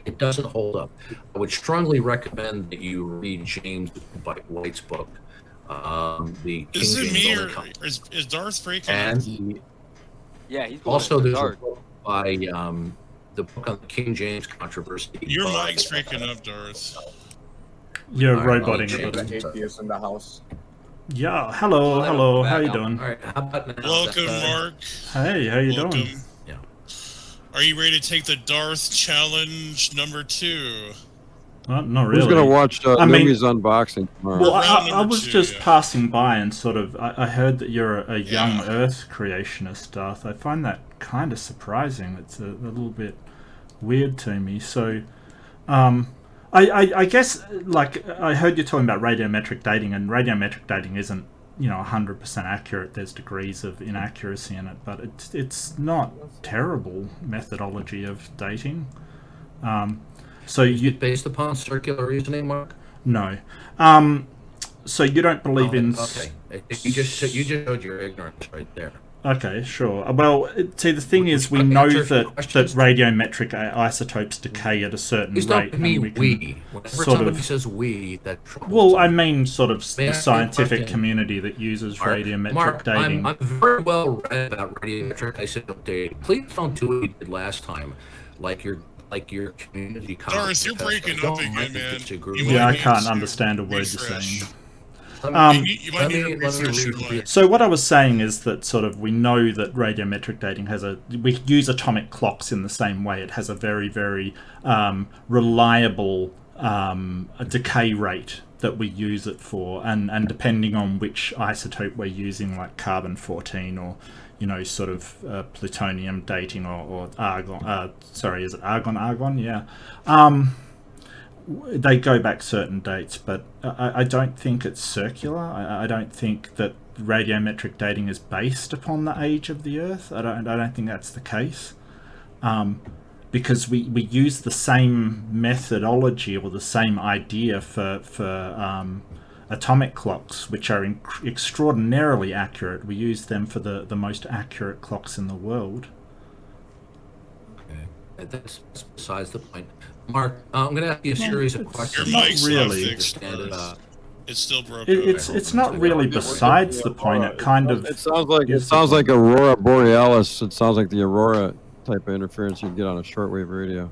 It doesn't hold up. I would strongly recommend that you read James White's book, the King Is it James me Only or Company. is Darth breaking? And Yeah, he's going also to there's dark. a book by the book on the King James controversy. Your by, mic's breaking up, Darth. You're All right, roboting I'll a bit. change Atheist in the house. Yeah, hello, Let him hello, back how you out. doing? All right, how about now? Welcome, Mark. Hey, how you Welcome. doing? Yeah. Are you ready to take the Darth challenge number 2? Well, not really. Who's gonna watch I mean- Numi's unboxing tomorrow? Well, Round I number was 2, just yeah. passing by and sort of, I heard that you're a young Yeah. Earth creationist, Darth. I find that kind of surprising. It's a little bit weird to me. So, I guess, like, I heard you talking about radiometric dating, and radiometric dating isn't, 100% accurate. There's degrees of inaccuracy in it, but it's not terrible methodology of dating. So Is you it based upon circular reasoning, Mark? no. So you don't believe in? Okay. You just showed your ignorance right there. Okay, sure. Well, see, the thing is, we Can I know answer that your questions? radiometric isotopes decay at a certain Please rate. don't me and we can we. Whenever sort somebody of- says we, that troubles Well, me. I mean, sort of May I the ask you a scientific question? community that uses radiometric Mark, dating. I'm very well read about radiometric isotope dating. Please don't do what you did last time, like your community college. Darth, you're professor. breaking I don't up again, like to man. disagree You with Yeah, I might you. can't need understand a to word you're refresh. saying. Let me- You might need to refresh your mind. So what I was saying is that sort of we know that radiometric dating we use atomic clocks in the same way. It has a very, very reliable decay rate that we use it for, and depending on which isotope we're using, like carbon-14 or sort of plutonium dating or argon. Sorry, is it argon? Yeah. They go back certain dates, but I don't think it's circular. I don't think that radiometric dating is based upon the age of the Earth. I don't think that's the case, because we use the same methodology or the same idea for atomic clocks, which are extraordinarily accurate. We use them for the most accurate clocks in the world. Okay. That's besides the point. Mark, I'm going to ask you a series of questions. Your Not mic's really. not fixed, Understand Darth. about- It's still broken. It's not really besides the point. It kind of It sounds like is the point. Aurora Borealis. It sounds like the Aurora type of interference you get on a shortwave radio.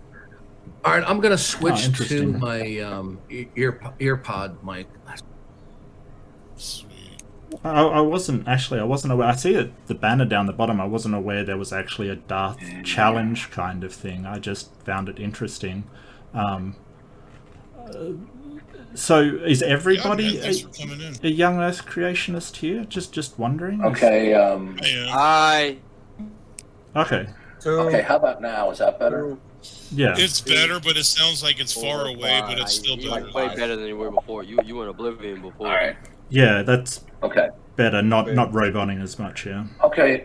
All right, I'm going to switch to interesting. my earpod mic. Sweet. I wasn't aware. I see the banner down the bottom. I wasn't aware there was actually a Darth challenge kind of thing. I just found it interesting. So is everybody Yeah, man, thanks for coming in. a young Earth creationist here? Just wondering. Okay, I am. Okay. okay, how about now? Is that better? Yeah. It's better, but it sounds like it's far away, but it's still You better. like way better than you were before. You were in Oblivion before. All right. Yeah, that's Okay. better. Not roboting as much. Yeah. Okay,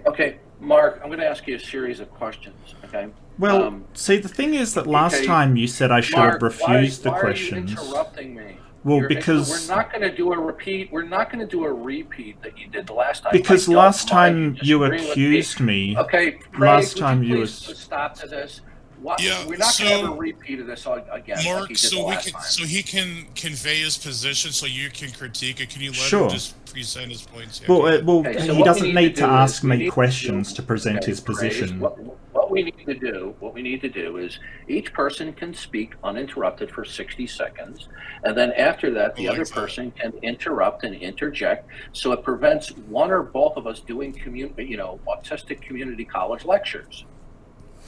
Mark, I'm going to ask you a series of questions, okay? Well, see, the thing is that last okay, time you said I should Mark, have refused the why questions. are you interrupting me? Well, because we're not going to do a repeat. We're not going to do a repeat that you did the last time. because I don't last mind time you disagreeing with accused me. Okay, last would time you you please was- stop to this. What, Yeah, we're not going to have so- a repeat of this again. like Mark, he did the last time. so he can convey his position, so you can critique it. Can you let Sure. him just present his points? Yeah, Well, okay. Okay, so he what doesn't we need to do ask is we me need questions to present his Praise, position. What we need to do is each person can speak uninterrupted for 60 seconds, and then after that, the I like other that. person can interrupt and interject, so it prevents one or both of us doing autistic community college lectures.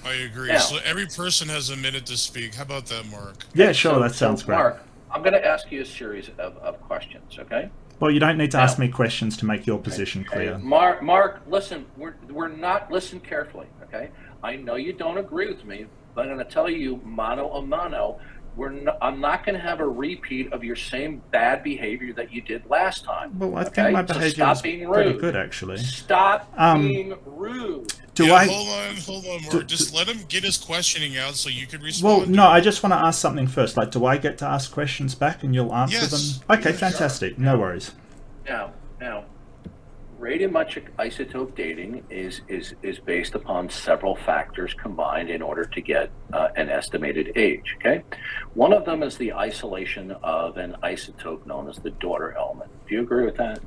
I agree. Now- So every person has a minute to speak. How about that, Mark? Yeah, sure, So- that sounds great. Mark, I'm going to ask you a series of questions, okay? Well, you don't need to Now- ask me questions to make your position Okay, clear. Mark, listen, we're not, listen carefully, okay? I know you don't agree with me, but I'm going to tell you mano a mano, I'm not going to have a repeat of your same bad behavior that you did last time. Well, I okay? think my So behavior stop is being pretty rude. good, actually. Stop Um, being rude. Do Yeah, I? Hold on, Mark. Just let him get his questioning out so you can Well, respond. no, I just want to ask something first. Like, do I get to ask questions back and you'll answer Yes. them? Okay, Yeah, fantastic. No worries. Now, radiometric isotope dating is based upon several factors combined in order to get an estimated age, okay? One of them is the isolation of an isotope known as the daughter element. Do you agree with that?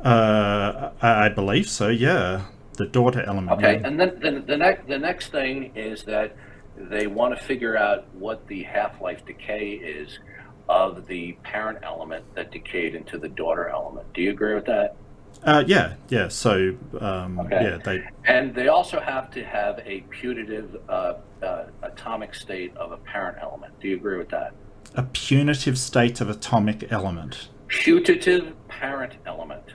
I believe so, yeah. The daughter element. Okay, yeah. and then the next thing is that they want to figure out what the half-life decay is of the parent element that decayed into the daughter element. Do you agree with that? Yeah. So, Okay. yeah, And they also have to have a putative atomic state of a parent element. Do you agree with that? a punitive state of atomic element. Putative parent element.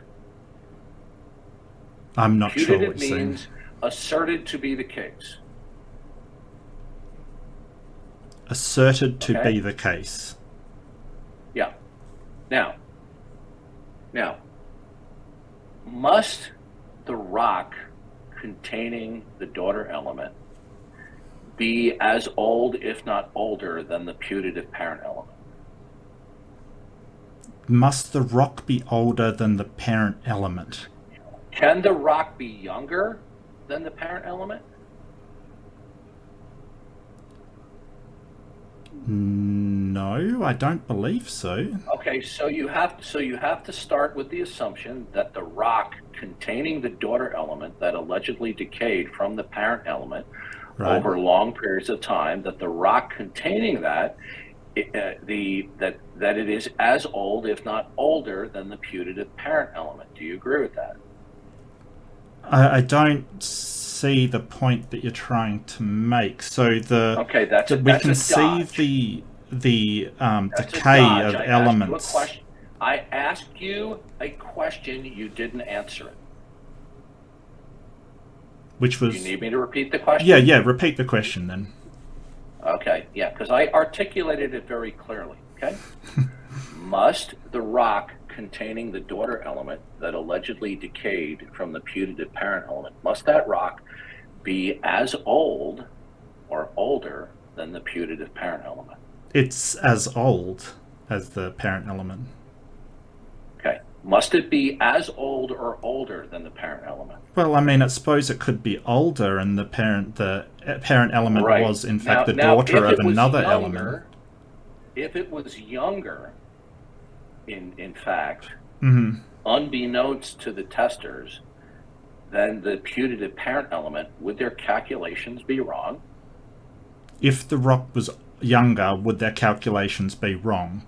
I'm not sure Putative what you're saying. means asserted to be the case. Asserted to Okay. be the case. Yeah. Now, must the rock containing the daughter element be as old, if not older, than the putative parent element? Must the rock be older than the parent element? Can the rock be younger than the parent element? No, I don't believe so. Okay, so you have to start with the assumption that the rock containing the daughter element that allegedly decayed from the parent element Right. over long periods of time, that the rock containing that that it is as old, if not older, than the putative parent element. Do you agree with that? I don't see the point that you're trying to make. So Okay, that's we can a see dodge. the That's a decay dodge. of I elements. I asked you a question, you didn't answer it. Which Do was you need me to repeat the question? yeah. Repeat the question then. Okay, yeah, because I articulated it very clearly, okay? Must the rock containing the daughter element that allegedly decayed from the putative parent element, must that rock be as old or older than the putative parent element? It's as old as the parent element. Okay, must it be as old or older than the parent element? Well, I mean, I suppose it could be older, and the parent element Right. was in fact the Now, daughter if of it was another younger, element. If it was younger, in fact, Hmm. unbeknownst to the testers, then the putative parent element, would their calculations be wrong? If the rock was younger, would their calculations be wrong?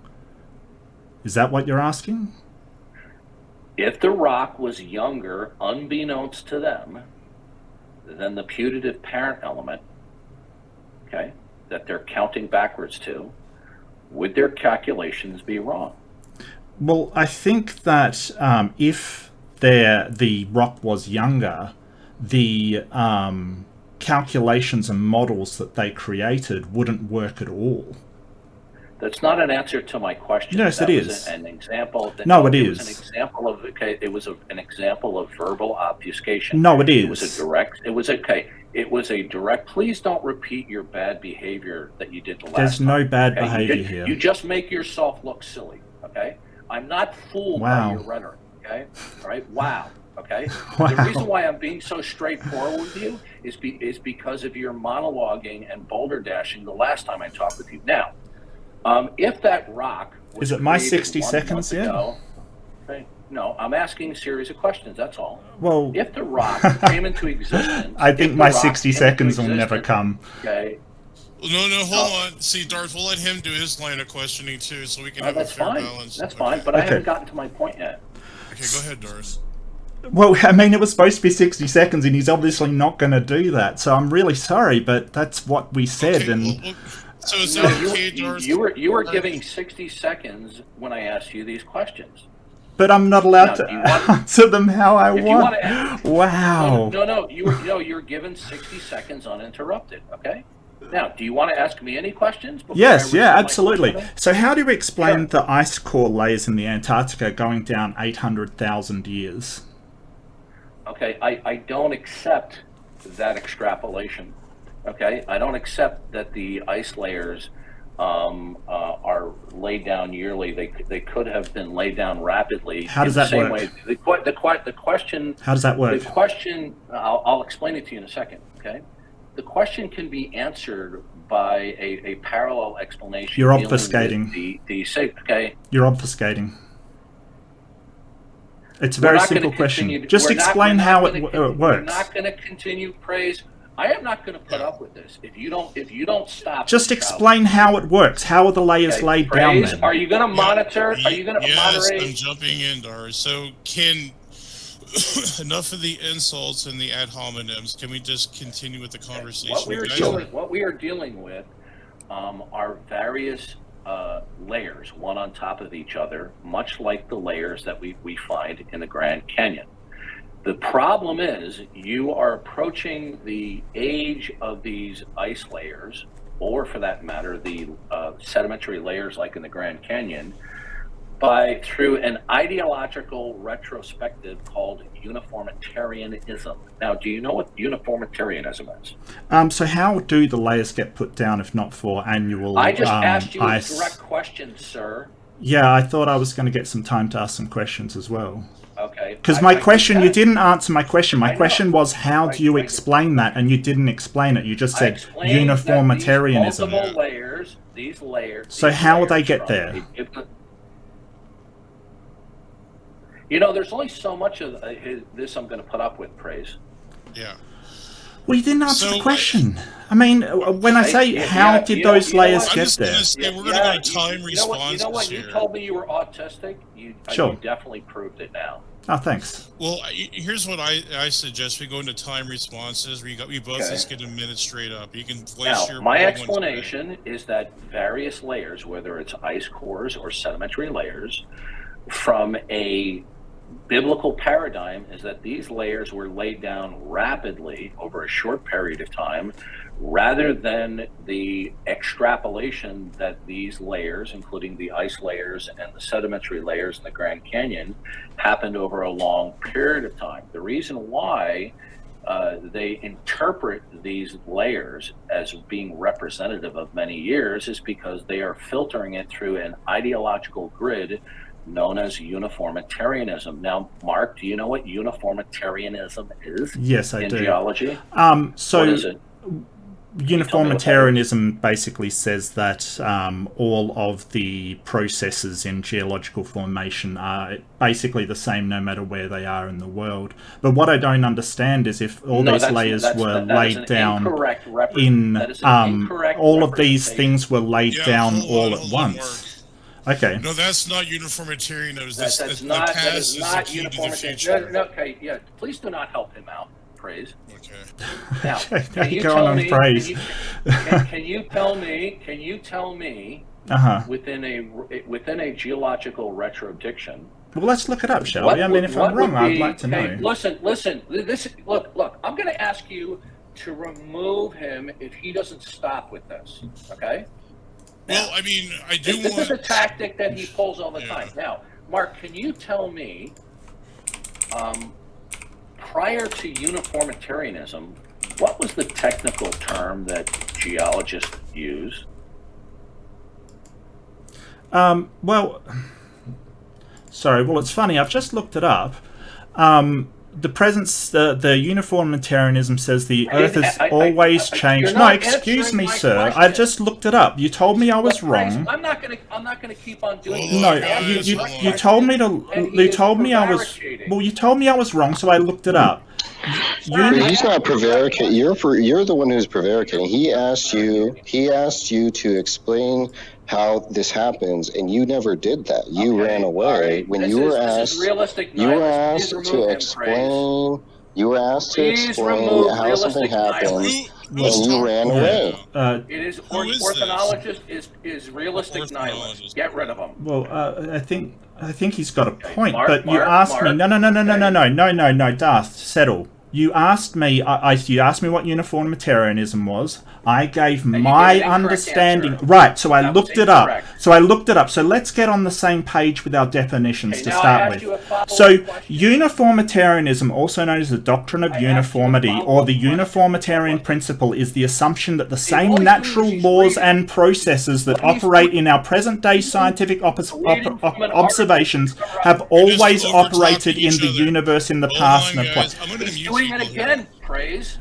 Is that what you're asking? If the rock was younger, unbeknownst to them, than the putative parent element, okay, that they're counting backwards to, would their calculations be wrong? Well, I think that if the rock was younger, the calculations and models that they created wouldn't work at all. That's not an answer to my question. Yes, That it was is. an example. No, it It was is. an example of an example of verbal obfuscation. No, it It was is. a direct. It was okay. It was a direct. Please don't repeat your bad behavior that you did the last There's time. no bad Okay? behavior you here. You just make yourself look silly. Okay. I'm not fooled Wow. by your rhetoric. Okay. All right. Wow. Okay. Wow. The reason why I'm being so straightforward with you is because of your monologuing and boulder dashing the last time I talked with you. Now, if that rock was Is it my created 60 1 seconds month yet? ago, okay, no, I'm asking a series of questions. That's all. Well, If the rock came into existence, I if think the my rock 60 came into seconds will never existence, come. Okay, No, hold on. See, Darth, we'll let him do his line of questioning too, so we can have a that's fair fine. balance. That's Okay. fine. But I Okay. haven't gotten to my point yet. Okay, go ahead, Darth. Well, I mean, it was supposed to be 60 seconds, and he's obviously not going to do that. So I'm really sorry, but that's what we said. Okay, And so is No, that okay, Darth? you were giving 60 seconds when I asked you these questions. but I'm not allowed Now, to do you want- answer them how I If you want. want to ask- Wow. No, you're given 60 seconds uninterrupted. Okay. Now, do you want to ask me any questions? before I Yes, resume yeah, my absolutely. questioning? So how do you explain Sure. the ice core layers in the Antarctica going down 800,000 years? Okay, I don't accept that extrapolation. Okay, I don't accept that the ice layers are laid down yearly. They could have been laid down rapidly. How does that work? Way, the question. How does that work? The question. I'll explain it to you in a second. Okay. The question can be answered by a parallel explanation. You're obfuscating. Okay. You're obfuscating. It's a very simple question. Just explain how it works. We're not going to continue praise. I am not going to put up with this. If you don't stop. Just explain how it works. How are the layers laid down then? Are you going to monitor? Are you going to moderate? Yes, I'm jumping in, Dar. So can enough of the insults and the ad hominems. Can we just continue with the conversation? What we are dealing with are various layers, one on top of each other, much like the layers that we find in the Grand Canyon. The problem is you are approaching the age of these ice layers, or for that matter, the sedimentary layers like in the Grand Canyon, through an ideological retrospective called Uniformitarianism. Now, do you know what Uniformitarianism is? So how do the layers get put down if not for annual I just asked you ice? a direct question, sir. Yeah, I thought I was going to get some time to ask some questions as well. Okay. Because my question, you didn't answer my question. My question was, how do you explain that? And you didn't explain it. You just said uniformitarianism. These layers. So how will they get there? You know, there's only so much of this I'm going to put up with, Praise. Yeah. Well, you didn't answer the question. I mean, when I say how did those layers get there? We're going to go to time responses. You know what? You told me you were autistic. Sure. You definitely proved it now. Oh, thanks. Well, here's what I suggest. We go into time responses. We both just get a minute straight up. You can voice your. My explanation is that various layers, whether it's ice cores or sedimentary layers, from a biblical paradigm, is that these layers were laid down rapidly over a short period of time, rather than the extrapolation that these layers, including the ice layers and the sedimentary layers in the Grand Canyon, happened over a long period of time. The reason why they interpret these layers as being representative of many years is because they are filtering it through an ideological grid known as uniformitarianism. Now, Mark, do you know what uniformitarianism is? Yes, I do. In geology? So what is it? Uniformitarianism basically says that all of the processes in geological formation are basically the same no matter where they are in the world. But what I don't understand is if all these layers were laid down in all of these things were laid down all at once. Okay. No, that's not uniformitarianism. That is not uniformitarianism. No, okay, yeah. Please do not help him out. Praise. Okay. Now, can you tell me within a geological retrodiction? Well, let's look it up, shall we? I mean, if I'm wrong, I'd like to know. Listen. Look. I'm going to ask you to remove him if he doesn't stop with this. Okay. Well, I mean, This is a tactic that he pulls all the time. Now, Mark, can you tell me, prior to uniformitarianism, what was the technical term that geologists use? Well, it's funny. I've just looked it up. The uniformitarianism says the Earth has always changed. No, excuse me, sir. I just looked it up. You told me I was wrong. I'm not gonna keep on doing this. No, you told me to. You told me I was. Well, you told me I was wrong, so I looked it up. He's not prevaricating. You're the one who's prevaricating. He asked you to explain how this happens, and you never did that. You ran away when you were asked. You were asked to explain. You were asked to explain how something happened, and you ran away. It is orthonologist is realistic nihilist. Get rid of him. Well, I think he's got a point, but you asked me. No, Darth, settle. You asked me. You asked me what uniformitarianism was. I gave And you my gave an incorrect understanding. answer. Right. So I That was looked it up. incorrect. So let's get on the same page with our definitions Okay, to now I start asked with. you a follow-up So question. uniformitarianism, also known as the doctrine of I asked you a uniformity, or the follow-up uniformitarian question. principle, is the assumption that the all same he's doing natural is he's laws reading. and processes that What he's operate doing- in our present-day scientific reading from an article observations from have just always over-talking operated in each the other. universe in the Hold past on, and the guys. present. I'm going to He's mute doing it people here. again, Praise.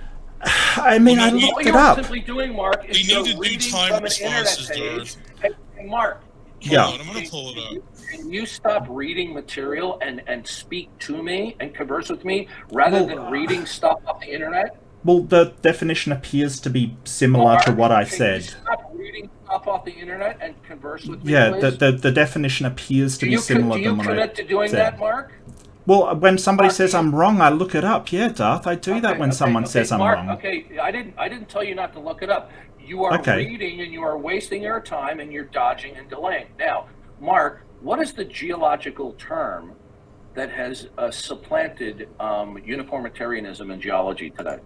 I mean, I Well, no, looked All it you're up. simply doing, Mark, We is need you're to do reading time from an internet responses, page. Darth. Hey, Mark, Yeah. Hold on, I'm going to pull it up. can you stop reading material and speak to me and converse with me rather than reading stuff off the internet? Well, the definition appears to be similar to Mark, what I can you said. stop reading stuff off the internet and converse with me, Yeah, please? the definition appears to do be you, similar do you than what I commit to doing said. that, Mark? Well, when somebody Mark, says do you- I'm wrong, I look it up. Yeah, Darth, I do that when someone says I'm Mark, wrong. Okay, I didn't tell you not to look it up. You are Okay. reading and you are wasting your time and you're dodging and delaying. Now, Mark, what is the geological term that has supplanted uniformitarianism in geology today?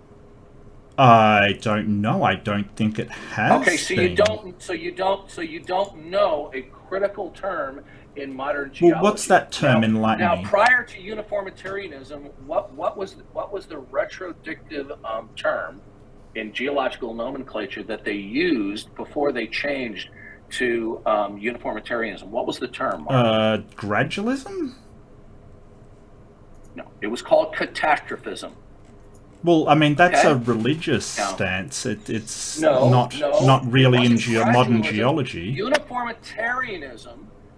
I don't know. I don't think it has. Okay, so been. you don't know a critical term in modern geology. Well, what's that term? Enlighten Now, me. prior to uniformitarianism, what was the retrodictive term in geological nomenclature that they used before they changed to uniformitarianism? What was the term, Mark? Gradualism? No, it was called catastrophism. Well, I mean that's Okay. a religious No. stance. It's No, not really it in wasn't modern gradualism. geology.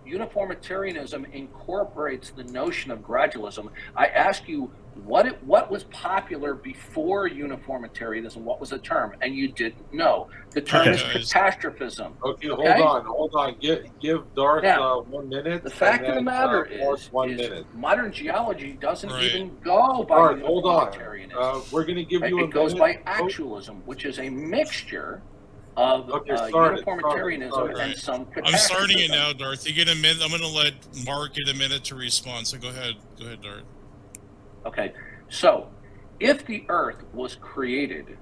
Uniformitarianism incorporates the notion of gradualism. I ask you, what was popular before uniformitarianism? What was the term? And you didn't know. The term Okay. is catastrophism. Okay, Okay? hold on. Give Darth Now, 1 minute. The fact and of the then, matter Mark is 1 minute. modern geology doesn't Right. even go by Darth, hold on. uniformitarianism. We're going to give you a It goes minute. by actualism, which is a mixture of Okay, start it, uniformitarianism start it. and some catastrophism. I'm starting it now, Darth. You get a minute. I'm going to let Mark get a minute to respond. So go ahead, Darth. Okay, so if the Earth was created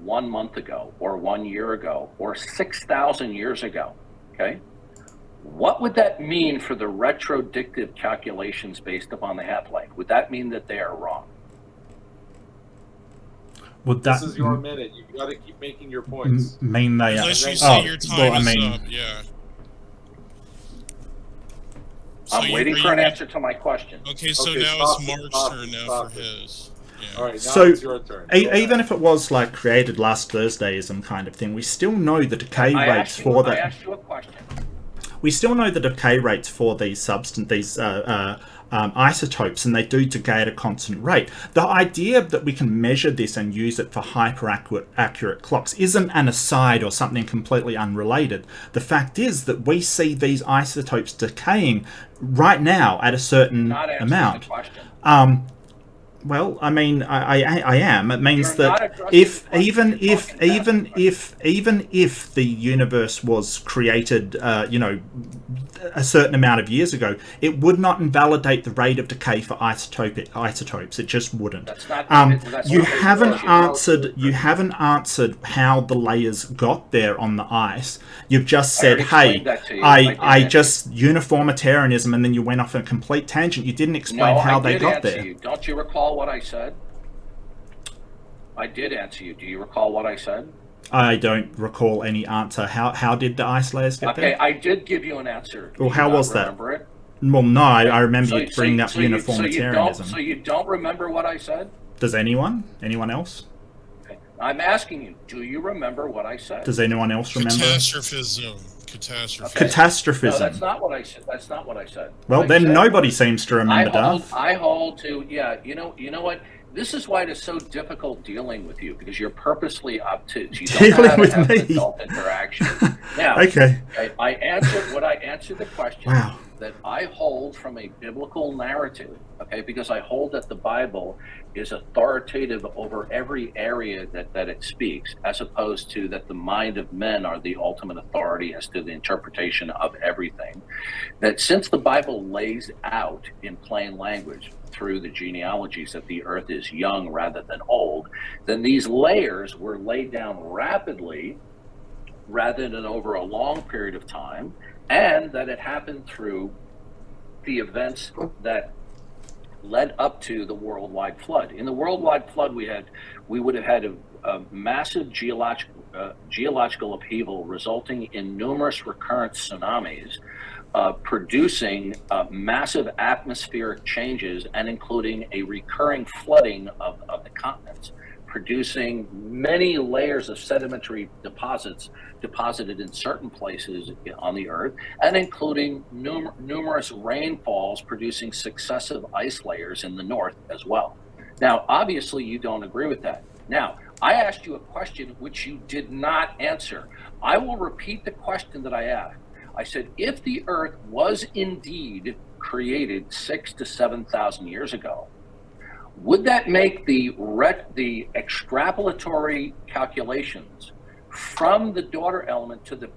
1 month ago, or 1 year ago, or 6,000 years ago, okay, what would that mean for the retrodictive calculations based upon the half-life? Would that mean that they are wrong? Would that This is your minute. You've got to keep making your points. mean they are? Unless you Oh, say your time well, I is mean, up, yeah. So I'm waiting for an answer to my question. Okay, so Okay, now stop it's it, Mark's stop turn it, now stop for it. his. Yeah. All right, now So, it's your turn. Go even ahead. if it was like created last Thursdayism kind of thing, we still know the decay rates for I that. asked you a question. We still know the decay rates for these isotopes, and they do decay at a constant rate. The idea that we can measure this and use it for accurate clocks isn't an aside or something completely unrelated. The fact is that we see these isotopes decaying right now at a certain Not answering amount. the question. Well, I mean, I am. It means You're not that addressing if the question. even You're if talking even past the if the universe was created, a certain amount of years ago, it would not invalidate the rate of decay for isotopes. It just wouldn't. That's not. That's You not the haven't question. answered. You haven't answered how the layers got there on the ice. You've just said, already "Hey, explained that to you. I did just uniformitarianism," and then you went off on a complete tangent. You didn't explain No, how I they did got answer there. you. Don't you recall what I said? I did answer you. Do you recall what I said? I don't recall any answer. How did the ice layers get Okay, there? I did give you an answer. Well, Do how you not was that? Remember it? Well, no, I remember So- you so bringing you- up so you- uniformitarianism. So you don't remember what I said? Does anyone? Anyone else? Okay. I'm asking you. Do you remember what I said? Does anyone else remember? Catastrophism. Okay. Catastrophism. No, that's not what I said. That's not what I said. Well, What I then said nobody was, seems to remember, Darth. I hold to, yeah, you know what? This is why it is so difficult dealing with you, because you're purposely obtuse. You don't Dealing know how to with have me? an adult interaction. Now, Okay. I answered the question. Wow. that I hold from a biblical narrative, okay, because I hold that the Bible is authoritative over every area that it speaks, as opposed to that the mind of men are the ultimate authority as to the interpretation of everything. That since the Bible lays out in plain language through the genealogies that the earth is young rather than old, then these layers were laid down rapidly rather than over a long period of time, and that it happened through the events that led up to the worldwide flood. In the worldwide flood, we would have had a massive geological upheaval resulting in numerous recurrent tsunamis, producing massive atmospheric changes and including a recurring flooding of the continents, producing many layers of sedimentary deposits deposited in certain places on the earth, and including numerous rainfalls producing successive ice layers in the north as well. Now, obviously, you don't agree with that. Now, I asked you a question which you did not answer. I will repeat the question that I asked. I said, if the earth was indeed created 6,000 to 7,000 years ago, would that make the extrapolatory calculations from the daughter element to the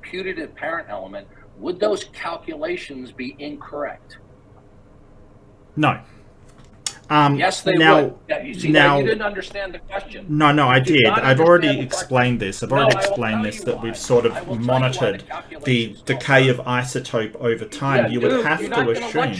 putative parent element, would those calculations be incorrect? No. Yes, they would. Yeah, you see, now you didn't understand the question. No, I did. I've already explained this. I've already explained this, that we've sort of monitored the decay of isotope over time. Yeah, you would have to assume.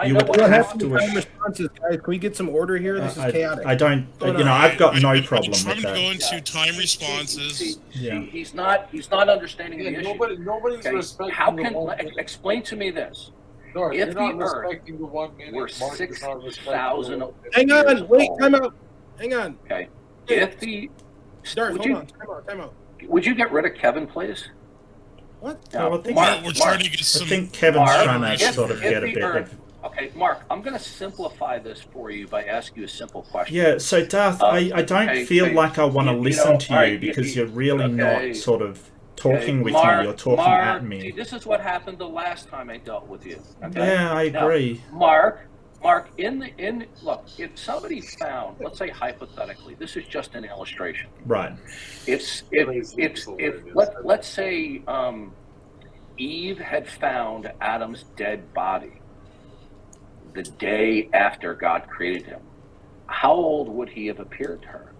You would have to assume. Responses, guys. Can we get some order here? This is chaotic. I don't. I've got no problem with I'm that. going to time responses. Yeah. He's not understanding the issue. Nobody's respecting. How can explain to me this? Darth, if you're the not Earth respecting the 1 minute. were 6,000. Hang on, wait, time out. Hang on. Okay. If the Darth, hold on, time out. Would you get rid of Kevin, please? What? No, I think, we're trying to get some. I think Kevin's trying to sort of get a bit of. Okay, Mark, I'm going to simplify this for you by asking you a simple question. Yeah, so Darth, I don't feel like I want to listen to you because you're really not sort of talking with me, you're talking at me. See, this is what happened the last time I dealt with you. Okay? Yeah, I agree. Now, Mark, look, if somebody found, let's say hypothetically, this is just an illustration. Right. Let's say Eve had found Adam's dead body the day after God created him. How old would he have appeared to her?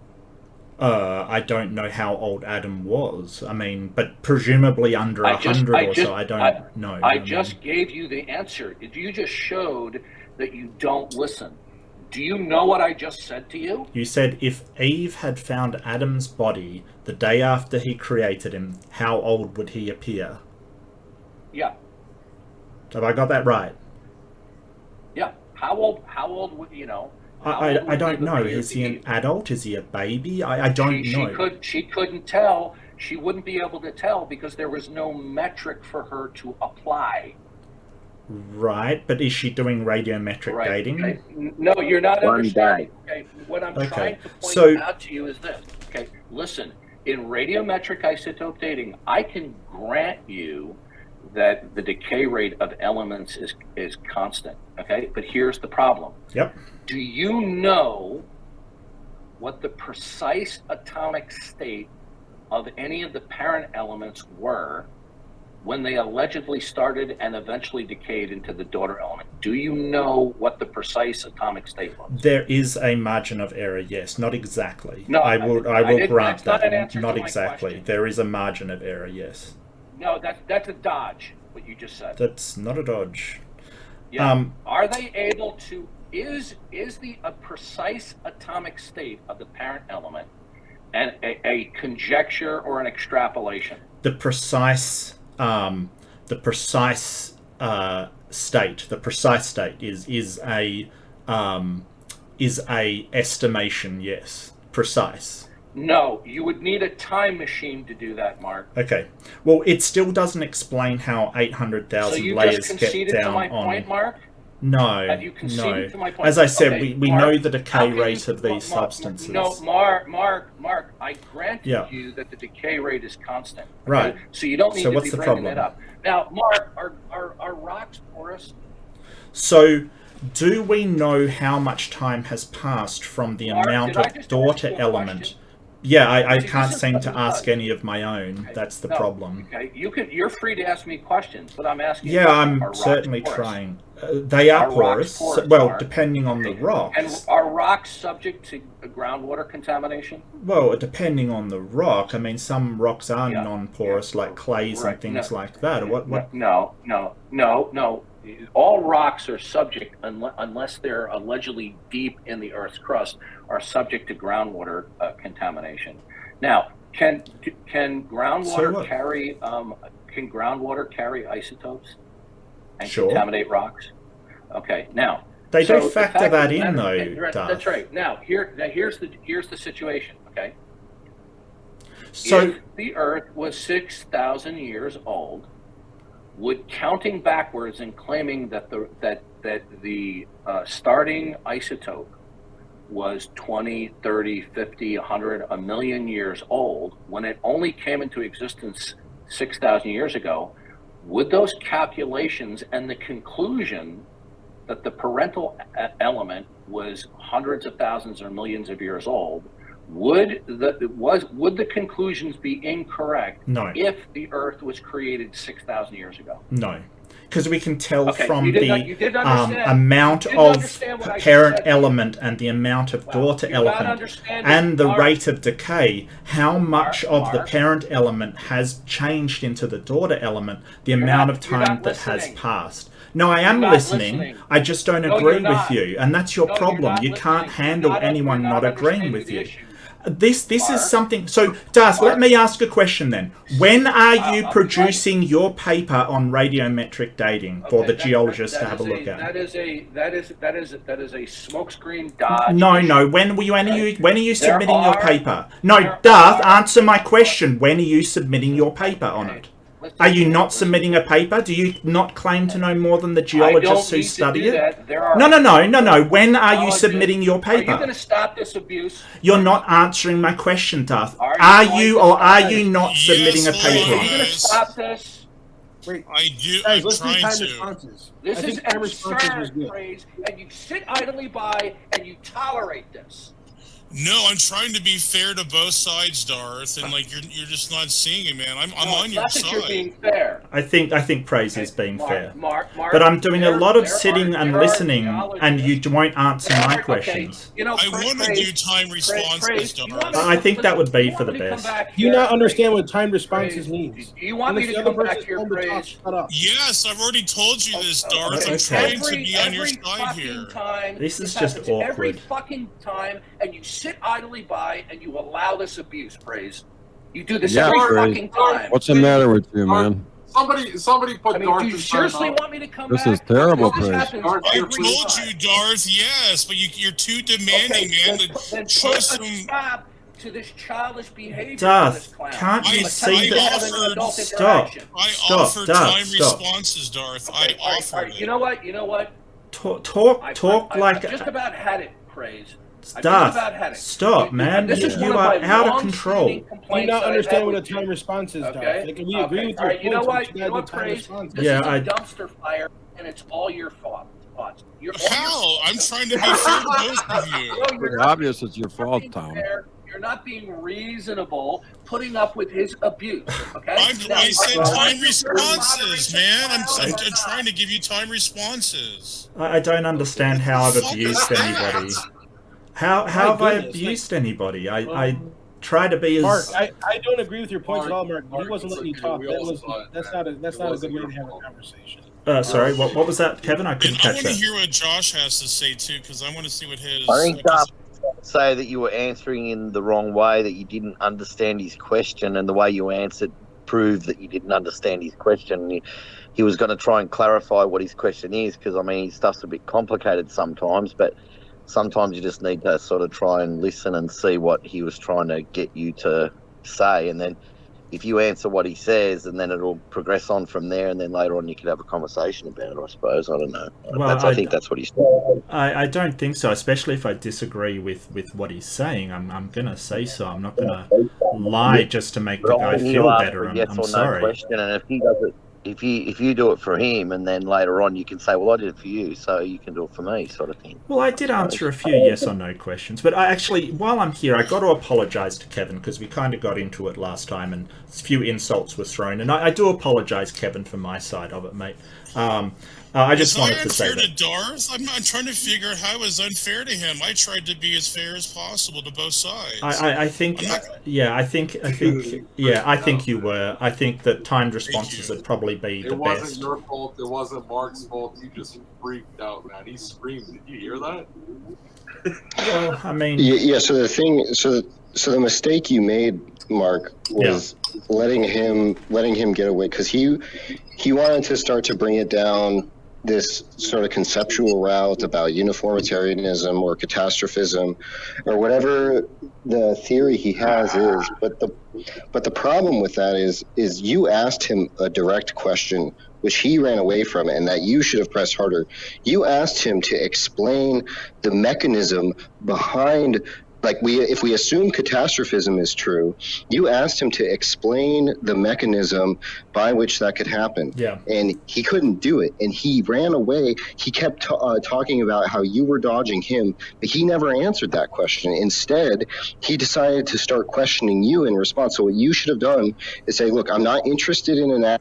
I don't know how old Adam was. I mean, but presumably under 100 or so. I don't know. I just gave you the answer. You just showed that you don't listen. Do you know what I just said to you? You said if Eve had found Adam's body the day after he created him, how old would he appear? Yeah. Have I got that right? Yeah. How old would you know? I don't know. Is he an adult? Is he a baby? I don't know. She couldn't tell. She wouldn't be able to tell because there was no metric for her to apply. Right, but is she doing radiometric dating? Okay. No, you're not understanding. Okay, what I'm trying to point out to you is this. Okay, listen. In radiometric isotope dating, I can grant you that the decay rate of elements is constant. Okay, but here's the problem. Yep. Do you know what the precise atomic state of any of the parent elements were when they allegedly started and eventually decayed into the daughter element? Do you know what the precise atomic state was? There is a margin of error, yes. Not exactly. No, I will grant that. Not exactly. There is a margin of error, yes. No, that's a dodge, what you just said. That's not a dodge. Yeah. Are they able to... Is a precise atomic state of the parent element and a conjecture or an extrapolation? The precise state is a estimation, yes. Precise. No, you would need a time machine to do that, Mark. Okay. Well, it still doesn't explain how 800,000 layers get down to my on. Point, Mark? No, Have you conceded no. to my point? As I said, Okay, we Mark, know the decay rate of these substances. No, Mark, I granted Yeah. you that the decay rate is constant. Okay? Right. So you don't need So to what's be the bringing problem? it up. Now, Mark, are rocks porous? So, do we know how much time has passed from the Mark, amount did I of just daughter ask you a element? question? Yeah, I See, can't this is seem what to it ask does. any of my own. Okay. That's the No, problem. Okay, you're free to ask me questions, but I'm asking. you a Yeah, question. I'm Are rocks certainly porous? trying. They are Are rocks porous. porous, Well, Mark? depending on the And rocks. are rocks subject to groundwater contamination? Well, depending on the rock. I mean, some rocks are Yeah, non-porous, like clays Right. and things like that. What? No. All rocks are subject, unless they're allegedly deep in the Earth's crust, are subject to groundwater contamination. Now, can groundwater what? carry isotopes and Sure. contaminate rocks? Okay. Now They so do the factor fact that of the in, matter- though, That's Darth. right. Now here's the situation. Okay. So, If the Earth was 6,000 years old, would counting backwards and claiming that the starting isotope was 20, 30, 50, 100, a million years old, when it only came into existence 6,000 years ago, would those calculations and the conclusion that the parental element was hundreds of thousands or millions of years old, would the conclusions be incorrect no. if the Earth was created 6,000 years ago? No. Because we can tell Okay, from you did the understand. amount You did of understand what I parent said. element and the amount of Well, daughter you're not element understanding, and the Mark. rate of decay, how much of the Mark. parent element has changed into the daughter element, the You're amount not- of you're time not that has listening. passed. No, I am You're not listening. listening. I just don't No, agree you're not. with you. And that's your No, you're problem. not You can't listening. handle You're anyone not not agreeing understanding with the you. issue. This Mark. is something. So, Darth, let Mark. me ask a question then. When are you I'm producing your paper on radiometric dating for Okay, the that- geologists that to have a is look at? That is a smokescreen dodge. No, issue. no. When are you There submitting your are- paper? No, there Darth, are- answer my question. When are you submitting your paper on Okay, it? listen, Are you not listen. submitting a paper? Do you not claim to know more than the I geologists don't who need to study do it? that. There are No. When are you colleges- submitting your Are you going paper? to stop this abuse? You're not answering my question, Darth. Are you Are going you to or stop are this? you not Yes, submitting a hold paper Are on you it? going to stop this? Wait, I do. guys, I'm let's do trying time to. responses. This I is think time responses was absurd, good. praise, and you sit idly by and you tolerate this. No, I'm trying to be fair to both sides, Darth, and like you're just not seeing it, man. I'm No, on it's your not that you're side. being fair. I think praise is being Mark, fair. Mark, But I'm doing a lot of there sitting are- and there are listening, and you geologists- won't answer there my are- questions. Okay, you know, I want to praise- do time responses, praise, you want Darth. me to I think that would be you for want the me to come best. back Do you here, not understand praise? what time responses Praise, means? Do you want And me if to the other come back person's here, time to talk, praise? shut up. Yes, I've already told you this, Darth. I'm Okay. trying to be on your Every side fucking here. time, This is happens just every awkward. fucking time, and you sit idly by and you allow this abuse, praise. You do this Yeah, every Praise. fucking time. What's the matter with you, man? Somebody put I mean, Darth do you in seriously timeout. want me to come This back? is terrible, This Praise. happens Darth, I every told time. you, Darth, yes, but you're too demanding, man. Then Show put a some. stop to this childish behavior. Darth, of this clown. can't you I- see I that? offered- Having an adult Stop. interaction. I Stop, offer Darth, time stop. responses, Darth. Okay, I all right, offer all right. it. You know what? Talk I've like just about had it, praise. I've Darth. just about had it. Stop, man. This is You one are of my out of long-standing control. Do you complaints not that I've understand had what a with you. time response is, Darth? Okay. Like, we agree with All your right, you know points, what? but You you know gotta what, do time praise? responses. This Yeah, is a I- dumpster fire, and it's all your thoughts. You're How? I'm trying to be fair to both of you. you're Pretty not obvious it's your fault, being Tom. fair. You're not being reasonable, putting up with his abuse. Okay. I said are time you responses, man. I'm moderation trying to give you time responses. I don't understand how I've Fuck abused is that? anybody. How have I goodness, abused anybody? I try to be as Mark, I don't agree with your points Mark, at all, Mark. He Mark, wasn't it's letting you okay. talk. We That all was saw it, that's man. not a It good way wasn't to your have a fault. conversation. sorry. What was that, Kevin? I couldn't I catch want to that. hear what Josh has to say too, because I want to see what his. I think Darth say that you were answering in the wrong way, that you didn't understand his question, and the way you answered proved that you didn't understand his question. He was going to try and clarify what his question is, because I mean his stuff's a bit complicated sometimes, but sometimes you just need to sort of try and listen and see what he was trying to get you to say, and then if you answer what he says, and then it'll progress on from there, and then later on you could have a conversation about it, I suppose. I don't know. Well, I think that's what he's doing. I don't think so, especially if I disagree with what he's saying. I'm going to say so. I'm not going to lie just to make the guy feel better. I'm sorry. Question, and if he does it, if you do it for him, and then later on you can say, well, I did it for you, so you can do it for me, sort of thing. Well, I did answer a few yes or no questions, but I actually, while I'm here, I got to apologise to Kevin, because we kind of got into it last time and a few insults were thrown, and I do apologise, Kevin, for my side of it, mate. I just wanted to say that. Is unfair to Darth? I'm trying to figure out how it was unfair to him. I tried to be as fair as possible to both sides. I think you were. I think that timed responses would probably be the best. It wasn't your fault. It wasn't Mark's fault. You just freaked out, man. He screamed. Did you hear that? Well, I mean, yeah. So the thing, so the mistake you made, Mark, was letting him get away, because he wanted to start to bring it down this sort of conceptual route about uniformitarianism or catastrophism or whatever the theory he has is. But the problem with that is you asked him a direct question which he ran away from and that you should have pressed harder. You asked him to explain the mechanism behind, like, if we assume catastrophism is true, you asked him to explain the mechanism by which that could happen. Yeah. And he couldn't do it. And he ran away. He kept talking about how you were dodging him, but he never answered that question. Instead, he decided to start questioning you in response. So what you should have done is say, look, I'm not interested in an...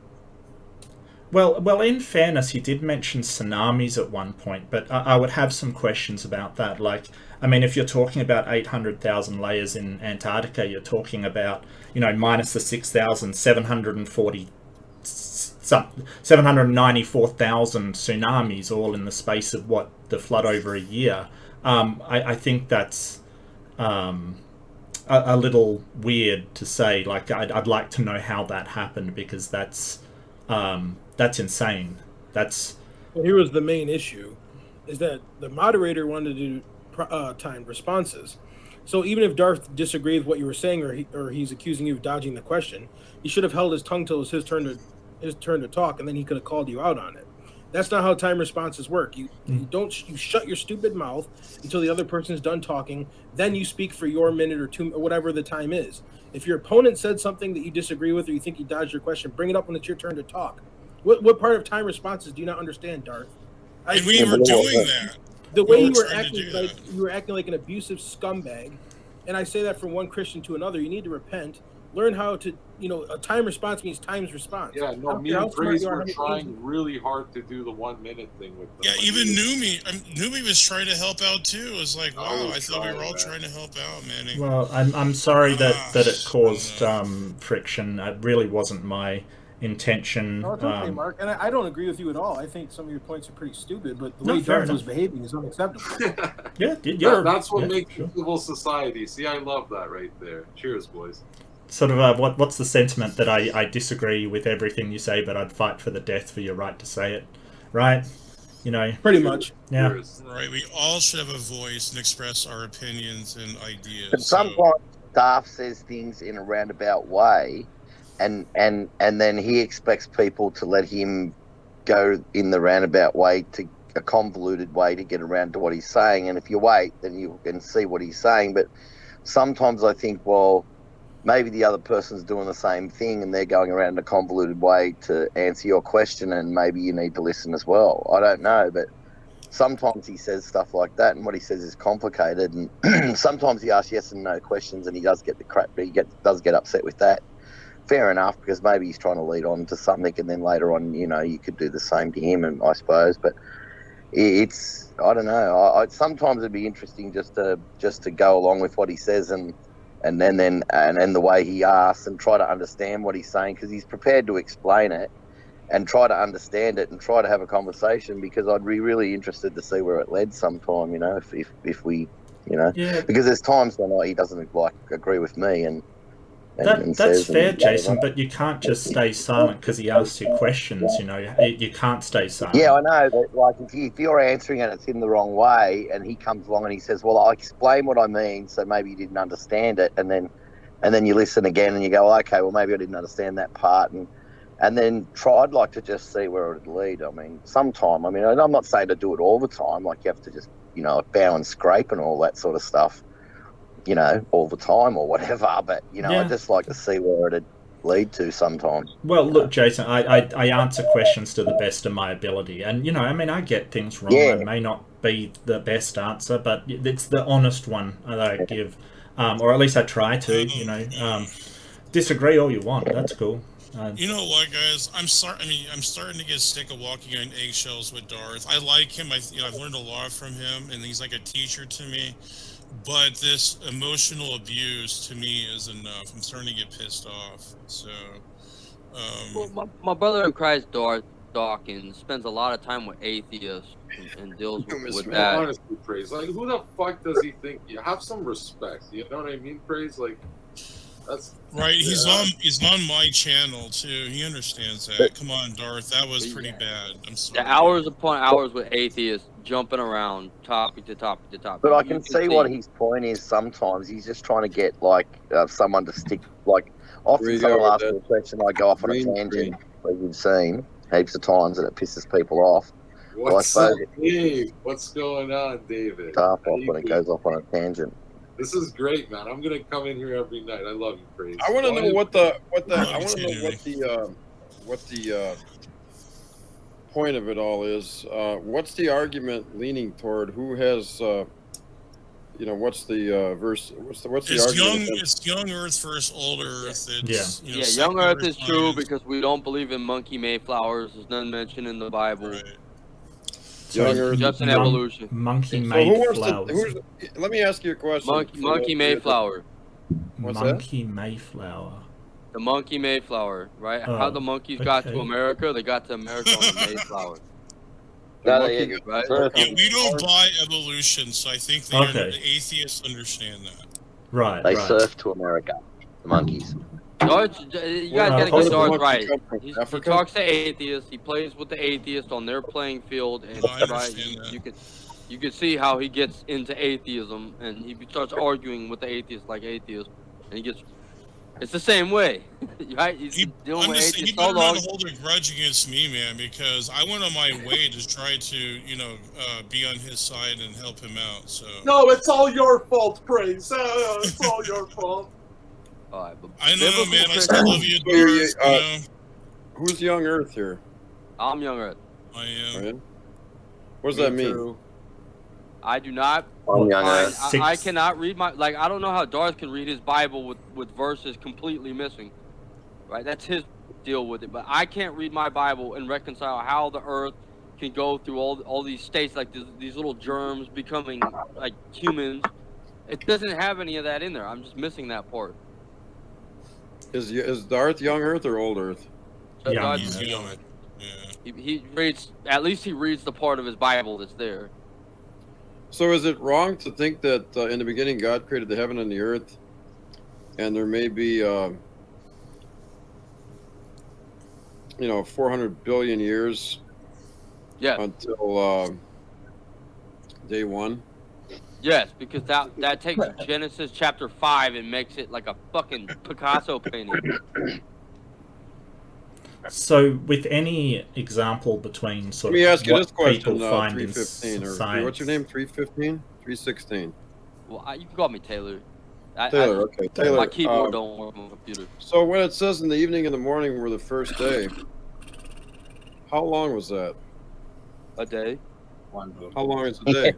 Well, in fairness, he did mention tsunamis at one point, but I would have some questions about that. Like, I mean, if you're talking about 800,000 layers in Antarctica, you're talking about, minus the 794,000 tsunamis all in the space of the flood over a year. I think that's a little weird to say. Like, I'd like to know how that happened, because that's insane. Here was the main issue, is that the moderator wanted to do timed responses. So even if Darth disagreed with what you were saying, or he's accusing you of dodging the question, he should have held his tongue till it was his turn to talk, and then he could have called you out on it. That's not how time responses work. You shut your stupid mouth until the other person is done talking, then you speak for your minute or two or whatever the time is. If your opponent said something that you disagree with, or you think he dodged your question, bring it up when it's your turn to talk. What part of time responses do you not understand, Darth? And we were doing that. The way you were acting like an abusive scumbag, and I say that from one Christian to another. You need to repent. Learn how to, a time response means time's response. Yeah, no, me and Praise were trying really hard to do the 1 minute thing with them. Yeah, even Numi was trying to help out too. It was like, wow, I thought we were all trying to help out, man. Well, I'm sorry that it caused friction. It really wasn't my intention. No, it's okay, Mark. And I don't agree with you at all. I think some of your points are pretty stupid, but the way Darth was behaving is unacceptable. That's what makes civil society. See, I love that right there. Cheers, boys. Sort of what's the sentiment that I disagree with everything you say, but I'd fight for the death for your right to say it, right? Pretty much. Yeah. Right. We all should have a voice and express our opinions and ideas. But sometimes Darth says things in a roundabout way, and then he expects people to let him go in the roundabout way, to a convoluted way to get around to what he's saying. And if you wait, then you can see what he's saying. But sometimes I think, well, maybe the other person's doing the same thing and they're going around in a convoluted way to answer your question, and maybe you need to listen as well. I don't know, but sometimes he says stuff like that, and what he says is complicated. And sometimes he asks yes and no questions, and he does get the crap. He does get upset with that. Fair enough, because maybe he's trying to lead on to something, and then later on, you could do the same to him, and I suppose. But it's, I don't know. Sometimes it'd be interesting just to go along with what he says, and then the way he asks, and try to understand what he's saying, because he's prepared to explain it and try to understand it and try to have a conversation, because I'd be really interested to see where it led sometime, if we, because there's times when he doesn't agree with me, and that's fair, Jason, but you can't just stay silent because he asks you questions. You can't stay silent. Yeah, I know, but if you're answering and it's in the wrong way, and he comes along and he says, "Well, I'll explain what I mean," so maybe you didn't understand it, and then and then you listen again and you go, okay, well maybe I didn't understand that part, and then I'd like to just see where it would lead. I mean, sometime. I mean, I'm not saying to do it all the time. Like you have to just, bow and scrape and all that sort of stuff, all the time or whatever. But I just like to see where it'd lead to sometime. Well, look, Jason, I answer questions to the best of my ability, and I mean, I get things wrong. I may not be the best answer, but it's the honest one that I give, or at least I try to. Disagree all you want. That's cool. You know what, guys? I'm starting to get sick of walking on eggshells with Darth. I like him. I've learned a lot from him, and he's like a teacher to me. But this emotional abuse to me is enough. I'm starting to get pissed off. So, well, my brother in Christ, Darth Dawkins, spends a lot of time with atheists and deals with that. Honestly, Praise, like, who the fuck does he think? You have some respect. You know what I mean, Praise? Like, that's right. He's on my channel too. He understands that. Come on, Darth. That was pretty bad. I'm sorry. The hours upon hours with atheists jumping around topic to topic to topic. But I can see what his point is. Sometimes he's just trying to get someone to stick. Like often someone asks me a question, I go off on a tangent. Like you've seen heaps of times, and it pisses people off. What's up, Dave? What's going on, David? Start off when it goes off on a tangent. This is great, man. I'm gonna come in here every night. I love you, Praise. I want to know what the point of it all is. What's the argument leaning toward? Who has what's the verse? What's the argument? It's young Earth versus old Earth. It's, young Earth is true because we don't believe in monkey mayflowers. There's none mentioned in the Bible. Right. Just an evolution. Monkey Mayflower. Let me ask you a question. Monkey Mayflower. What's Monkey Mayflower. The monkey Mayflower, right? How the monkeys got to America? They got to America on the Mayflower. Right? Yeah, we don't buy evolution, so I think the atheists understand that. Right. They surf to America. The monkeys. Darth, you guys gotta get Darth right. He talks to atheists. He plays with the atheists on their playing field, and you can see how he gets into atheism, and he starts arguing with the atheists like atheists, and he gets. It's the same way, right? He's dealing with atheists. He better not hold a grudge against me, man, because I went on my way to try to, be on his side and help him out. So. No, it's all your fault, Praise. It's all your fault. Right, but I know, man. I still love you, Darth. Who's young Earth here? I'm young Earth. I am. What does that mean? Too. I do not. I cannot read I don't know how Darth can read his Bible with verses completely missing. Right? That's his deal with it. But I can't read my Bible and reconcile how the Earth can go through all these states, like these little germs becoming like humans. It doesn't have any of that in there. I'm just missing that part. Is Darth young Earth or old Earth? Young. Yeah. He reads, at least he reads the part of his Bible that's there. So is it wrong to think that in the beginning God created the heaven and the earth, and there may be 400 billion years until day one? Yes, because that takes Genesis chapter 5 and makes it like a fucking Picasso painting. So, with any example between let me ask you this question, people find 315, in or science. what's your name? 315? 316. Well, you can call me Taylor. Okay, Taylor. My keyboard don't work on my computer. So when it says in the evening and the morning were the first day, how long was that? A day. How long is a day?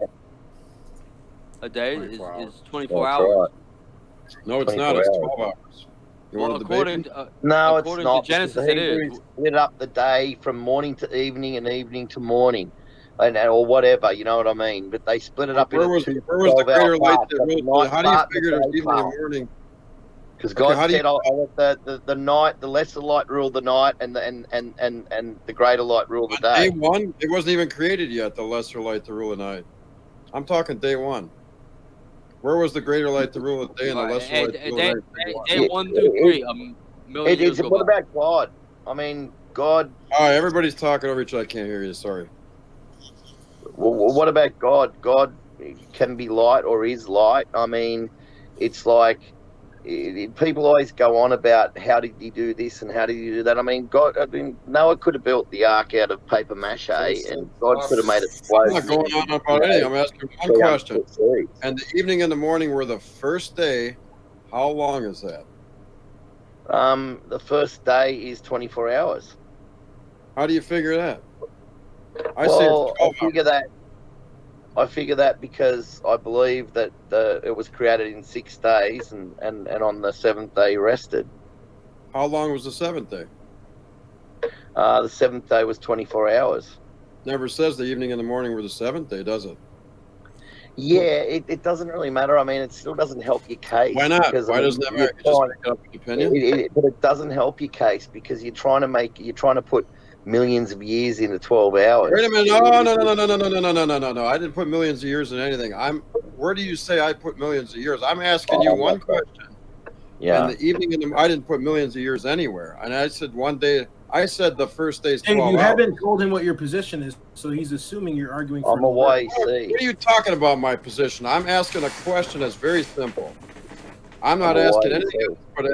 A day is 24 hours. No, it's not. It's 12 hours. According to Genesis, it is. Split up the day from morning to evening and evening to morning, or whatever. You know what I mean? But they split it up. Where was the greater light that ruled? How do you figure it's evening and morning? Because God said, "I'll let the night, the lesser light rule the night, and the greater light rule the day." Day one, it wasn't even created yet. The lesser light to rule the night. I'm talking day one. Where was the greater light to rule the day and the lesser light to rule the night? Day 1 through 3, a million years ago. What about God? I mean, God. All right, everybody's talking over each other. I can't hear you. Sorry. Well, what about God? God can be light or is light. I mean, it's like people always go on about how did he do this and how did he do that. I mean, Noah could have built the ark out of paper mache, and God could have made it float. I'm not going on about anything. I'm asking one question. And the evening and the morning were the first day. How long is that? The first day is 24 hours. How do you figure that? I figure that because I believe that it was created in 6 days, and on the 7th day rested. How long was the 7th day? The 7th day was 24 hours. Never says the evening and the morning were the 7th day, does it? Yeah, it doesn't really matter. I mean, it still doesn't help your case. Why not? Because, Why doesn't that matter? You just make up an opinion? But it doesn't help your case because you're trying to put millions of years into 12 hours. Wait a minute! No! I didn't put millions of years in anything. Where do you say I put millions of years? I'm asking you one question. Yeah. And the evening I didn't put millions of years anywhere. And I said one day. I said the first day's 12 hours. You haven't told him what your position is, so he's assuming you're arguing for. I'm a YC. What are you talking about? My position? I'm asking a question that's very simple. I'm not asking anything else, but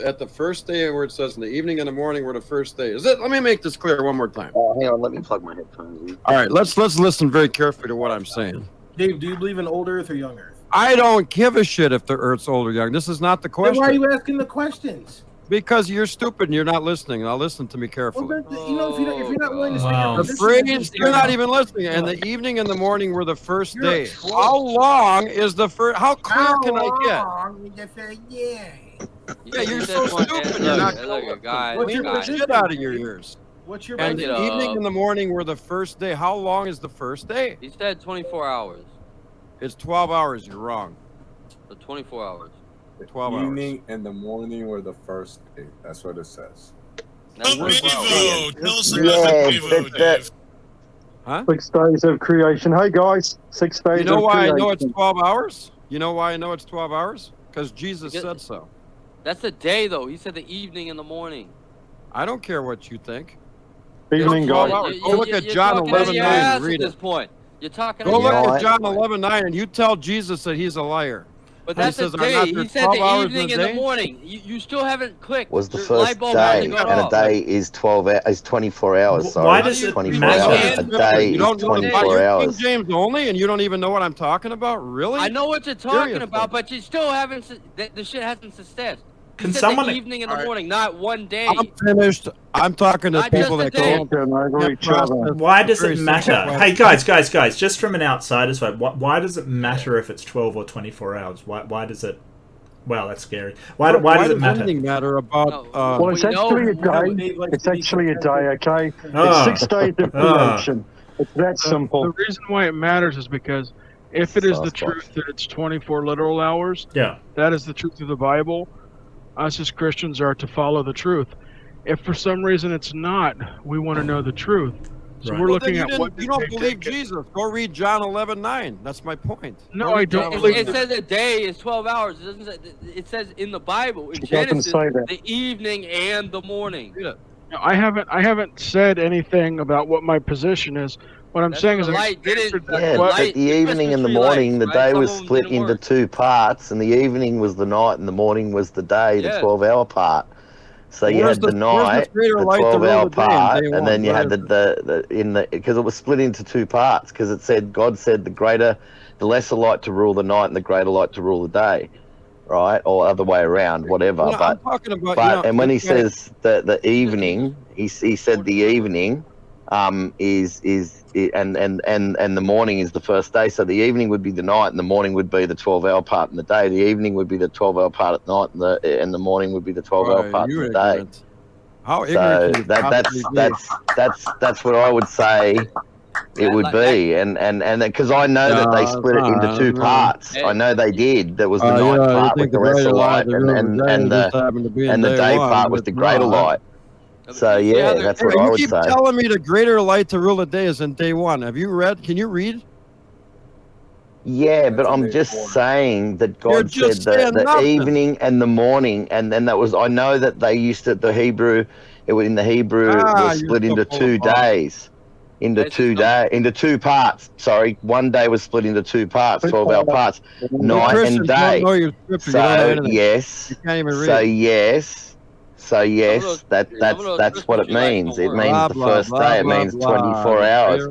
at the first day where it says in the evening and the morning were the first day. Is it? Let me make this clear one more time. Hang on, let me plug my headphones in. All right, let's listen very carefully to what I'm saying. Dave, do you believe in old Earth or young Earth? I don't give a shit if the Earth's old or young. This is not the question. Then why are you asking the questions? Because you're stupid and you're not listening. Now listen to me carefully. Well, if you're not willing to The phrase, you're not even listening. And the evening and the morning were the first day. How long is the first? How clear can I get? Yeah, you're so stupid. You're not clean the shit out of your ears. What's your And the evening and the morning were the first day. How long is the first day? He said 24 hours. It's 12 hours. You're wrong. So 24 hours. 12 hours. Evening and the morning were the first day. That's what it says. Tell us about Bevo, Dave. Huh? 6 days of creation. Hey guys, 6 days. You know why creation. I know it's 12 hours? You know why I know it's 12 hours? Because Jesus said so. That's the day, though. He said the evening and the morning. I don't care what you think. Evening, guys. Go look at John 11:9 and read at this it. point. You're talking. Go look at John 11:9 and you tell Jesus that he's a liar. But that's the day. He said the evening and the morning. You still haven't clicked. Was the first day, and a day is 24 hours. Sorry. Why does it 24 matter? hours. A day is 24 hours. King James only, and you don't even know what I'm talking about? Really? I know what you're talking about, but you still haven't. The shit hasn't sustained. Can someone? The evening and the morning, not one day. I'm finished. I'm talking to people that go. Why does it matter? Hey guys, just from an outsider's way, why does it matter if it's 12 or 24 hours? Why does it? Well, that's scary. Why does it matter? Matter about? Well, it's actually a day. It's actually a day. Okay. It's 6 days of creation. It's that simple. The reason why it matters is because if it is the truth that it's 24 literal hours, that is the truth of the Bible. Us as Christians are to follow the truth. If for some reason it's not, we want to know the truth. So we're looking at what you don't believe Jesus. Go read John 11:9. That's my point. No, I don't believe it. It says a day is 12 hours. It doesn't say, it says in the Bible, in Genesis, the evening and the morning. No, I haven't said anything about what my position is. What I'm saying is but the evening and the morning, the day was split into 2 parts, and the evening was the night and the morning was the day, the 12-hour part. So you had the night, the 12-hour part, and then you had because it was split into 2 parts, because it said God said the lesser light to rule the night and the greater light to rule the day, right? Or other way around, whatever. I'm talking about, and when he says the evening, he said the evening is and the morning is the first day. So the evening would be the night, and the morning would be the 12-hour part in the day. The evening would be the 12-hour part at night, and the morning would be the 12-hour part in the day. How ignorant so that's what I would say it would be, and because I know that they split it into 2 parts. I know they did. There was the night part with the lesser light, and the day part with the greater light. So that's what I would say. You keep telling me the greater light to rule the day is in day 1. Have you read? Can you read? Yeah, but I'm just saying that God said the evening and the morning, and then that was. I know that they used it. The Hebrew, in the Hebrew, it was split into 2 days. into 2 parts. Sorry, one day was split into 2 parts, 12-hour parts, night and day. So yes, that's what it means. It means the first day. It means 24 hours.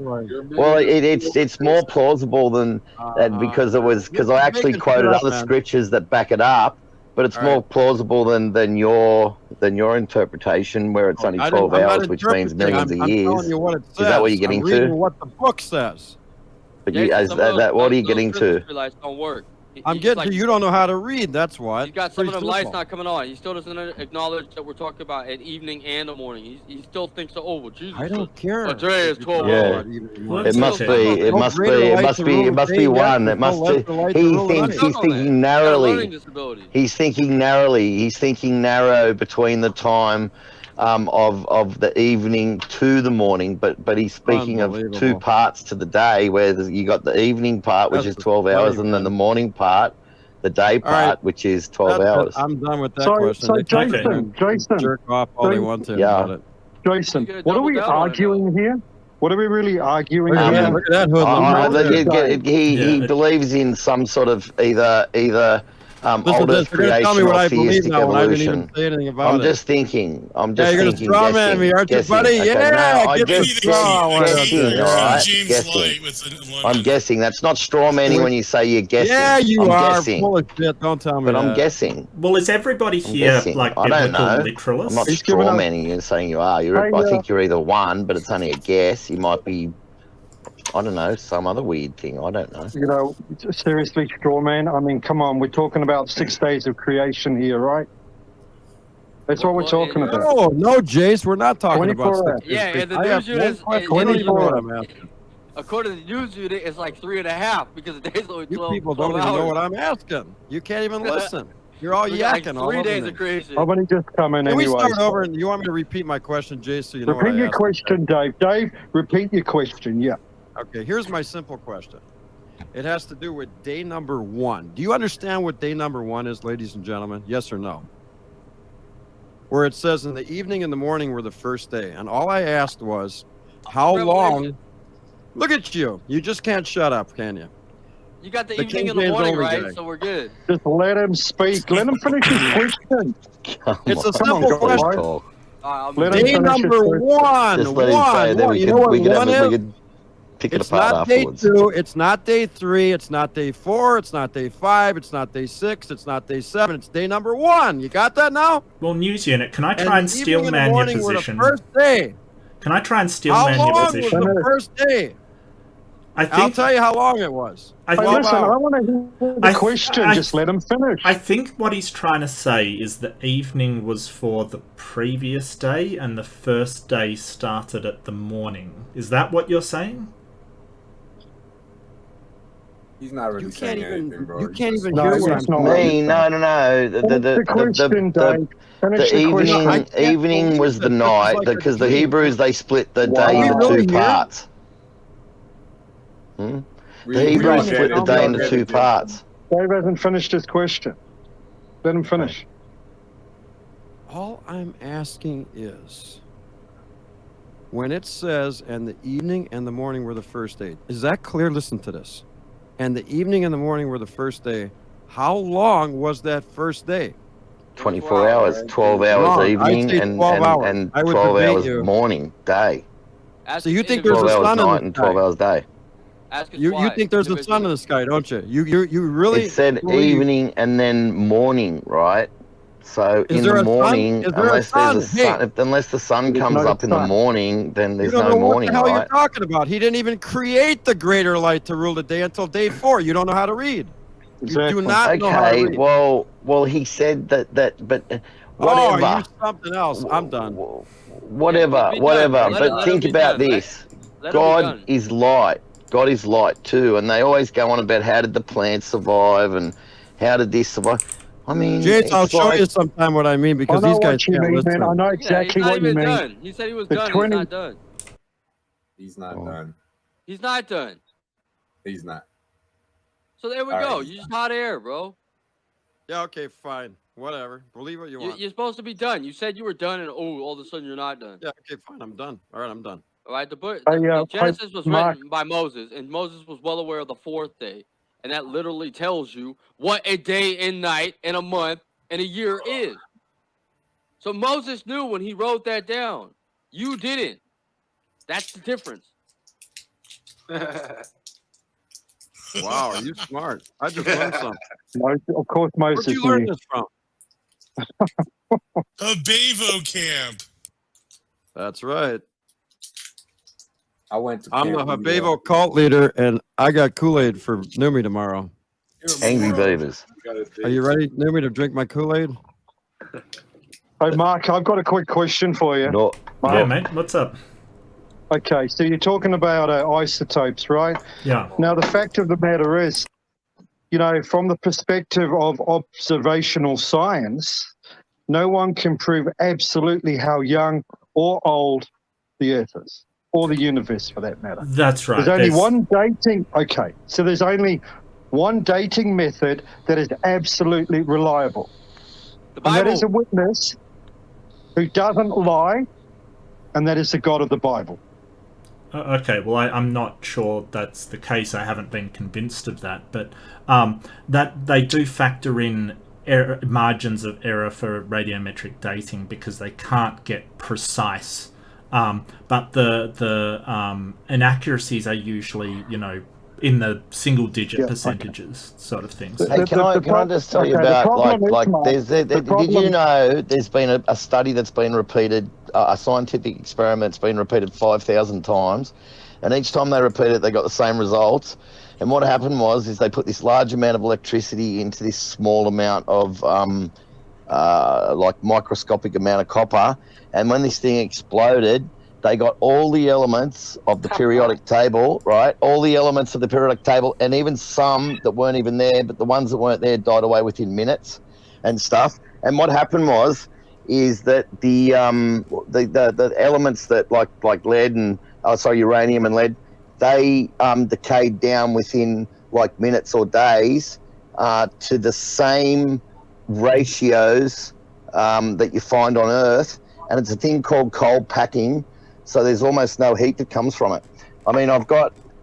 Well, it's more plausible than that because I actually quoted other scriptures that back it up. But it's more plausible than your interpretation, where it's only 12 hours, which means millions of years. I'm telling you what it says. Is that what you're getting to? What the book says. But what are you getting to? Lights don't work. I'm getting to you don't know how to read. That's why. He's got some of them lights not coming on. He still doesn't acknowledge that we're talking about at evening and the morning. He still thinks, oh, well, Jesus. I don't care. Today is 12 hours. It must be one. It must be. He's thinking narrowly. He's thinking narrowly. He's thinking narrow between the time of the evening to the morning, but he's speaking of 2 parts to the day, where you got the evening part, which is 12 hours, and then the morning part, the day part, which is 12 hours. I'm done with that question. So Jason, jerk off all they want to about it. Jason, what are we arguing here? What are we really arguing here? Look at that he believes in some sort of either oldest creation or theistic evolution. I'm just thinking. You're gonna straw man me, aren't you, buddy? Okay, yeah, no, get the straw. I'm guessing. That's not straw manning when you say you're guessing. Yeah, you are. Guessing. Full of shit. Don't tell me but that. I'm guessing. Well, is everybody here like biblical literalists? I'm not straw manning you and saying you are. I think you're either one, but it's only a guess. You might be. I don't know, some other weird thing. I don't know. You know, seriously, straw man. I mean, come on. We're talking about 6 days of creation here, right? That's what we're talking about. No, Jace, we're not talking about. Yeah, and the news unit is according to the news unit, it's like 3.5 because the days only 12 You people don't even know what I'm asking. You can't even listen. You're all yakking. Like 3 days of creation. Somebody just come in anyway. Can we start over? And you want me to repeat my question, Jace? So you know repeat your question, Dave. Dave, repeat your question. Yeah. Okay, here's my simple question. It has to do with day number 1. Do you understand what day number 1 is, ladies and gentlemen? Yes or no? Where it says in the evening and the morning were the first day. And all I asked was, how long? Look at you. You just can't shut up, can you? You got the evening and the morning, right? So we're good. Just let him speak. Let him finish his question. It's a simple question. Day number 1. Just let him say, then you know what we 1 is? could pick it It's apart not day afterwards. 2, it's not day 3, it's not day 4, it's not day 5, it's not day 6, it's not day 7, it's day number 1. You got that now? Well, news unit, can I try and steel man your position? First day. Can I try and steel man your position? How long was the first day? I'll tell you how long it was. Listen, I want to hear the question. Just let him finish. I think what he's trying to say is that evening was for the previous day and the first day started at the morning. Is that what you're saying? He's not really saying anything, bro. You can't even hear what I'm saying. No. The evening was the night because the Hebrews they split the day into 2 parts. The Hebrews split the day into 2 parts. Dave hasn't finished his question. Let him finish. All I'm asking is, when it says, and the evening and the morning were the first day, is that clear? Listen to this. And the evening and the morning were the first day. How long was that first day? 24 hours. 12 hours evening and 12 hours morning, day. So you think there's a sun night and 12 hours day. You think there's a sun in the sky, don't you? You really? It said evening and then morning, right? So in the morning, unless the sun comes up in the morning, then there's no morning, right? You don't know what the hell right? you're talking about. He didn't even create the greater light to rule the day until day 4. You don't know how to read. Exactly. You do not know how to read. Well, he said that, but whatever. Oh, you something else. I'm done. Whatever. But think about this. God is light. God is light too, and they always go on about how did the plants survive and how did this survive. I mean, James, I'll show you sometime what I mean because these guys can't listen. I know exactly what you mean. Done. He said he was done. He's not done. He's not done. He's not done. He's not. So there we go. You just hot air, bro. Yeah. Okay. Fine. Whatever. Believe what you want. You're supposed to be done. You said you were done, and all of a sudden you're not done. Yeah. Okay. Fine. I'm done. All right. I'm done. All right, Hey, the Genesis was Mark. written by Moses, and Moses was well aware of the fourth day, and that literally tells you what a day and night and a month and a year is. So Moses knew when he wrote that down. You didn't. That's the difference. Wow, are you smart? I just learned something. Of course, Moses Where'd you learn knew. this from? A Bavo camp. That's right. I went to. I'm the Hababo cult leader, and I got Kool-Aid for Numi tomorrow. Angry beavers. Are you ready, Numi, to drink my Kool-Aid? Hey, Mark, I've got a quick question for you. No. Yeah, mate. What's up? Okay, so you're talking about isotopes, right? Yeah. Now, the fact of the matter is, you know, from the perspective of observational science, no one can prove absolutely how young or old the Earth is, or the universe for that matter. That's right. There's only one dating. Okay, so there's only one dating method that is absolutely reliable. And that is a witness who doesn't lie, and that is the God of the Bible. Okay, well, I'm not sure that's the case. I haven't been convinced of that, but that they do factor in margins of error for radiometric dating because they can't get precise. But the inaccuracies are usually, you know, in the single-digit percentages, sort of things. Hey, can I just tell you about did you know there's been a study that's been repeated, a scientific experiment's been repeated 5,000 times, and each time they repeat it, they got the same results. And what happened is they put this large amount of electricity into this small amount of like microscopic amount of copper, and when this thing exploded, they got all the elements of the periodic table, right? All the elements of the periodic table, and even some that weren't even there, but the ones that weren't there died away within minutes and stuff. And what happened is that the elements that like lead and uranium and lead, they decayed down within like minutes or days to the same ratios that you find on Earth, and it's a thing called cold packing. So there's almost no heat that comes from it. I mean,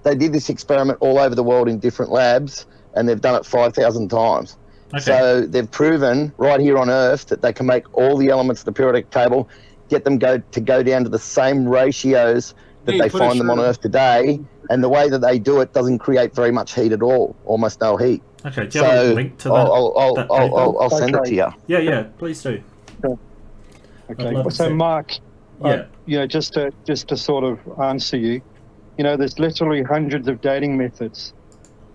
they did this experiment all over the world in different labs, and they've done it 5,000 times. Okay. So they've proven right here on Earth that they can make all the elements of the periodic table, get them go down to the same ratios that they find them on Earth today. And the way that they do it doesn't create very much heat at all, almost no heat. Okay, do you have a link to that? I'll send it to you. Yeah, please do. Okay, so Mark, you know, just to sort of answer you, you know, there's literally hundreds of dating methods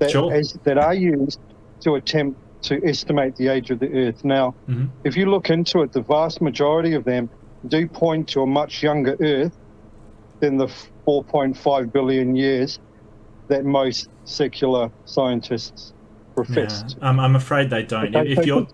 that are used to attempt to estimate the age of the Earth. Now, if you look into it, the vast majority of them do point to a much younger Earth than the 4.5 billion years that most secular scientists profess. Yeah, I'm afraid they don't. If you're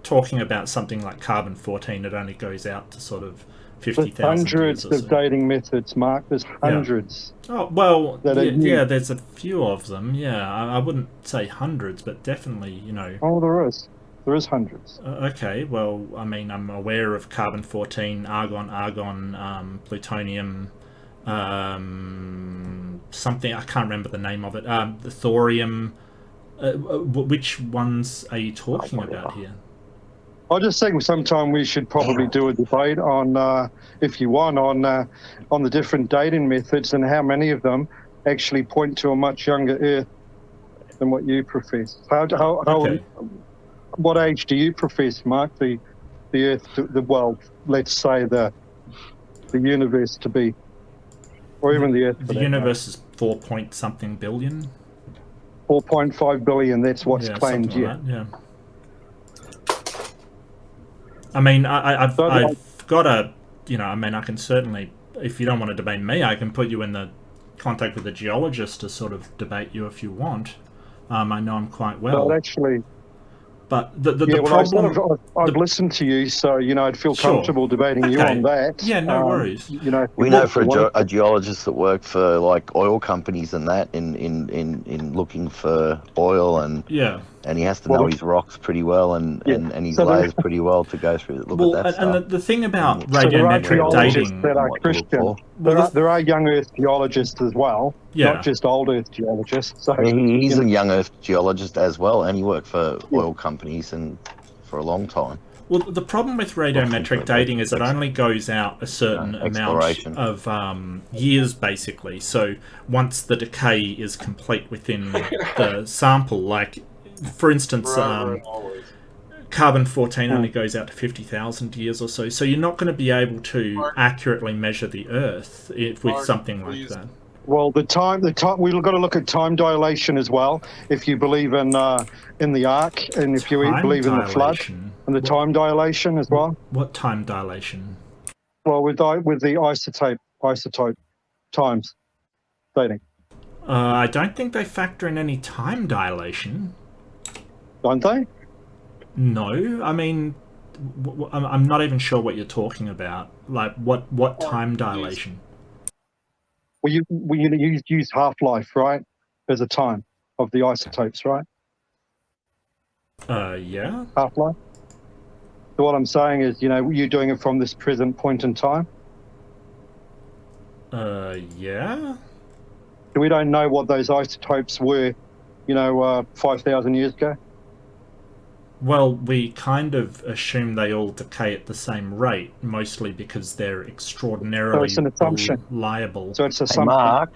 talking about something like carbon-14, it only goes out to sort of 50,000 hundreds of dating methods, Mark. There's hundreds. Yeah. Oh, well, there's a few of them. Yeah, I wouldn't say hundreds, but definitely, you know. Oh, there is. There is hundreds. Okay, well, I mean, I'm aware of carbon-14, argon, plutonium, something, I can't remember the name of it, the thorium. Which ones are you talking about here? I just think sometime we should probably do a debate on, if you want, on the different dating methods and how many of them actually point to a much younger Earth than what you profess. What age do you profess, Mark? The Earth, well, let's say the universe to be, or even the Earth. The universe is 4-point-something billion. 4.5 billion. That's what's claimed. Yeah. I mean, I've got a, you know, I mean, I can certainly, if you don't want to debate me, I can put you in the contact with a geologist to sort of debate you if you want. I know him quite well. Well, actually, but the problem... I've listened to you, so, you know, I'd feel comfortable debating you on that. Yeah, no worries. You know, we know for a geologist that worked for like oil companies and that in looking for oil and and he has to know his rocks pretty well and his layers pretty well to go through. Look at that stuff. And the thing about radiometric dating, that are Christian, there are young Earth geologists as well, not just old Earth geologists. So he's a young Earth geologist as well, and he worked for oil companies and for a long time. Well, the problem with radiometric dating is it only goes out a certain amount of years, basically. So once the decay is complete within the sample, like, for instance, carbon-14 only goes out to 50,000 years or so. So you're not going to be able to accurately measure the Earth with something like that. Well, the time we've got to look at time dilation as well. If you believe in the ark, and if you believe in the flood, and the time dilation as well. What time dilation? Well, with the isotope times dating. I don't think they factor in any time dilation. Don't they? No, I mean, I'm not even sure what you're talking about. Like, what time dilation? Well, you use half-life, right, as a time of the isotopes, right? Yeah. Half-life. So what I'm saying is, you're doing it from this present point in time. Yeah. So we don't know what those isotopes were, 5,000 years ago. Well, we kind of assume they all decay at the same rate, mostly because they're extraordinarily reliable. So it's assumption. Mark,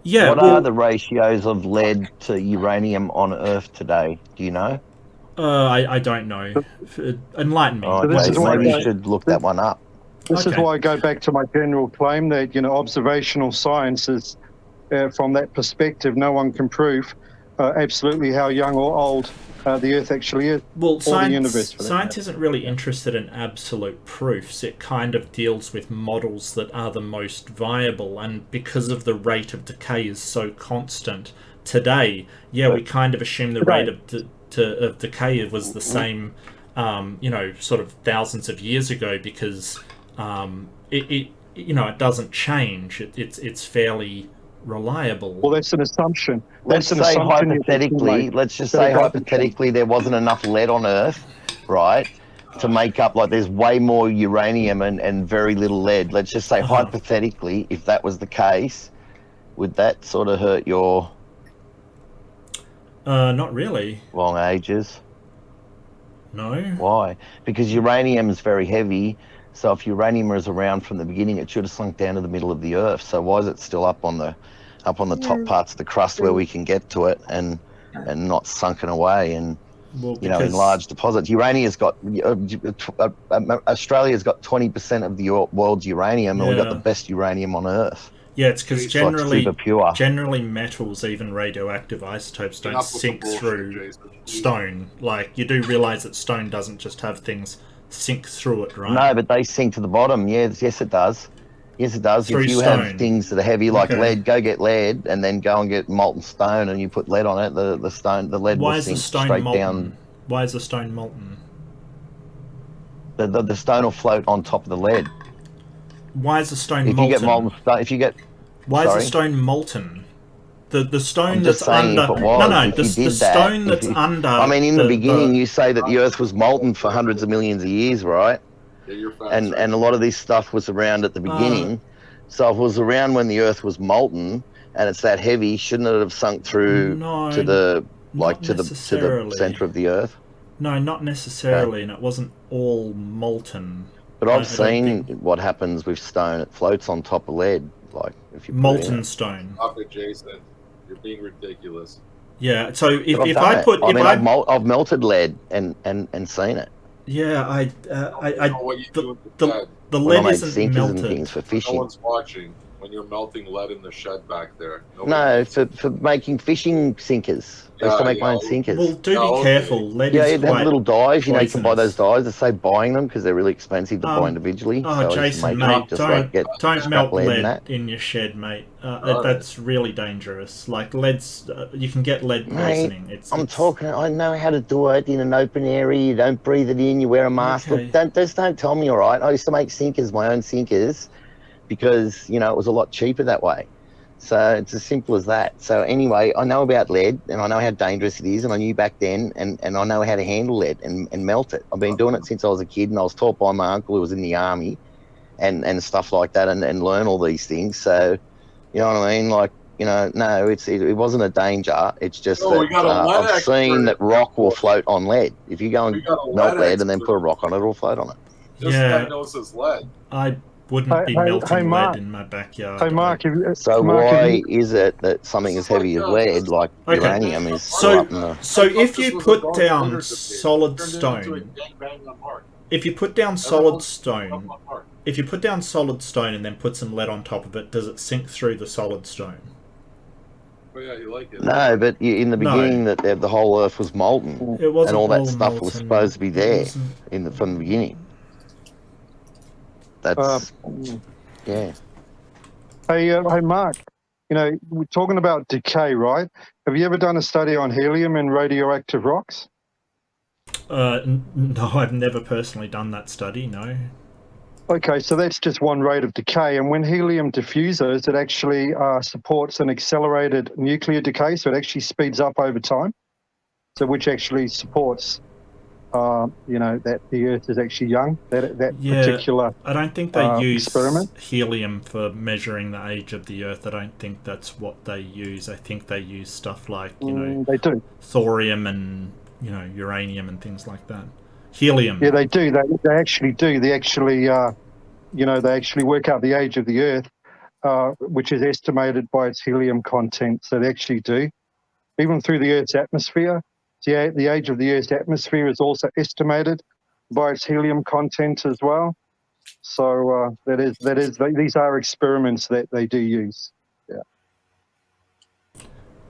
yeah. What are the ratios of lead to uranium on Earth today? Do you know? I don't know. Enlighten me. Oh, okay. Maybe you should look that one up. This is why I go back to my general claim that observational science is, from that perspective, no one can prove absolutely how young or old the Earth actually is. Well, the universe, science isn't really interested in absolute proofs. It kind of deals with models that are the most viable, and because of the rate of decay is so constant today, we kind of assume the rate of decay was the same, sort of thousands of years ago, because it doesn't change. It's fairly reliable. Well, that's an assumption. Let's just say hypothetically there wasn't enough lead on Earth, right, to make up, like, there's way more uranium and very little lead. Let's just say hypothetically, if that was the case, would that sort of hurt your not really. Long ages? No. Why? Because uranium is very heavy. So if uranium was around from the beginning, it should have sunk down to the middle of the Earth. So why is it still up on the top parts of the crust where we can get to it and not sunken away and in large deposits? Uranium's got Australia's got 20% of the world's uranium, and we've got the best uranium on Earth. Yeah, it's because generally, super pure. Generally metals, even radioactive isotopes, don't sink through stone. Like, you do realise that stone doesn't just have things sink through it, right? No, but they sink to the bottom. Yes, it does. Yes, it does. Through if you stone. Have things that are heavy like lead, go get lead, and then go and get molten stone, and you put lead on it. The lead will sink straight down. Why is the stone molten? The stone will float on top of the lead. Why is the stone molten? Why is the stone molten? The stone that's under. The stone that's under. I mean, in the beginning, you say that the Earth was molten for hundreds of millions of years, right? Yeah, and a lot of this stuff was around at the beginning. So if it was around when the Earth was molten and it's that heavy, shouldn't it have sunk through to the center of the Earth? No, not necessarily, and it wasn't all molten. But I've seen what happens with stone. It floats on top of lead, like if you molten stone. Stop it, Jason. You're being ridiculous. Yeah. So I've melted lead and seen it. Yeah, the lead isn't melted. And things for fishing. No one's watching when you're melting lead in the shed back there. No, for making fishing sinkers. I used to make my own sinkers. Well, be careful. Lead you is have little dyes. You can buy those poisonous. dyes. They say buying them because they're really expensive to buy individually. Oh, so Jason, mate, don't melt lead in your shed, mate. That's really dangerous. Like, lead's, you can get lead poisoning. I know how to do it in an open area. You don't breathe it in. You wear a mask. Okay. Look, don't tell me, all right? I used to make sinkers, my own sinkers, because it was a lot cheaper that way. So it's as simple as that. So anyway, I know about lead, and I know how dangerous it is, and I knew back then, and I know how to handle lead and melt it. I've been doing it since I was a kid, and I was taught by my uncle who was in the army and stuff like that, and learn all these things. So, you know what I mean? Like, you know, no, it wasn't a danger. It's just that I've seen that rock will float on lead. If you go and melt lead and then put a rock on it, it'll float on it. This guy knows his lead. I wouldn't be melting lead in my backyard. Hey, Mark. Why is it that something as heavy as lead, like uranium, is so if you put down solid stone, if you put down solid stone and then put some lead on top of it, does it sink through the solid stone? Oh, yeah, you like it. No, but in the beginning, that the whole Earth was molten, it wasn't, and all that all stuff molten. was supposed to be there from the beginning. That's yeah. Hey, Mark. You know, we're talking about decay, right? Have you ever done a study on helium and radioactive rocks? No, I've never personally done that study. No. Okay, so that's just one rate of decay, and when helium diffuses, it actually supports an accelerated nuclear decay, so it actually speeds up over time. So, which actually supports, you know, that the Earth is actually young. That particular. I don't think they use experiment. Helium for measuring the age of the Earth. I don't think that's what they use. I think they use stuff like they do thorium and uranium and things like that. Helium. Yeah, they do. They actually do. They actually, they actually work out the age of the Earth, which is estimated by its helium content. So they actually do. Even through the Earth's atmosphere, the age of the Earth's atmosphere is also estimated by its helium content as well. So these are experiments that they do use. Yeah.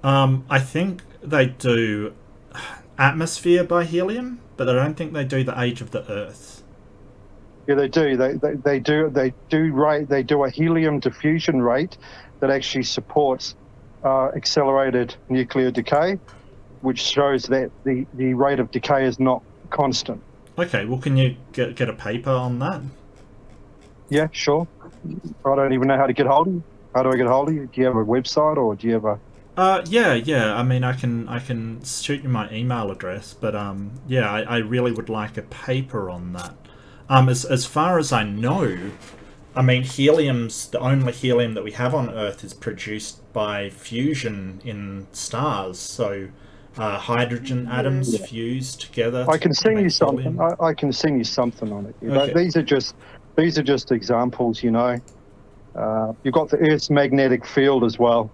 I think they do atmosphere by helium, but I don't think they do the age of the Earth. Yeah, they do. They do a helium diffusion rate that actually supports accelerated nuclear decay, which shows that the rate of decay is not constant. Okay, well, can you get a paper on that? Yeah, sure. I don't even know how to get hold of you. How do I get hold of you? Do you have a website, or do you have a... Yeah. I mean, I can shoot you my email address, but I really would like a paper on that. As far as I know, I mean, helium's the only helium that we have on Earth is produced by fusion in stars. So hydrogen atoms fused together. I can send you something. I can send you something on it. Okay. These are just examples. You've got the Earth's magnetic field as well.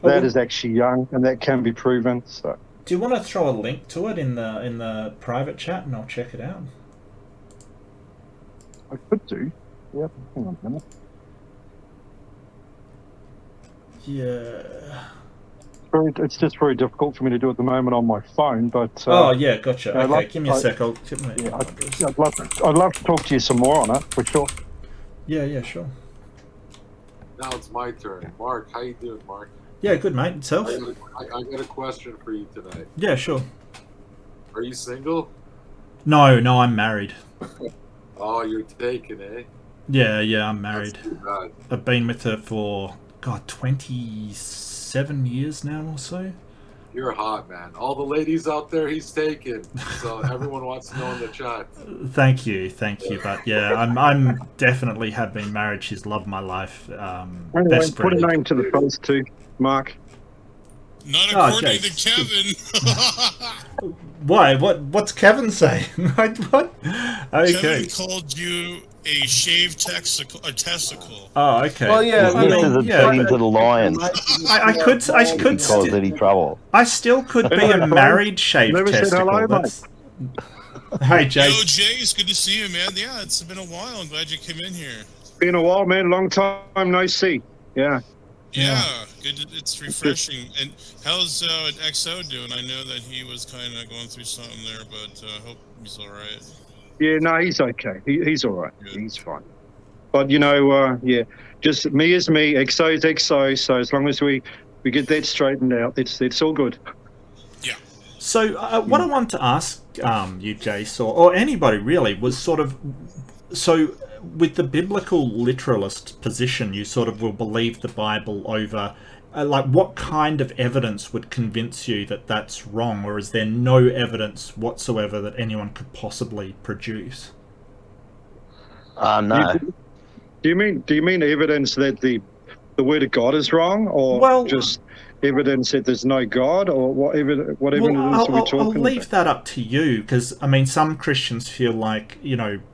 That is actually young, and that can be proven. So, do you want to throw a link to it in the private chat, and I'll check it out? I could do. Yep. Hang on a minute. Yeah. It's just very difficult for me to do at the moment on my phone, but... gotcha. Okay, give me a sec. I'd love to talk to you some more on it, for sure. Yeah, sure. Now it's my turn. Mark, how you doing, Mark? Yeah, good, mate. Yourself? I got a question for you tonight. Yeah, sure. Are you single? No, I'm married. Oh, you're taken, eh? Yeah, I'm married. That's too bad. I've been with her for, 27 years now or so. You're hot, man. All the ladies out there, he's taken. So everyone wants to know in the chat. Thank you. But yeah, I'm definitely have been married. She's loved my life. Best put a friend. name to the post too, Mark. Not according to Kevin. Why? What's Kevin saying? What? Okay. Kevin called you a shaved testicle. Oh, okay. Well, yeah. This is a turn into the lions. I could cause any trouble. I still could be a married shaved testicle. Hey, Jay. Yo, Jay, it's good to see you, man. Yeah, it's been a while. I'm glad you came in here. It's been a while, man. Long time no see. Yeah. Yeah, good. It's refreshing. And how's XO doing? I know that he was kind of going through something there, but I hope he's all right. Yeah, no, he's okay. He's all right. Good. He's fine. But just me is me, XO is XO. So as long as we get that straightened out, it's all good. Yeah. So what I want to ask you, Jace, or anybody really, was sort of with the biblical literalist position, you sort of will believe the Bible over like, what kind of evidence would convince you that that's wrong, or is there no evidence whatsoever that anyone could possibly produce? No. Do you mean evidence that the word of God is wrong, or just evidence that there's no God, or what evidence are we talking about? I'll leave that up to you, because I mean, some Christians feel like,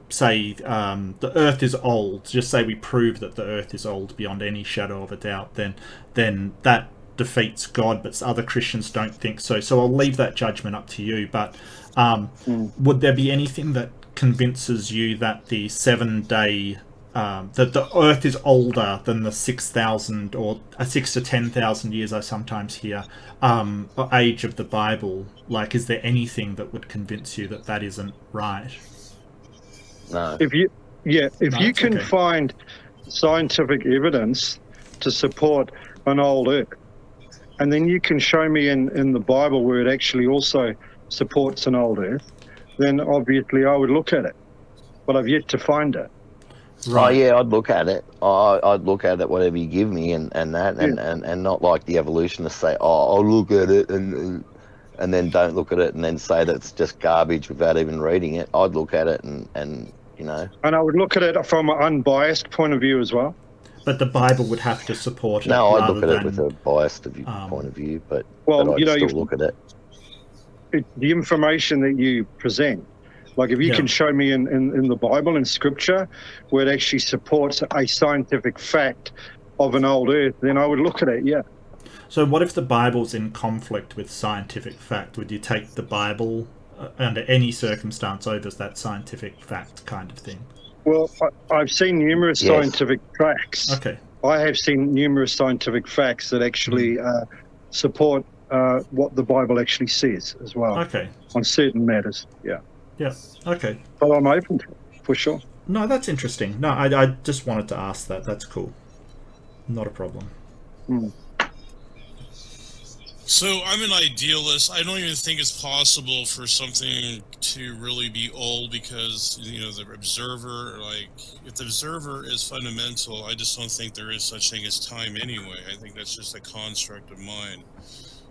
say the Earth is old. Just say we prove that the Earth is old beyond any shadow of a doubt, then that defeats God. But other Christians don't think so. So I'll leave that judgment up to you. But would there be anything that convinces you that the 7-day that the Earth is older than the 6,000 or 6 to 10,000 years I sometimes hear age of the Bible? Like, is there anything that would convince you that that isn't right? No. If you can find scientific evidence to support an old Earth, and then you can show me in the Bible where it actually also supports an old Earth, then obviously I would look at it. But I've yet to find it. Right. Oh yeah, I'd look at it. I'd look at it, whatever you give me, and not like the evolutionists say, oh, I'll look at it and then don't look at it and then say that it's just garbage without even reading it. I'd look at it and I would look at it from an unbiased point of view as well. But the Bible would have to support it. No, I'd look at it with a biased point of view, but I'd still look at it. The information that you present, like if you can show me in the Bible and Scripture where it actually supports a scientific fact of an old Earth, then I would look at it. Yeah. So what if the Bible's in conflict with scientific fact? Would you take the Bible under any circumstance over that scientific fact kind of thing? Well, I've seen numerous scientific facts. Okay. I have seen numerous scientific facts that actually support what the Bible actually says as well. Okay. On certain matters. Yeah. Yeah. Okay. But I'm open to it, for sure. No, that's interesting. No, I just wanted to ask that. That's cool. Not a problem. So I'm an idealist. I don't even think it's possible for something to really be old because, the observer, if the observer is fundamental, I just don't think there is such thing as time anyway. I think that's just a construct of mind.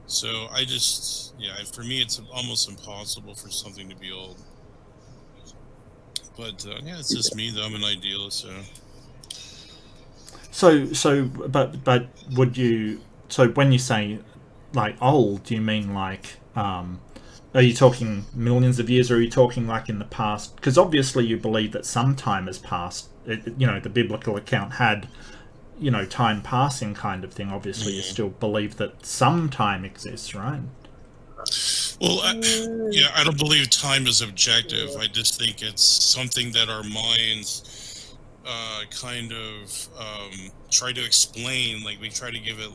So for me, it's almost impossible for something to be old. But it's just me though. I'm an idealist. But would you? So when you say like old, do you mean like are you talking millions of years, or are you talking like in the past? Because obviously you believe that some time has passed. The biblical account had time passing kind of thing. Obviously you still believe that some time exists, right? Well, I don't believe time is objective. I just think it's something that our minds try to explain. Like we try to give it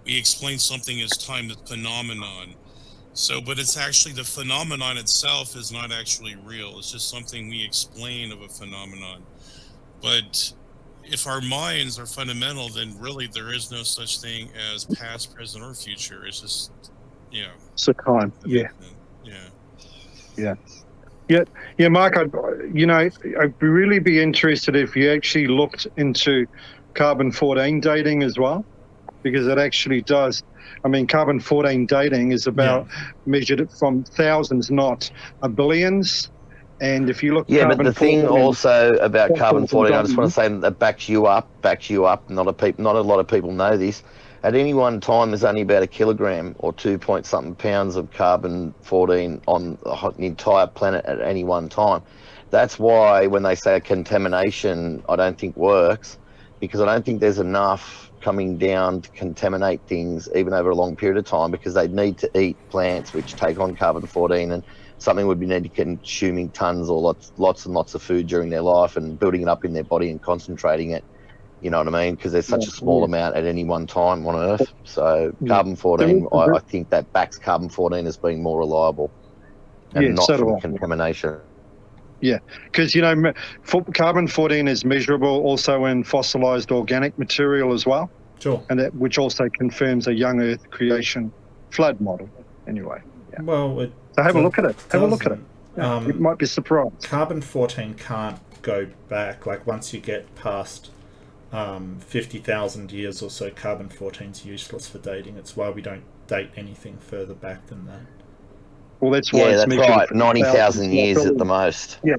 we explain something as time, the phenomenon. So, but it's actually the phenomenon itself is not actually real. It's just something we explain of a phenomenon. But if our minds are fundamental, then really there is no such thing as past, present, or future. It's just, It's a time. Yeah. Yeah, Mark, I'd really be interested if you actually looked into carbon-14 dating as well, because it actually does. I mean, carbon-14 dating is about measured from thousands, not billions. And if you look, but the thing also about carbon-14, I just want to say that backs you up. Not a lot of people know this. At any one time, there's only about a kilogram or 2-point-something pounds of carbon-14 on the entire planet at any one time. That's why when they say contamination, I don't think works, because I don't think there's enough coming down to contaminate things even over a long period of time, because they'd need to eat plants which take on carbon-14, and something would be needed consuming tons or lots and lots of food during their life and building it up in their body and concentrating it. You know what I mean? Because there's such a small amount at any one time on Earth. So carbon-14, I think that backs carbon-14 as being more reliable and not from contamination. Yeah, because, carbon-14 is measurable also in fossilized organic material as well. Sure. And which also confirms a young Earth creation flood model, anyway. Yeah. Well, so have a look at it. You might be surprised. Carbon-14 can't go back. Like, once you get past 50,000 years or so, carbon-14 is useless for dating. It's why we don't date anything further back than that. Well, that's why it's that's right. 90,000 years at the most. Yeah,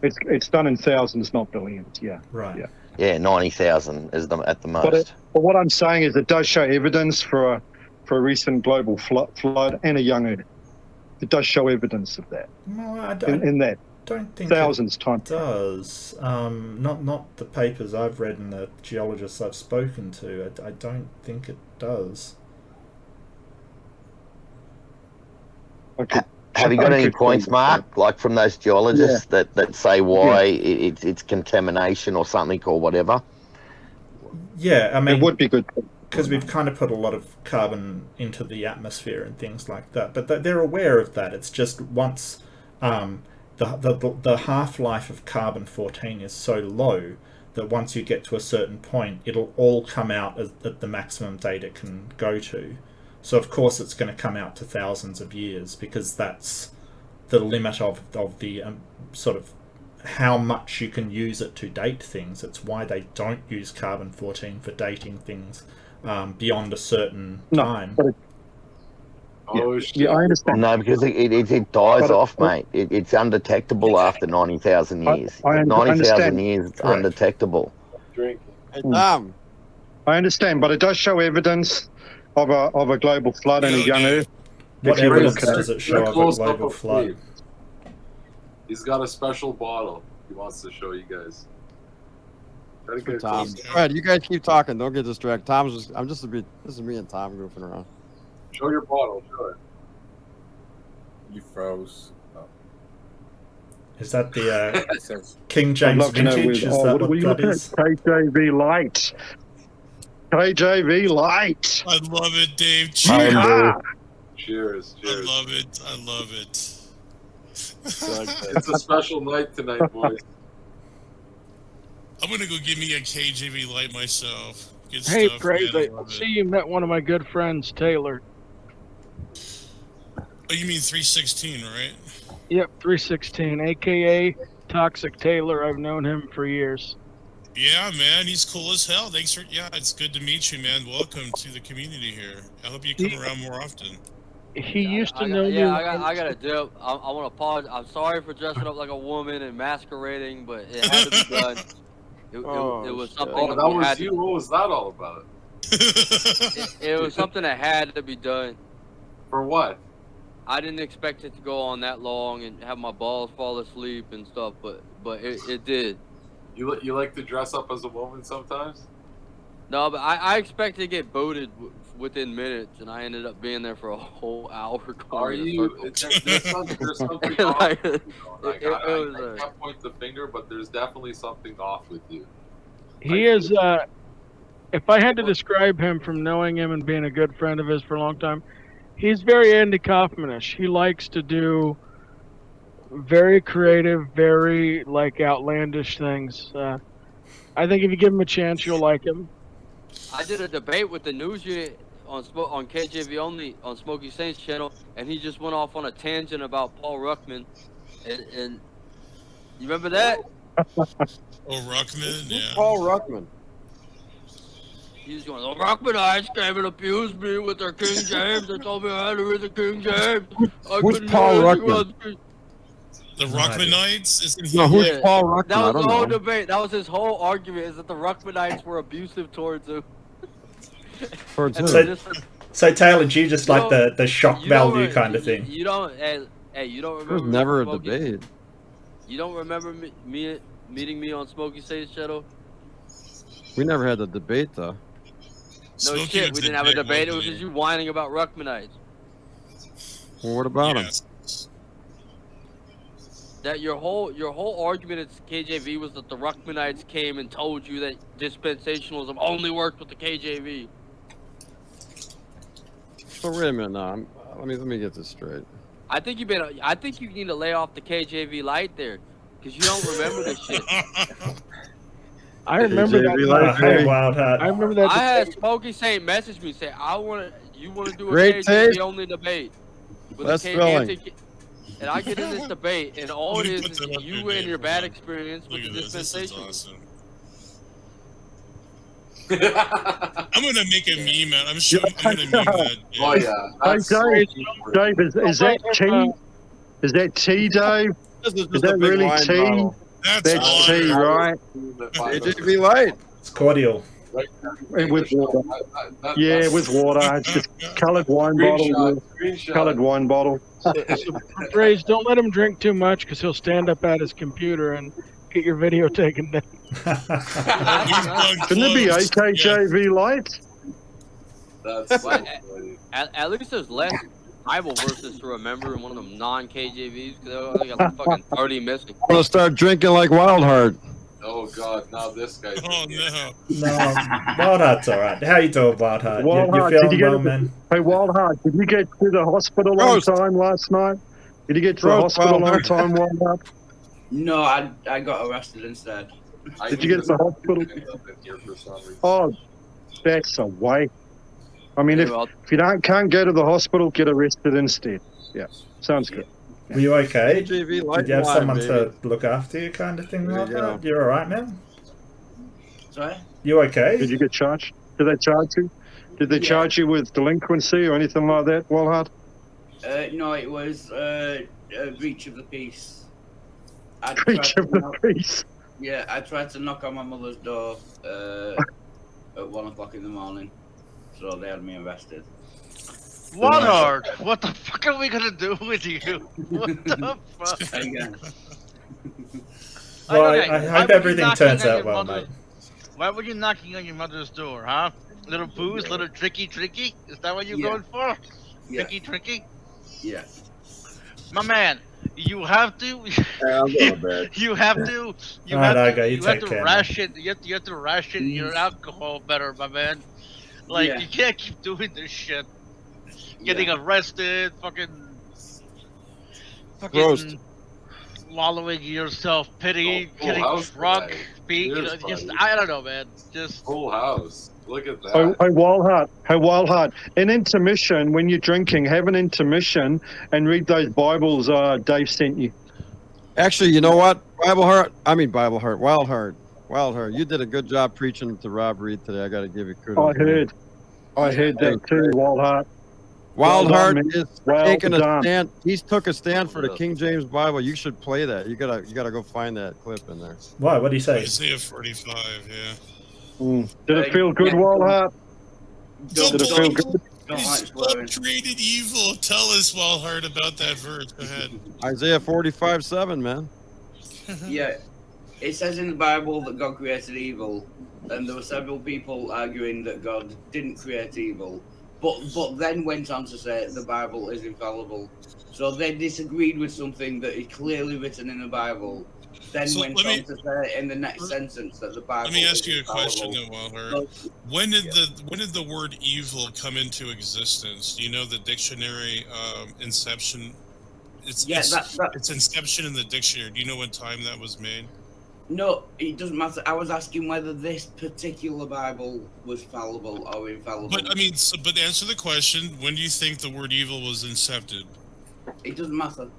it's done in thousands, not billions. Yeah, right. Yeah, 90,000 is at the most. But what I'm saying is, it does show evidence for a recent global flood and a young Earth. It does show evidence of that. No, I don't think thousands it does. Not the papers I've read and the geologists I've spoken to. I don't think it does. Okay. Have you got any points, Mark, like from those geologists that say why it's contamination or something or whatever? Yeah, I mean, it would be good. Because we've kind of put a lot of carbon into the atmosphere and things like that. But they're aware of that. It's just once the half-life of carbon-14 is so low that once you get to a certain point, it'll all come out at the maximum date it can go to. So of course it's going to come out to thousands of years, because that's the limit of the sort of how much you can use it to date things. It's why they don't use carbon-14 for dating things beyond a certain time. I understand. No, because it dies off, mate. It's undetectable after 90,000 years. 90,000 years, it's undetectable. Drink. I understand, but it does show evidence of a global flood and a young Earth. What evidence does it show of a global flood? He's got a special bottle he wants to show you guys. Tom. Go ahead, you guys keep talking. Don't get distracted. This is me and Tom goofing around. Show your bottle. Show it. You froze. Oh. Is that the King James vintage? Is that what that is? KJV Light. KJV Light. I love it, Dave. Cheers. Cheers. I love it. It's a special night tonight, boys. I'm gonna go give me a KJV light myself. Good hey, stuff, Praise, man. I see you met one of my good friends, Taylor. Oh, you mean 316, right? Yep, 316, a.k.a. Toxic Taylor. I've known him for years. Yeah, man, he's cool as hell. Thanks for, it's good to meet you, man. Welcome to the community here. I hope you come around more often. He used to know me. I got a dip. I want to apologize. I'm sorry for dressing up like a woman and masquerading, but it had to be done. It was something that was you. What was that all about? It was something that had to be done. For what? I didn't expect it to go on that long and have my balls fall asleep and stuff, but it did. You like to dress up as a woman sometimes? No, but I expected to get booted within minutes, and I ended up being there for a whole hour. Are you? There's something off. I can't point the finger, but there's definitely something off with you. He is. If I had to describe him from knowing him and being a good friend of his for a long time, he's very Andy Kaufman-ish. He likes to do very creative, very outlandish things. I think if you give him a chance, you'll like him. I did a debate with the news unit on KJV only on Smokey Saint's channel, and he just went off on a tangent about Paul Ruckman, and you remember that? Ruckman, yeah. Paul Ruckman. He was going, the Ruckmanites came and abused me with their King James. They told me I had to read the King James. Who's Paul Ruckman? The Ruckmanites? Isn't he? No, who's Paul Ruckman? That was the whole debate. That was his whole argument, is that the Ruckmanites were abusive towards him. So Taylor, do you just like the shock value kind of thing? You don't, hey, you don't remember? There was never a debate. You don't remember me meeting me on Smokey Saint's channel? We never had a debate, though. No shit, we didn't have a debate. It was just you whining about Ruckmanites. Well, what about him? That your whole argument at KJV was that the Ruckmanites came and told you that dispensationalism only worked with the KJV. So wait a minute now. Let me get this straight. I think you need to lay off the KJV light there, because you don't remember this shit. I remember that. I remember that. I had Smokey Saint message me say, you want to do a Great KJV only debate with That's a thrilling. And I get in this debate, and all it is you and your bad experience with the dispensation. Awesome. I'm gonna make a meme out. I'm sure I'm gonna meme that. Yeah. Oh yeah. Hey, Dave, is that tea? Is that tea, Dave? This is Is that really tea? That's tea, right? AJV light. It's cordial. And with water. Yeah, with water. It's just coloured wine bottle. Coloured wine bottle. Praise, don't let him drink too much because he'll stand up at his computer and get your video taken down. Shouldn't it be AKJV light? That's well, at least there's less Bible verses to remember in one of them non-KJVs because I got fucking 30 missing. I'm gonna start drinking like Wild Heart. Oh God! Now this guy. Oh no! No, Wild Heart's all right. How you doing, Wild Heart? Wild You Heart, feeling well, man? Hey, Wild Heart, did you get to the hospital on time last night? Did you get to the hospital on time, Wild Heart? No, I got arrested instead. Did you get to the hospital? Oh, that's a way. I mean, if you can't go to the hospital, get arrested instead. Yeah, sounds good. Were you okay? AJV Did you have someone to look after you, kind of thing like that? You're all right, man? Sorry? You okay? Did you get charged? Did they charge you? Did they charge you with delinquency or anything like that, Walhart? No, it was a breach of the peace. Breach of the peace? Yeah, I tried to knock on my mother's door at 1 o'clock in the morning, so they had me arrested. Walhart, what the fuck are we gonna do with you? What the fuck? Well, I hope everything turns out well, mate. Why were you knocking on your mother's door, huh? Little booze, little tricky? Is that what you're going for? Yeah. Tricky? Yeah. My man, you have to. You have to ration. You have to ration your alcohol better, my man. Like you can't keep doing this shit. Getting arrested, fucking swallowing yourself, pity, getting drunk, I don't know, man. Just full house. Look at that. Hey, Wildheart. In intermission, when you're drinking, have an intermission and read those Bibles Dave sent you. Actually, you know what? Wild Heart. You did a good job preaching to Rob Reid today. I got to give you kudos. I heard that too, Wildheart. Wild Heart is taking a stand. He's took a stand for the King James Bible. You should play that. You gotta go find that clip in there. Why? What do you say? Isaiah 45. Yeah. Did it feel good, Wildheart? Did it feel good? God created evil. Tell us, Wildheart, about that verse. Go ahead. Isaiah 45:7, man. Yeah, it says in the Bible that God created evil, and there were several people arguing that God didn't create evil. But then went on to say the Bible is infallible. So they disagreed with something that is clearly written in the Bible. Then went on to say in the next sentence that the Bible. Let me ask you a question, then, Walhart. When did the word evil come into existence? Do you know the dictionary inception? It's inception in the dictionary. Do you know what time that was made? No, it doesn't matter. I was asking whether this particular Bible was fallible or infallible. But but answer the question. When do you think the word evil was incepted? It doesn't matter.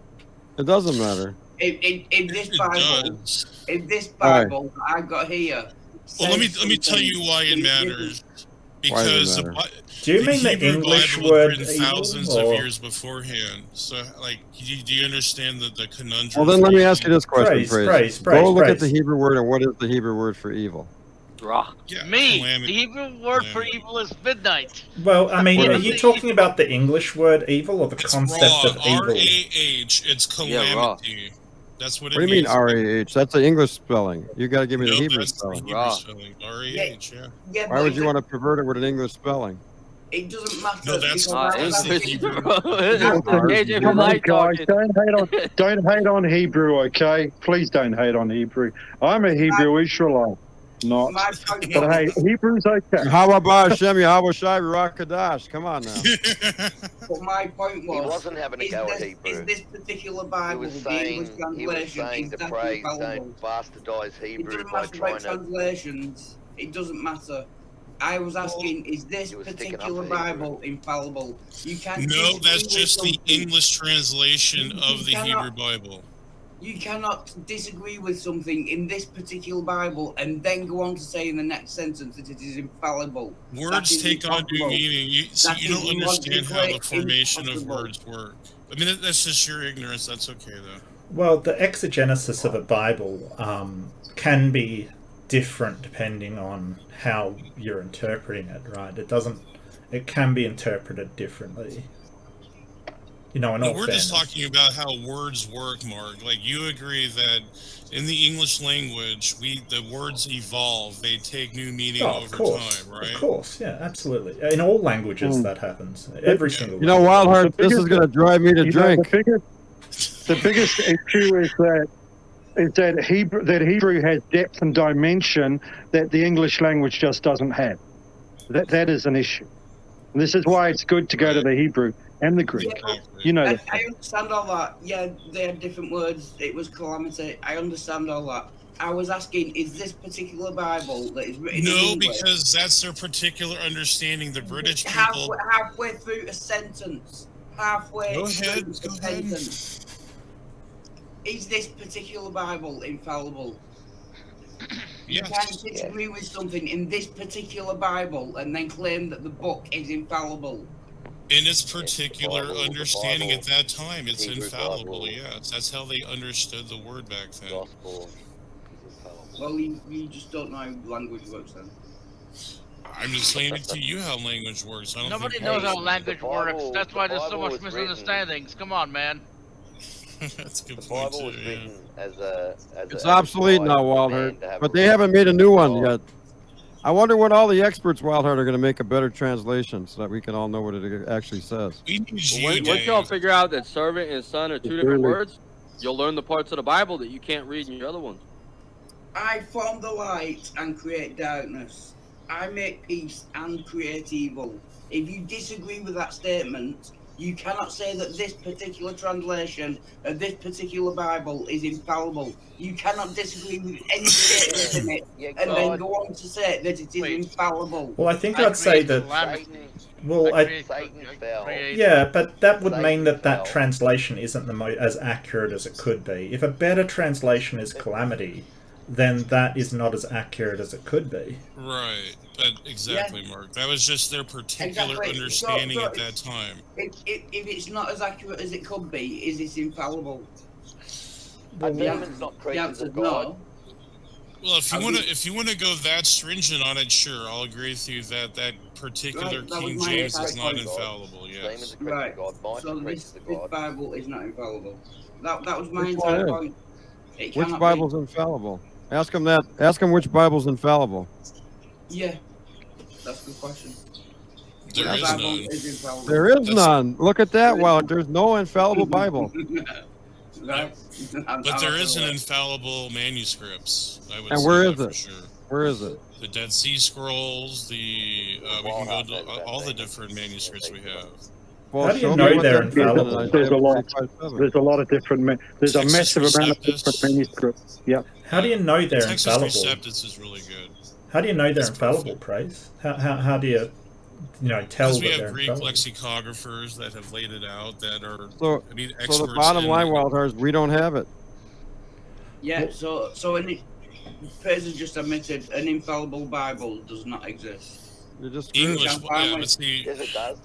It doesn't matter. In this Bible, I got here. Well, let me tell you why it matters. Because do you mean the English Bible word was written thousands of years beforehand? So, like, do you understand the conundrum? Well, then let me ask you this question, Praise. Go look at the Hebrew word, and what is the Hebrew word for evil? Yeah, the Hebrew word for evil is midnight. Well, I mean, are you talking about the English word evil or the concept of evil? R-A-H. It's calamity. That's what it means. What do you mean R-A-H? That's the English spelling. You got to give me the Hebrew spelling. R-A-H, yeah. Why would you want to pervert it with an English spelling? It doesn't matter. No, that's English, bro. Come on, guys. Don't hate on Hebrew, okay? Please don't hate on Hebrew. I'm a Hebrew Israelite. Not. But hey, Hebrew's okay. How about Hashem, Yahweh Shai, Ruach Kadash? Come on now. But my point was, he wasn't having a go at Hebrew. Is this particular Bible, the English translation, to praise, don't bastardize Hebrew by trying to... translations, it doesn't matter. I was asking, is this particular Bible infallible? You can't. No, that's just the English translation of the Hebrew Bible. You cannot disagree with something in this particular Bible and then go on to say in the next sentence that it is infallible. Words take on new meaning. You don't understand how the formation of words work. I mean, that's just your ignorance. That's okay, though. Well, the exegesis of a Bible can be different depending on how you're interpreting it, right? It can be interpreted differently. You know, we're just talking about how words work, Mark. Like, you agree that in the English language, the words evolve. They take new meaning over time, right? Of course, yeah, absolutely. In all languages, that happens. Every single. You know, Wildheart, this is going to drive me to drink. The biggest issue is that Hebrew has depth and dimension that the English language just doesn't have. That is an issue. And this is why it's good to go to the Hebrew and the Greek. You know, I understand all that. Yeah, they had different words. It was calamity. I understand all that. I was asking, is this particular Bible that is written in English? Because that's their particular understanding. The British people... Halfway through a sentence. Halfway through a sentence. Is this particular Bible infallible? You can't disagree with something in this particular Bible and then claim that the book is infallible. In its particular understanding at that time, it's infallible, yes. That's how they understood the word back then. Well, you just don't know how language works then. I'm just saying to you how language works. Nobody knows how language works. That's why there's so much misunderstandings. Come on, man. That's a good the point, Bible was written as it's obsolete now, Wildheart. But they haven't made a new one yet. I wonder when all the experts, Wildheart, are going to make a better translation so that we can all know what it actually says. Once y'all figure out that servant and son are two different words, you'll learn the parts of the Bible that you can't read in your other ones. I form the light and create darkness. I make peace and create evil. If you disagree with that statement, you cannot say that this particular translation of this particular Bible is infallible. You cannot disagree with any statement in it and then go on to say that it is infallible. Well, I think I'd say that... Yeah, but that would mean that translation isn't as accurate as it could be. If a better translation is calamity, then that is not as accurate as it could be. Right, exactly, Mark. That was just their particular understanding at that time. If it's not as accurate as it could be, is it infallible? Well, the answer is no. Well, if you want to go that stringent on it, sure, I'll agree with you that particular King James is not infallible. Yes. Right. So this Bible is not infallible. That was my entire point. Which Bible's infallible? Ask him that. Ask him which Bible's infallible. Yeah, that's a good question. There is none. Look at that. Wow, there's no infallible Bible. But there is an infallible manuscripts. I would and where is it? Sure. Where is it? The Dead Sea Scrolls. We can go to all the different manuscripts we have. Well, how do you know they're infallible? There's a lot of different. There's a massive amount of different manuscripts. Yeah. How do you know they're infallible? Textus is really good. How do you know they're infallible, Praise? How do you tell that we they're have Greek infallible? lexicographers that have laid it out that are so the bottom line, Wildheart, is we don't have it. Yeah. So Praise has just admitted an infallible Bible does not exist. You're just English. Yeah, but see, yes, it does.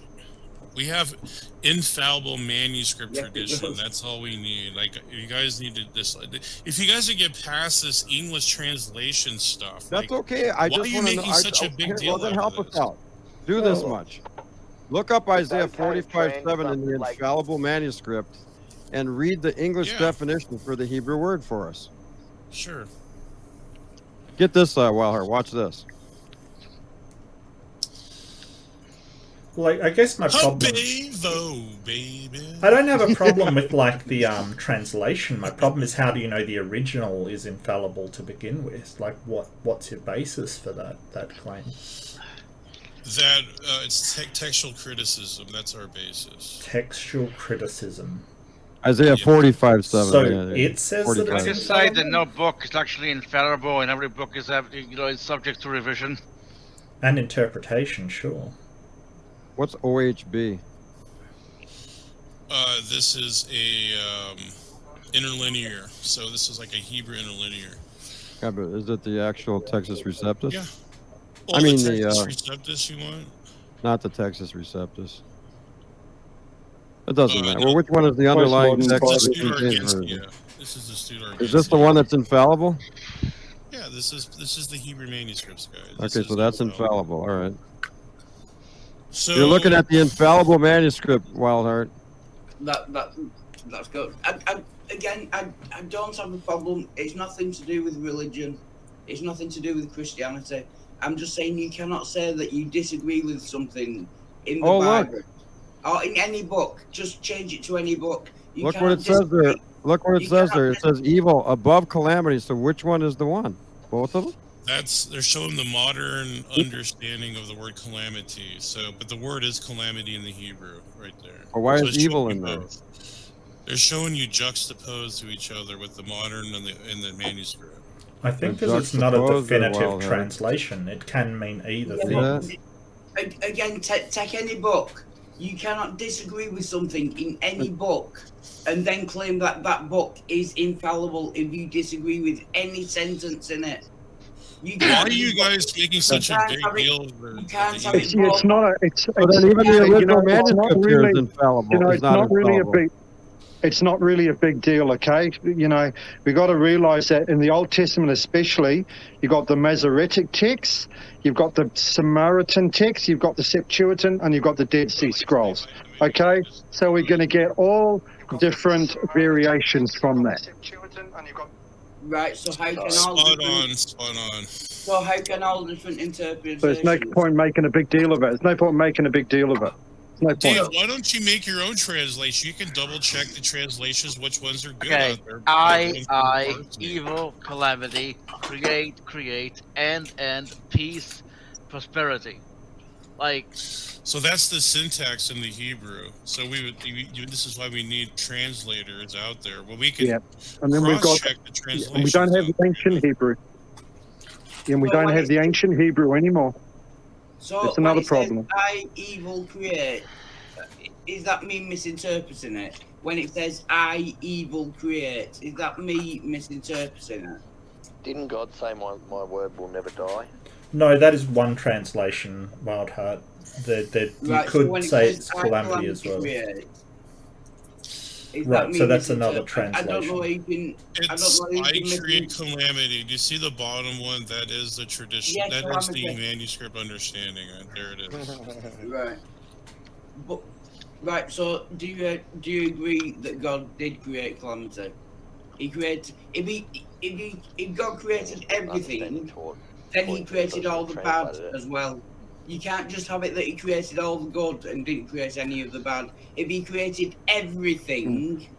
We have infallible manuscript tradition. That's all we need. Like, you guys need to if you guys would get past this English translation stuff, that's okay. I just want to know. Such a big deal. Well, then help us out. Do this much. Look up Isaiah 45:7 in the infallible manuscript, and read the English definition for the Hebrew word for us. Sure. Get this, Wildheart. Watch this. Well, I guess my problem... baby. I don't have a problem with, like, the translation. My problem is, how do you know the original is infallible to begin with? Like, what's your basis for that claim? That it's textual criticism. That's our basis. Textual criticism. Isaiah 45:7. So it says that I decide that no book is actually infallible, and every book is is subject to revision and interpretation. Sure. What's OHB? This is interlinear. So this is like a Hebrew interlinear. Yeah, but is it the actual Texas Receptus? Yeah. Well, I mean the Texas Receptus you want? Not the Texas Receptus. It doesn't matter. Well, which one is the underlying text of the King James version? Yeah, this is the Student. Is this the one that's infallible? Yeah, this is the Hebrew manuscripts, guys. Okay, so that's infallible. All right. So you're looking at the infallible manuscript, Wildheart. That's good. Again, I don't have a problem. It's nothing to do with religion. It's nothing to do with Christianity. I'm just saying you cannot say that you disagree with something in the Bible or in any book. Just change it to any book. Look what it says there. Look what it says there. It says evil above calamity. So which one is the one? Both of them? they're showing the modern understanding of the word calamity. So, but the word is calamity in the Hebrew, right there. Well, why is evil in there? They're showing you juxtaposed to each other with the modern and the manuscript. I think because it's not a definitive translation, it can mean either thing. Again, take any book. You cannot disagree with something in any book and then claim that that book is infallible if you disagree with any sentence in it. Why are you guys making such a big deal? It's not. But then even the original manuscript here is infallible. It's not really a big. It's not really a big deal, okay? You know, we got to realize that in the Old Testament especially, you got the Masoretic texts, you've got the Samaritan text, you've got the Septuagint, and you've got the Dead Sea Scrolls, okay? So we're going to get all different variations from that. Right, so how can all spot on. So how can all different interpretations? So there's no point making a big deal of it. There's no point making a big deal of it. No Dave, why don't you make your own translation? You can double check the translations, which ones are good out there. Evil, calamity, create, end, peace, prosperity. Like, so that's the syntax in the Hebrew. So this is why we need translators out there. Well, we can and then we've got the translations. and we don't have the ancient Hebrew. And we don't have the ancient Hebrew anymore. So that's another problem. I evil create, is that me misinterpreting it? When it says I evil create, is that me misinterpreting it? Didn't God say my word will never die? No, that is one translation, Wildheart. You could say it's calamity as well. Right, so that's another translation. I don't know if you can... I create calamity. Do you see the bottom one? That is the tradition. Yes, that is the manuscript understanding. There it is. Right. Right, so do you agree that God did create calamity? He created... If God created everything, then he created all the bad as well. You can't just have it that he created all the good and didn't create any of the bad. If he created everything,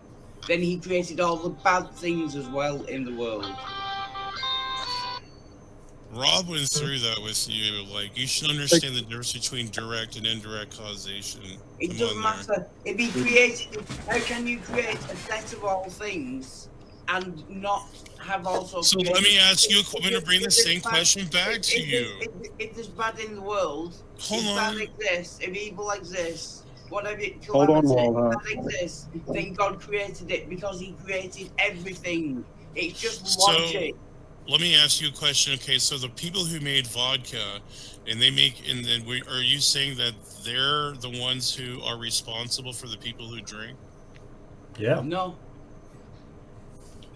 then he created all the bad things as well in the world. Rob went through that with you. Like, you should understand the difference between direct and indirect causation. It doesn't matter. If he created, how can you create a set of all things and not have also... So let me ask you, I'm going to bring the same question back to you. If there's bad in the world, if bad exists, if evil exists, whatever that exists, then God created it because he created everything. It's just logic. Let me ask you a question. Okay, so the people who made vodka, are you saying that they're the ones who are responsible for the people who drink? Yeah. No.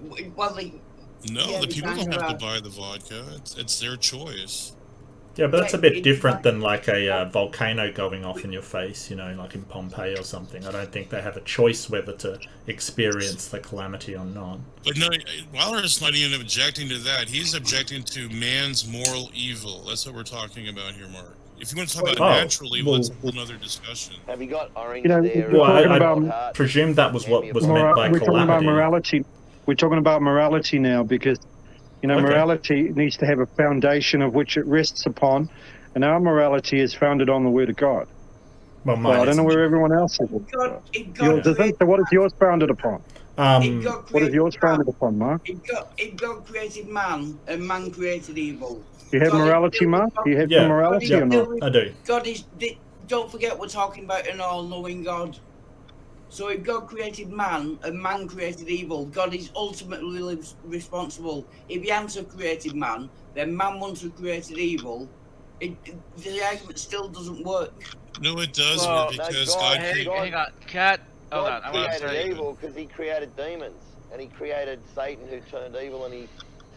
Well, the people don't have to buy the vodka. It's their choice. Yeah, but that's a bit different than like a volcano going off in your face, like in Pompeii or something. I don't think they have a choice whether to experience the calamity or not. But no, Wilder's not even objecting to that. He's objecting to man's moral evil. That's what we're talking about here, Mark. If you want to talk about natural evil, it's another discussion. Have you got orange there? Well, I presume that was what was meant by calamity. We're talking about morality. We're talking about morality now because, morality needs to have a foundation of which it rests upon, and our morality is founded on the Word of God. Well, I don't know where everyone else is. Yours isn't. So what is yours founded upon? What is yours founded upon, Mark? If God created man, and man created evil. You have morality, Mark? You have morality or not? I do. God is... Don't forget we're talking about an all-knowing God. So if God created man and man created evil, God is ultimately responsible. If he hadn't created man, then man once created evil. The argument still doesn't work. No, it does work because God created. Hang on, Cat. God created evil because he created demons, and he created Satan who turned evil, and he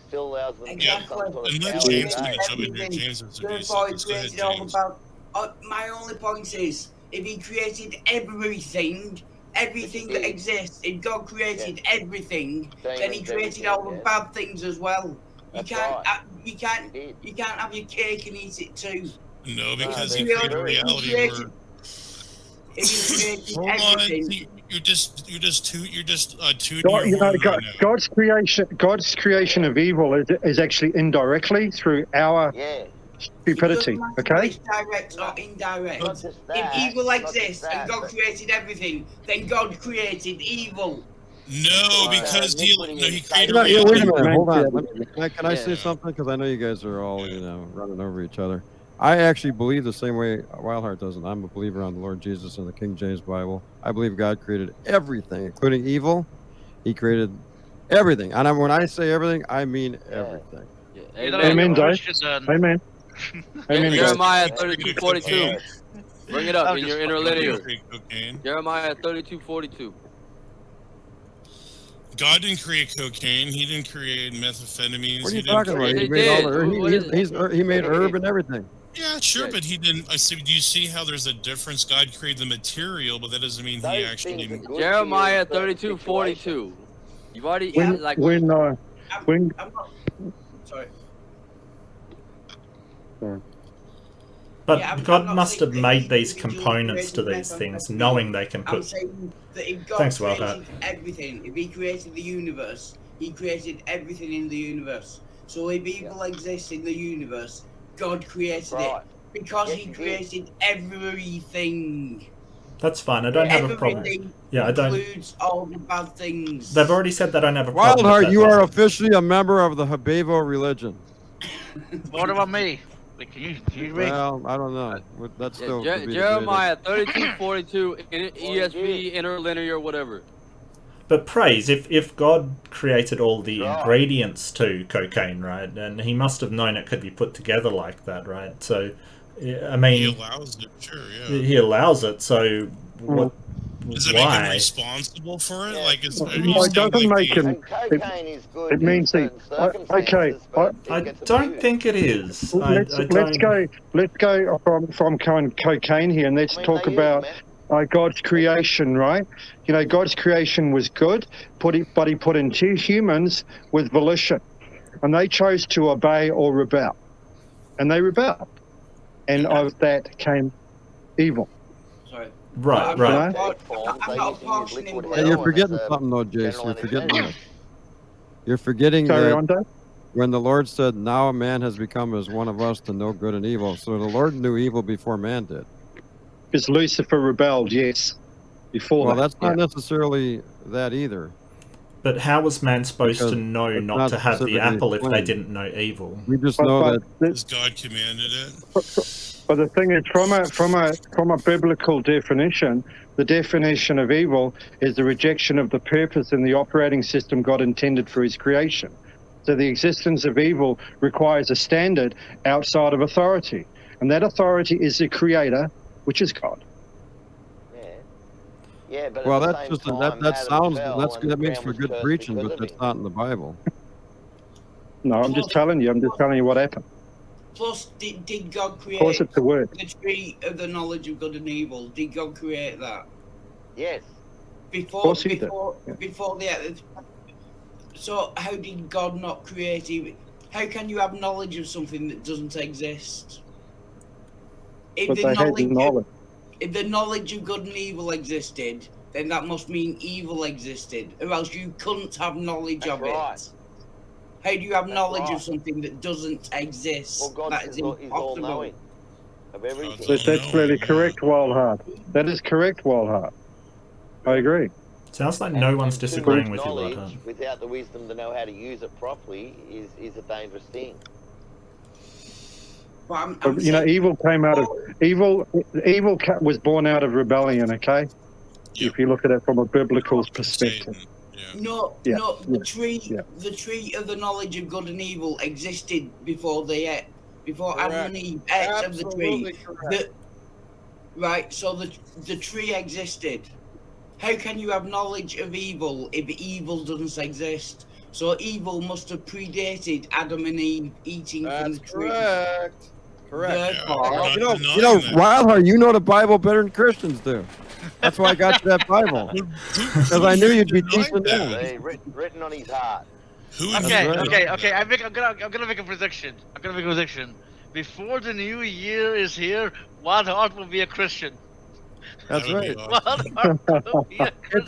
still allows them to have some sort of power today. My only point is, if he created everything that exists, if God created everything, then he created all the bad things as well. You can't have your cake and eat it too. No, because he created reality where. Hold on, you're just tooting your horn right now. God's creation of evil is actually indirectly through our stupidity. Okay. It's direct or indirect. If evil exists and God created everything, then God created evil. No, because he created reality. Wait a minute, hold on. Can I say something? Because I know you guys are all running over each other. I actually believe the same way Wildheart doesn't. I'm a believer on the Lord Jesus and the King James Bible. I believe God created everything, including evil. He created everything. And when I say everything, I mean everything. Amen, Dave. Amen. Amen. Jeremiah 32:42. Bring it up in your interlinear. Jeremiah 32:42. God didn't create cocaine. He didn't create methamphetamines. What are you talking about? He made herb and everything. Yeah, sure, but he didn't. I see. Do you see how there's a difference? God created the material, but that doesn't mean he actually. Jeremiah 32:42. You've already Sorry. But God must have made these components to these things, knowing they can put. I'm saying that if God Thanks, created Wildheart. everything, if he created the universe, he created everything in the universe. So if evil exists in the universe, God created it because he created everything. That's fine. I don't have a problem. Yeah, I don't. Includes all the bad things. They've already said that I don't have a problem. Wildheart, you are officially a member of the Habevo religion. What about me? Can you read? Well, I don't know. That's still Jeremiah 32:42 in ESV interlinear whatever. But Praise, if God created all the ingredients to cocaine, right, and he must have known it could be put together like that, right? So, I mean, he allows it, sure, yeah. He allows it. So, what? Does it why? make him responsible for it? Like, it doesn't make him. It means he. Okay, I don't think it is. Let's go from cocaine here, and let's talk about God's creation, right? You know, God's creation was good, but he put in two humans with volition, and they chose to obey or rebel, and they rebelled, and of that came evil. Sorry. Right. I'm not you're forgetting something, though, Jason. You're forgetting this. You're forgetting that when the Lord said, "Now a man has become as one of us to know good and evil," so the Lord knew evil before man did. Because Lucifer rebelled, yes, before. Well, that's not necessarily that either. But how was man supposed to know not to have the apple if they didn't know evil? We just know that because God commanded it. But the thing is, from a biblical definition, the definition of evil is the rejection of the purpose and the operating system God intended for his creation. So the existence of evil requires a standard outside of authority, and that authority is the creator, which is God. Yeah, but well, that's just that makes for good preaching, but that's not in the Bible. No, I'm just telling you what happened. Plus, did God create of course it's the word. The tree of the knowledge of good and evil? Did God create that? Yes. Before the. So how did God not create evil? How can you have knowledge of something that doesn't exist? If the knowledge of good and evil existed, then that must mean evil existed, or else you couldn't have knowledge of it. How do you have knowledge of something that doesn't exist? Well, God that is impossible. Of everything. That's really correct, Wildheart. That is correct, Wildheart. I agree. Sounds like no one's disagreeing with you, Wildheart. Without the wisdom to know how to use it properly is a dangerous thing. But, you know, evil came out of evil. Evil was born out of rebellion. Okay. if you look at it from a biblical perspective. The tree of the knowledge of good and evil existed before Adam and Eve ate of the tree. Right, so the tree existed. How can you have knowledge of evil if evil doesn't exist? So evil must have predated Adam and Eve eating from the tree. Correct. Therefore, you know, Wildheart, you know the Bible better than Christians do. That's why I got you that Bible. Because I knew you'd be teaching them. Hey, written on his heart. Okay. I'm gonna make a prediction. Before the new year is here, Wildheart will be a Christian. That's right. It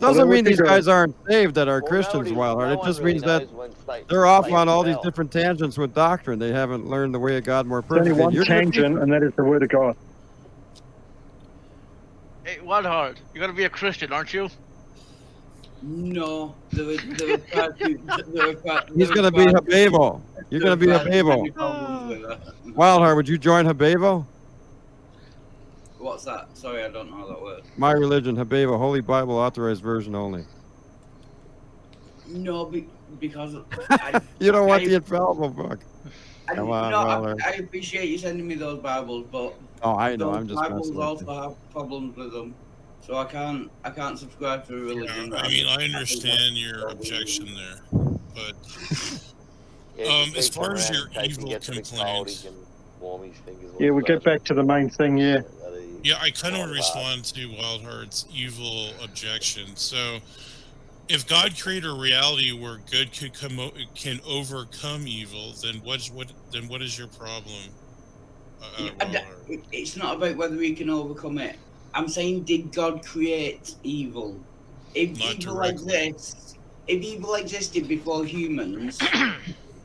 doesn't mean these guys aren't saved that are Christians, Wildheart. It just means that they're off on all these different tangents with doctrine. They haven't learned the way of God more perfectly. There's only one tangent, and that is the Word of God. Hey, Wildheart, you're gonna be a Christian, aren't you? No, He's gonna be Habevo. You're gonna be Habevo. Wildheart, would you join Habevo? What's that? Sorry, I don't know how that works. My religion, Habevo, Holy Bible authorized version only. No, because you don't want the infallible book. Come on, I appreciate you sending me those Bibles, but I know. I'm just Bibles also have problems with them, so I can't subscribe to a religion. Yeah, I mean, I understand your objection there, but as far as your evil complaints, we'll get back to the main thing. Yeah, I kind of want to respond to Wildheart's evil objection. So, if God created a reality where good can overcome evil, then what is your problem? It's not about whether he can overcome it. I'm saying, did God create evil? If evil existed before humans, you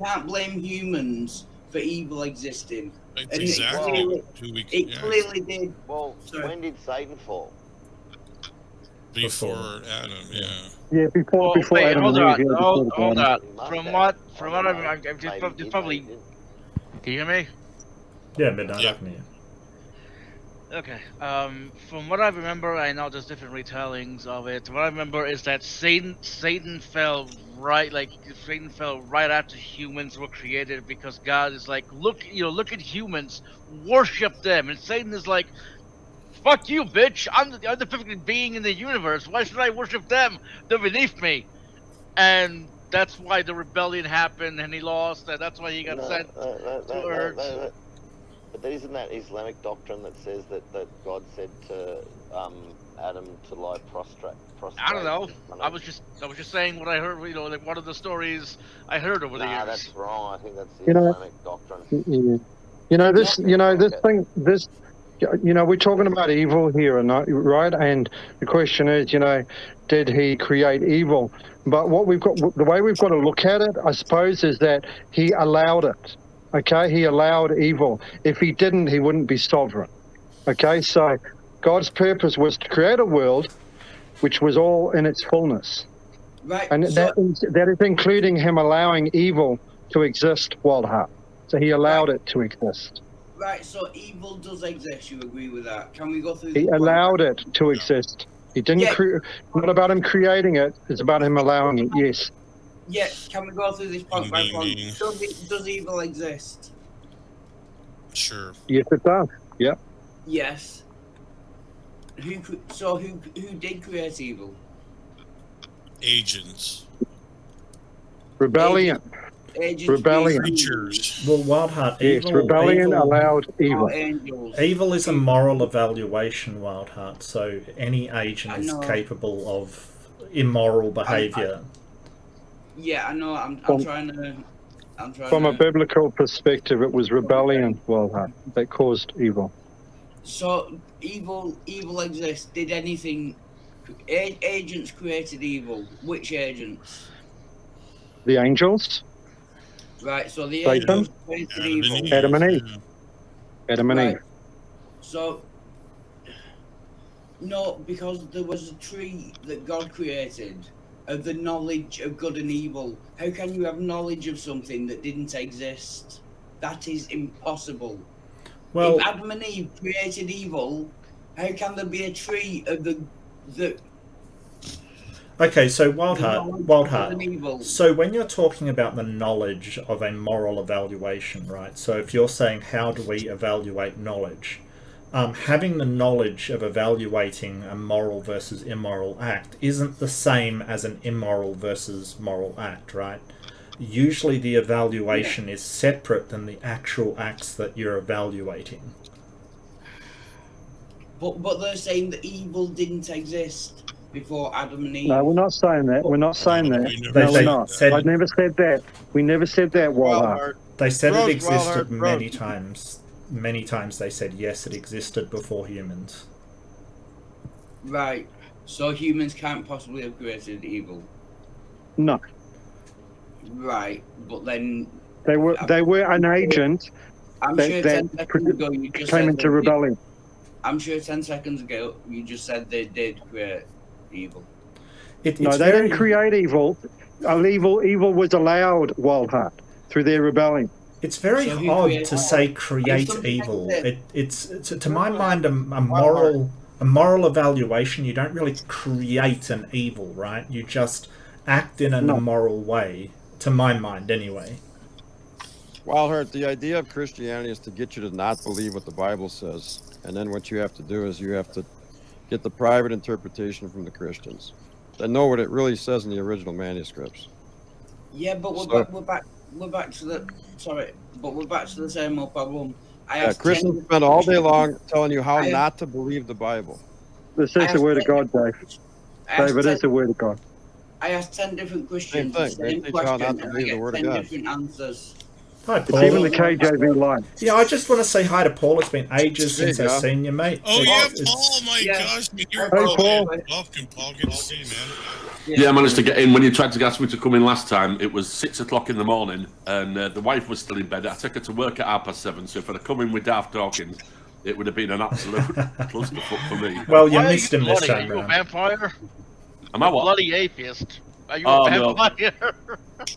can't blame humans for evil existing. That's exactly it clearly did. Well, when did Satan fall? Before Adam, Yeah, before Adam. Hold on. From what I'm just probably. Can you hear me? Yeah, midnight. Yeah. Okay. From what I remember, I know there's different retellings of it. What I remember is that Satan fell right after humans were created, because God is like, look at humans, worship them, and Satan is like, fuck you, bitch! I'm the perfect being in the universe. Why should I worship them? They're beneath me, and that's why the rebellion happened, and he lost, and that's why he got sent to Earth. But isn't that Islamic doctrine that says that God said to Adam to lie prostrate? I don't know. I was just saying what I heard. Like one of the stories I heard over the years. That's wrong. I think that's the Islamic doctrine. We're talking about evil here, right? And the question is, did he create evil? But the way we've got to look at it, I suppose, is that he allowed it. Okay, he allowed evil. If he didn't, he wouldn't be sovereign. Okay, so God's purpose was to create a world which was all in its fullness. Right. And that is including him allowing evil to exist, Wildheart. So he allowed it to exist. Right, so evil does exist, you agree with that? Can we go through He allowed it to exist. He didn't not about him creating it, it's about him allowing it, yes. Yes, can we go through this point by point? Does evil exist? Sure. Yes, it does. Yep. Yes. Who did create evil? Agents. Rebellion. Rebellion. Creatures. Well, Wildheart, evil. Rebellion allowed evil. Evil is a moral evaluation, Wildheart. So any agent is capable of immoral behavior. Yeah, I know. I'm trying to. From a biblical perspective, it was rebellion, Wildheart, that caused evil. So evil exists. Did anything? Agents created evil. Which agents? The angels. Right. So the Satan, angels created evil. Adam and Eve. Adam and Eve. So no, because there was a tree that God created of the knowledge of good and evil. How can you have knowledge of something that didn't exist? That is impossible. Well, if Adam and Eve created evil, how can there be a tree of the Okay, so Wildheart. So when you're talking about the knowledge of a moral evaluation, right? So if you're saying how do we evaluate knowledge, having the knowledge of evaluating a moral versus immoral act isn't the same as an immoral versus moral act, right? Usually the evaluation is separate than the actual acts that you're evaluating. But they're saying that evil didn't exist before Adam and Eve. No, we're not saying that. We're not saying that. No, we're not. I never said that. We never said that, Wildheart. They said it existed many times. Many times they said, yes, it existed before humans. Right. So humans can't possibly have created evil? No. Right. But then... They were an agent that came into rebellion. I'm sure 10 seconds ago you just said they did create evil. They didn't create evil. Evil was allowed, Wildheart, through their rebellion. It's very odd to say create evil. It's to my mind a moral evaluation. You don't really create an evil, right? You just act in an immoral way, to my mind anyway. Wildheart, the idea of Christianity is to get you to not believe what the Bible says. And then what you have to do is you have to get the private interpretation from the Christians. They know what it really says in the original manuscripts. Yeah, but we're back to the same old problem. Christians spend all day long telling you how not to believe the Bible. This is the word of God, Dave. David, it's the word of God. I asked 10 different Christians the same question, and I get 10 different answers. Hi, Paul. It's even the KJV line. Yeah, I just want to say hi to Paul. It's been ages since I've seen you, mate. Oh, yeah, Paul, my gosh. You're Paul. welcome, Paul. Good to see you, man. Yeah, I managed to get in. When you tried to ask me to come in last time, it was 6 o'clock in the morning, and the wife was still in bed. I took her to work at 7:30, so if I'd have come in with Darth Dawkins, it would have been an absolute clusterfuck for me. Well, you missed him this time round. Are you a vampire? Am I what? Bloody atheist. Are you a vampire? No.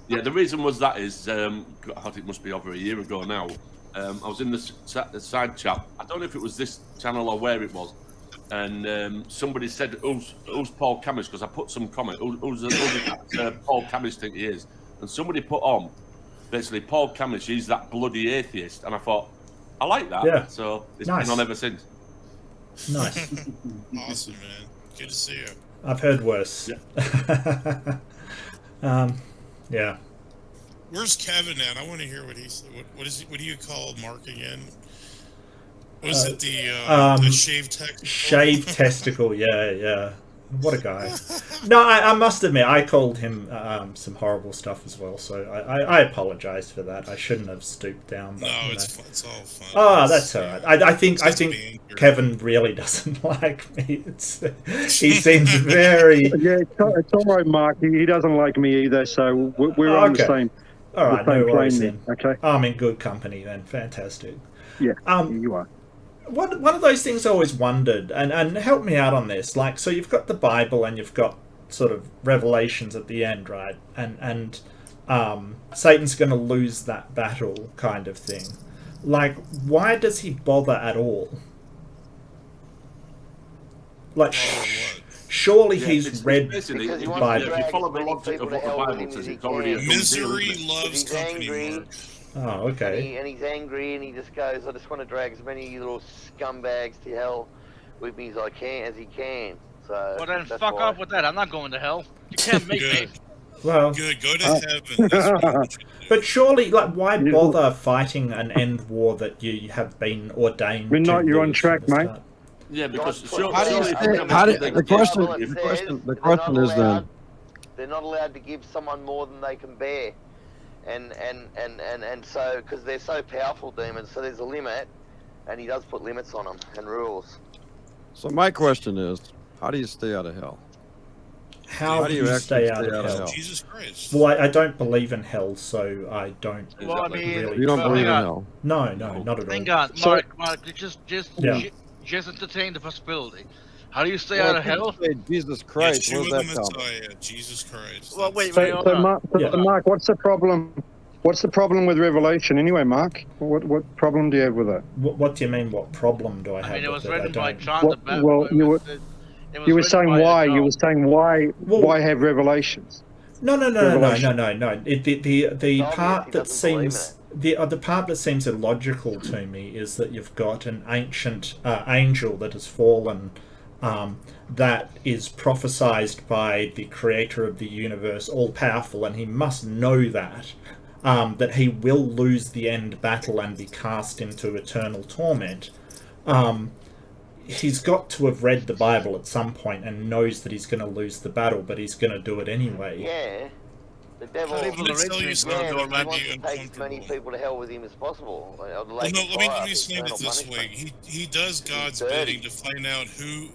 Yeah, the reason was that is, God, it must be over a year ago now. I was in the side chat. I don't know if it was this channel or where it was. And somebody said, who's Paul Camus? Because I put some comment, who's Paul Camus think he is? And somebody put on, basically, Paul Camus, he's that bloody atheist. And I thought, I like that. Yeah. So it's been on ever since. Nice. Awesome, man. Good to see you. I've heard worse. Yeah. Yeah. Where's Kevin at? I want to hear what he's. What do you call Mark again? Was it the shaved testicle? Shaved testicle, yeah. What a guy. No, I must admit, I called him some horrible stuff as well, so I apologize for that. I shouldn't have stooped down. But, it's all fun. Oh, that's all right. I think Kevin really doesn't like me. He seems very... Yeah, it's all right, Mark. He doesn't like me either, so we're on the same... All right, no worries then. Okay. I'm in good company then. Fantastic. Yeah, you are. One of those things I always wondered, and help me out on this, like, so you've got the Bible and you've got sort of revelations at the end, right? And Satan's going to lose that battle kind of thing. Like, why does he bother at all? Like, surely he's read the Bible. If you follow the logic of what the Bible says, it's already a misery loves company, Mark. Oh, okay. And he's angry, and he just goes, I just want to drag as many little scumbags to hell with me as he can. So well, then fuck off with that. I'm not going to hell. You can't make me. Well, good. Go to heaven. But surely, like, why bother fighting an end war that you have been ordained? We're not. You're on track, mate. Yeah, because the question is then they're not allowed to give someone more than they can bear. And so, because they're so powerful, demons, so there's a limit, and he does put limits on them and rules. So my question is, how do you stay out of hell? How do you stay out of hell? Jesus Christ. Well, I don't believe in hell, so I don't. Well, I mean, really. You don't believe in hell? No, not at all. Hang on, Mark, just entertain the possibility. How do you stay out of hell? Jesus Christ, where's that come? Jesus Christ. Well, wait, Mark, what's the problem? What's the problem with Revelation anyway, Mark? What problem do you have with it? What do you mean? What problem do I have? I mean, it was with written it? by John the Baptist. Well, You were saying why. You were saying why. Why have revelations? No. The part that seems the part that seems illogical to me is that you've got an ancient angel that has fallen, that is prophesied by the creator of the universe, all powerful, and he must know that he will lose the end battle and be cast into eternal torment. He's got to have read the Bible at some point and knows that he's going to lose the battle, but he's going to do it anyway. Yeah. The devil wants to take as many people to hell with him as possible. Let me explain it this way. He does God's bidding to find out who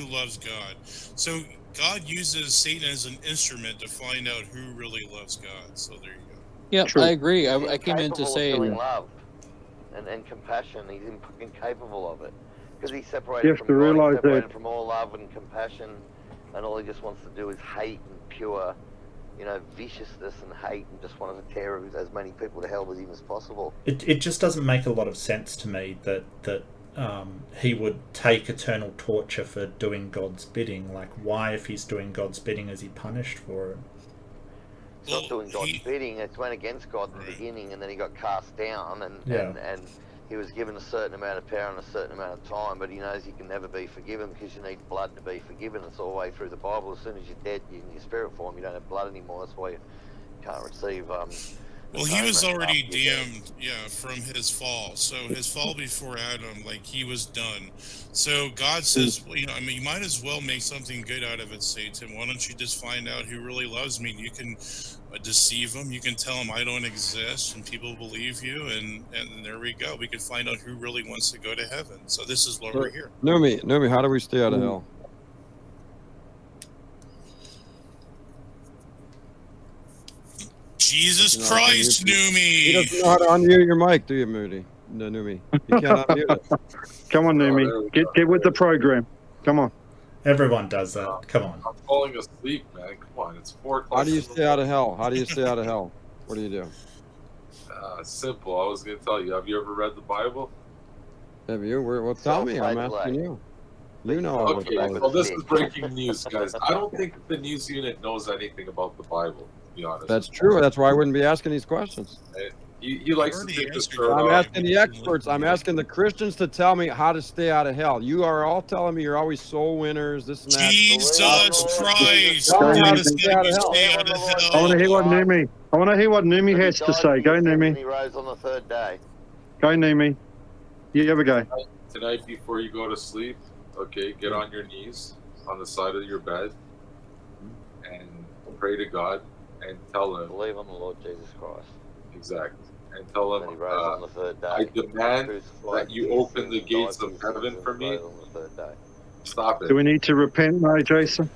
loves God. So God uses Satan as an instrument to find out who really loves God. So there you go. Yeah, I agree. I came in to say love and compassion. He's incapable of it. Because he's separated from all love and compassion, and all he just wants to do is hate and pure, viciousness and hate, and just wanted to tear as many people to hell with him as possible. It just doesn't make a lot of sense to me that he would take eternal torture for doing God's bidding. Like, why, if he's doing God's bidding, is he punished for it? It's not doing God's bidding. It went against God in the beginning, and then he got cast down, and he was given a certain amount of power and a certain amount of time, but he knows he can never be forgiven because you need blood to be forgiven. It's all the way through the Bible. As soon as you're dead in your spirit form, you don't have blood anymore. That's why you can't receive. Well, he was already damned, from his fall. So his fall before Adam, he was done. So God says, you might as well make something good out of it, Satan. Why don't you just find out who really loves me? You can deceive them. You can tell them I don't exist, and people believe you. And there we go. We can find out who really wants to go to heaven. So this is what we're here. Numi, how do we stay out of hell? Jesus Christ, Numi! He doesn't know how to unmute your mic, do you, Moody? No, Numi. You can't unmute it. Come on, Numi. Get with the program. Come on. Everyone does that. Come on. I'm falling asleep, man. Come on. It's 4 o'clock. How do you stay out of hell? How do you stay out of hell? What do you do? Simple. I was going to tell you. Have you ever read the Bible? Have you? Well, tell me. I'm asking you. You know. Okay, well, this is breaking news, guys. I don't think the news unit knows anything about the Bible. Be honest. That's true. That's why I wouldn't be asking these questions. He likes to take this. I'm asking the experts. I'm asking the Christians to tell me how to stay out of hell. You are all telling me you're always soul winners, this and that. Jesus Christ! I want to hear what Numi. I want to hear what Numi has to say. Go, Numi. He rose on the third day. Go, Numi. You have a go. Tonight, before you go to sleep, okay, get on your knees on the side of your bed and pray to God and tell him. Believe on the Lord Jesus Christ. Exactly. And tell him, on the third day. I demand that you open the gates of heaven for me. Stop it. Do we need to repent now, Jason?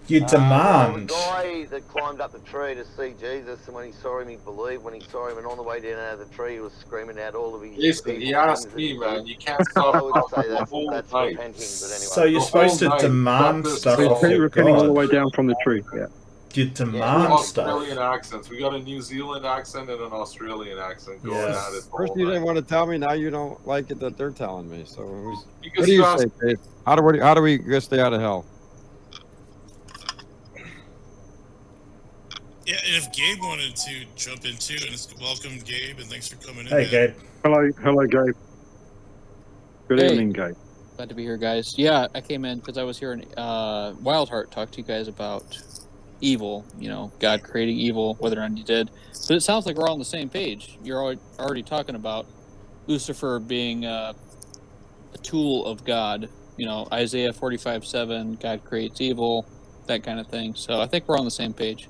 You demand. The guy that climbed up the tree to see Jesus, and when he saw him, he believed. When he saw him, and on the way down out of the tree, he was screaming out all of his. Listen, he asked me, man. You can't stop. I would say that's repenting, but anyway. So you're supposed to demand stuff off your repenting all the way down from the tree. Yeah. You demand stuff. Australian accents. We got a New Zealand accent and an Australian accent going at it. First you didn't want to tell me, now you don't like it that they're telling me. So what do you say, Dave? How do we stay out of hell? Yeah, and if Gabe wanted to jump in too, and welcome, Gabe, and thanks for coming in. Hey, Gabe. Hello, Gabe. Good evening, Gabe. Glad to be here, guys. Yeah, I came in because I was hearing Wildheart talk to you guys about evil, God creating evil, whether or not he did. But it sounds like we're all on the same page. You're already talking about Lucifer being a tool of God. Isaiah 45:7, God creates evil, that kind of thing. So I think we're on the same page.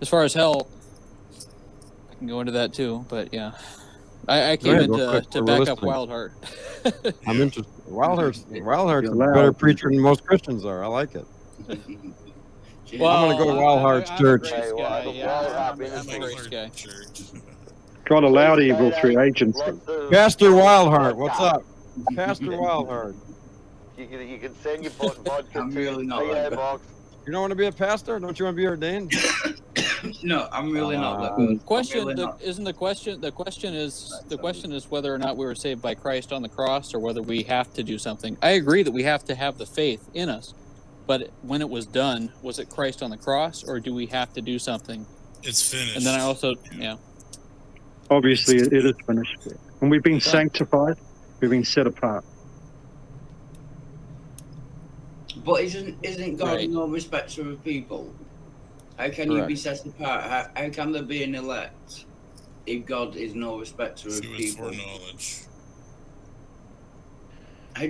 As far as hell, I can go into that too. But yeah, I came in to back up Wildheart. I'm interested. Wildheart's a better preacher than most Christians are. I like it. Well, I'm going to go to Wildheart's church. God allowed evil through agency. Pastor Wildheart, what's up? Pastor Wildheart. You can send your vodka to the PO box. You don't want to be a pastor? Don't you want to be ordained? No, I'm really not that Isn't the question is whether or not we were saved by Christ on the cross or whether we have to do something. I agree that we have to have the faith in us, but when it was done, was it Christ on the cross or do we have to do something? It's finished. And then I also, obviously it is finished, and we've been sanctified, we've been set apart. But isn't God no respecter of people? How can you be set apart? How can there be an elect if God is no respecter of people? Foreknowledge. How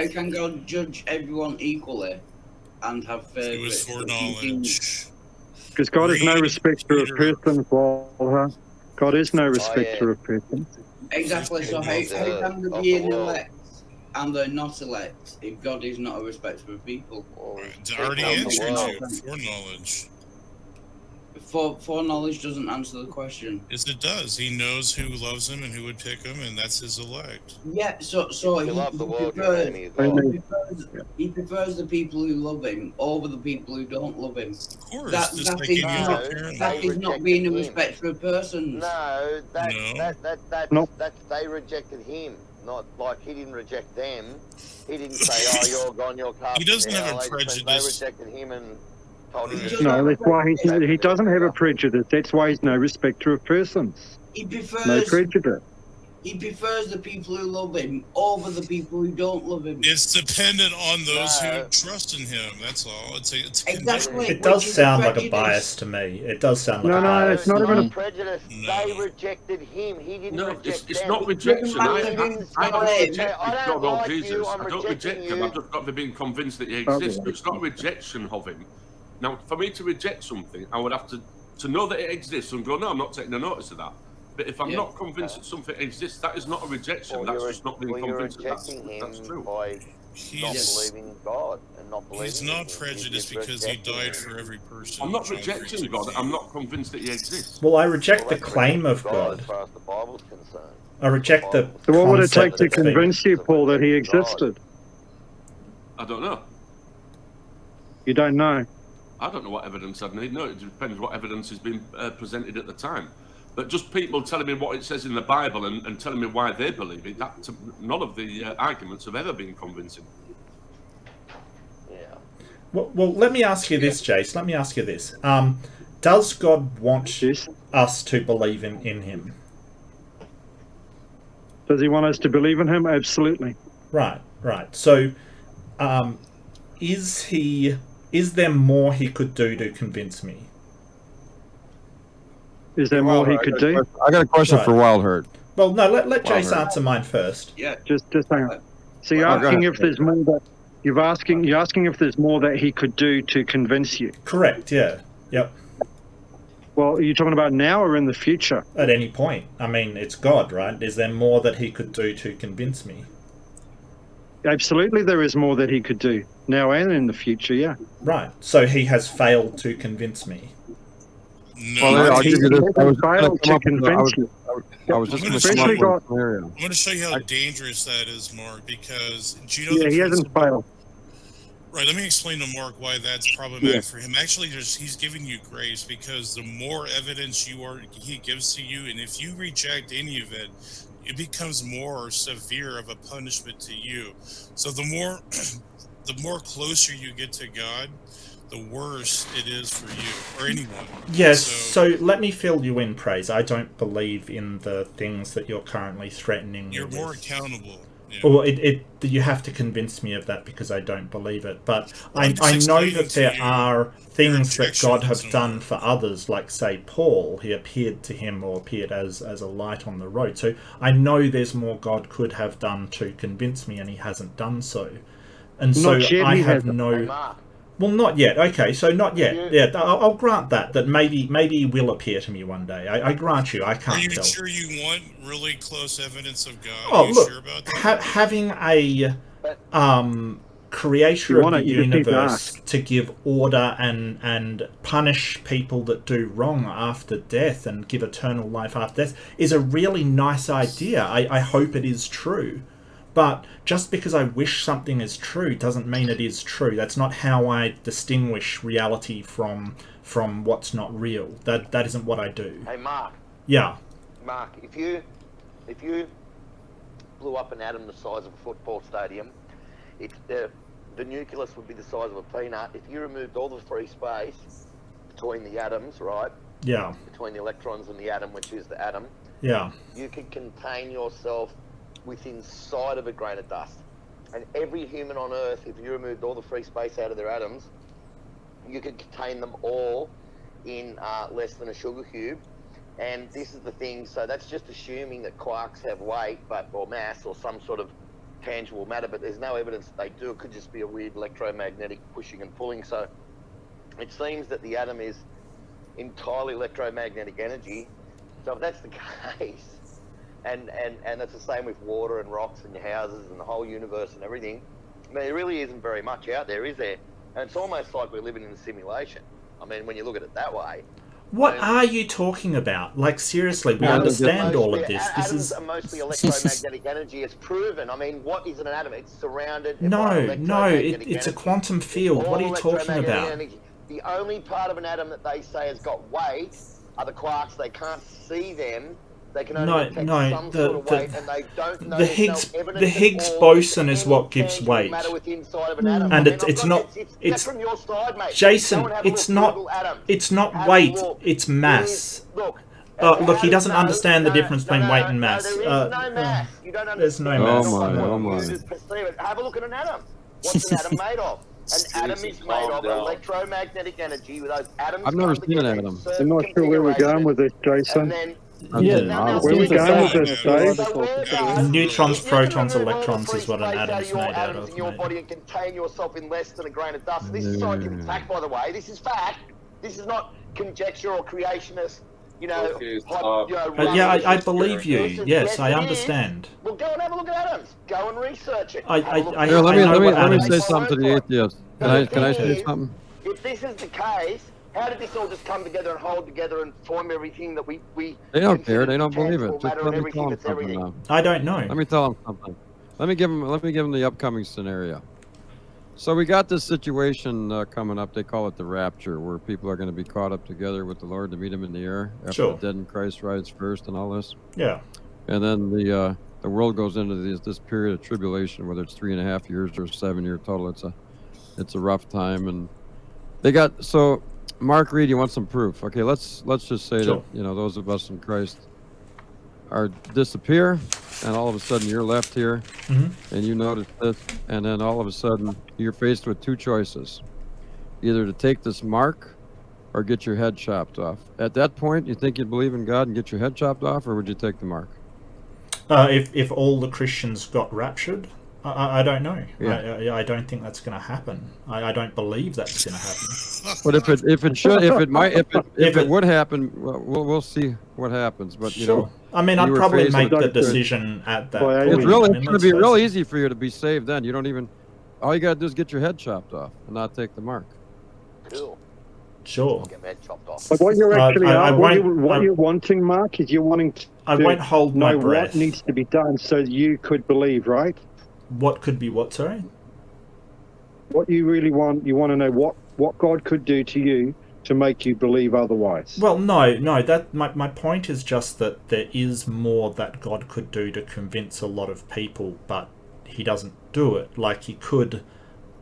can God judge everyone equally and have favorites? Foreknowledge. Because God is no respecter of persons, Walter. God is no respecter of persons. Exactly. So how can there be an elect and they're not elect if God is not a respecter of people? It's already answered you. Foreknowledge. Foreknowledge doesn't answer the question. Yes, it does. He knows who loves him and who would pick him, and that's his elect. Yeah, so he prefers the people who love him over the people who don't love him. Of course. That is not being a respecter of persons. No, they rejected him. Not like he didn't reject them. He didn't say, "Oh, you're gone, you're cast." He doesn't have a prejudice. They rejected him and told him. No, that's why he doesn't have a prejudice. That's why he's no respecter of persons. He prefers no prejudice. He prefers the people who love him over the people who don't love him. It's dependent on those who trust in him. That's all. It's exactly. It does sound like a bias to me. It does sound like a bias. No, it's not even a prejudice. They rejected him. He didn't reject it's them. not rejection. I don't reject God or Jesus. I don't reject him. I've just got to be convinced that he exists. But it's not rejection of him. Now, for me to reject something, I would have to know that it exists and go, no, I'm not taking a notice of that. But if I'm not convinced that something exists, that is not a rejection. That's just not being convinced that that's true. Not believing in God and not believing. He's not prejudiced because he died for every person. I'm not rejecting God. I'm not convinced that he exists. Well, I reject the claim of God. As far as the Bible's concerned. I reject the. So what would it take to convince you, Paul, that he existed? I don't know. You don't know. I don't know what evidence I'd need. No, it depends what evidence has been presented at the time. But just people telling me what it says in the Bible and telling me why they believe it, none of the arguments have ever been convincing. Yeah. Well, let me ask you this, Jace. Let me ask you this. Does God want us to believe in him? Does he want us to believe in him? Absolutely. Right. So, is there more he could do to convince me? Is there more he could do? I got a question for Wildheart. Well, no, let Jace answer mine first. Yeah. Just hang on. So you're asking if there's more that you're asking if there's more that he could do to convince you. Correct. Yeah. Yep. Well, are you talking about now or in the future? At any point. I mean, it's God, right? Is there more that he could do to convince me? Absolutely, there is more that he could do now and in the future. Yeah. Right. So he has failed to convince me. No, well, I'm going to show you how dangerous that is, Mark, because do you know he hasn't failed. Right, let me explain to Mark why that's problematic for him. Actually, he's giving you grace because the more evidence he gives to you, and if you reject any of it, it becomes more severe of a punishment to you. So the more closer you get to God, the worse it is for you or anyone. Yes, so let me fill you in, Praise. I don't believe in the things that you're currently threatening me with. You're more accountable. Yeah. Well, you have to convince me of that because I don't believe it. But I know that there are things that God have done for others, like, say, Paul. He appeared to him or appeared as a light on the road. So I know there's more God could have done to convince me, and he hasn't done so. And so I have no... Well, not yet. Okay, so not yet. Yeah, I'll grant that maybe he will appear to me one day. I grant you. I can't tell. Are you sure you want really close evidence of God? Oh, Are you look, sure about that? Having a creator of the universe to give order and punish people that do wrong after death and give eternal life after death is a really nice idea. I hope it is true. But just because I wish something is true doesn't mean it is true. That's not how I distinguish reality from what's not real. That isn't what I do. Hey, Mark. Yeah. Mark, if you blew up an atom the size of a football stadium, the nucleus would be the size of a peanut. If you removed all the free space between the atoms, right? Yeah. Between the electrons and the atom, which is the atom. Yeah. You could contain yourself within inside of a grain of dust. And every human on Earth, if you removed all the free space out of their atoms, you could contain them all in less than a sugar cube. And this is the thing, so that's just assuming that quarks have weight, or mass, or some sort of tangible matter, but there's no evidence that they do. It could just be a weird electromagnetic pushing and pulling. So it seems that the atom is entirely electromagnetic energy. So if that's the case, and that's the same with water and rocks and your houses and the whole universe and everything, I mean, there really isn't very much out there, is there? And it's almost like we're living in a simulation. I mean, when you look at it that way. What are you talking about? Like, seriously, we understand all of this. Atoms are mostly electromagnetic energy. It's proven. I mean, what is an atom? It's surrounded by No, electromagnetic it's a energy. quantum field. What are you talking Electromagnetic about? energy. The only part of an atom that they say has got weight are the quarks. They can't see them. They can only detect some sort of weight, and they don't know. The Higgs boson is what gives weight, and it's not. It's from your side, mate. Jason. It's not. It's not weight. It's mass. Look, he doesn't understand the difference between weight and mass. There is no mass. You don't understand. There's no mass. Oh my. Have a look at an atom. What's an atom made of? An atom is made of electromagnetic energy with those atoms. I've never seen an atom. I'm not sure where we're going with this, Jason. Yeah, where we going with this, Dave? Neutrons, protons, electrons is what an atom's made out of. In your body and contain yourself in less than a grain of dust. This is scientific fact, by the way. This is fact. This is not conjecture or creationist. Yeah, I believe you. Yes, I understand. Well, go and have a look at atoms. Go and research it. Let me say something to the atheist. Can I say something? If this is the case, how did this all just come together and hold together and form everything that we They don't care. They don't believe it. Just let me tell them something now. I don't know. Let me tell them something. Let me give them the upcoming scenario. So we got this situation coming up. They call it the rapture, where people are going to be caught up together with the Lord to meet him in the air after the dead in Christ rise first and all this. Yeah. And then the world goes into this period of tribulation, whether it's 3.5 years or 7 year total. It's a rough time, and they got so. Mark Reid, you want some proof? Okay, let's just say that those of us in Christ are disappear, and all of a sudden you're left here, and you notice this, and then all of a sudden you're faced with two choices: either to take this mark or get your head chopped off. At that point, you think you'd believe in God and get your head chopped off, or would you take the mark? If all the Christians got raptured, I don't know. Yeah. I don't think that's going to happen. I don't believe that's going to happen. But if it would happen, we'll see what happens. But you know, I mean, I'd probably make the decision at that point. It's going to be real easy for you to be saved. Then you don't even. All you got to do is get your head chopped off and not take the mark. Cool. Sure. Get my head chopped off. But what you're actually what you're wanting, Mark, is you're wanting to I won't hold my know breath. what needs to be done so you could believe, right? What could be what, sorry? What you really want, you want to know what God could do to you to make you believe otherwise. Well, no. That my point is just that there is more that God could do to convince a lot of people, but he doesn't do it. Like, he could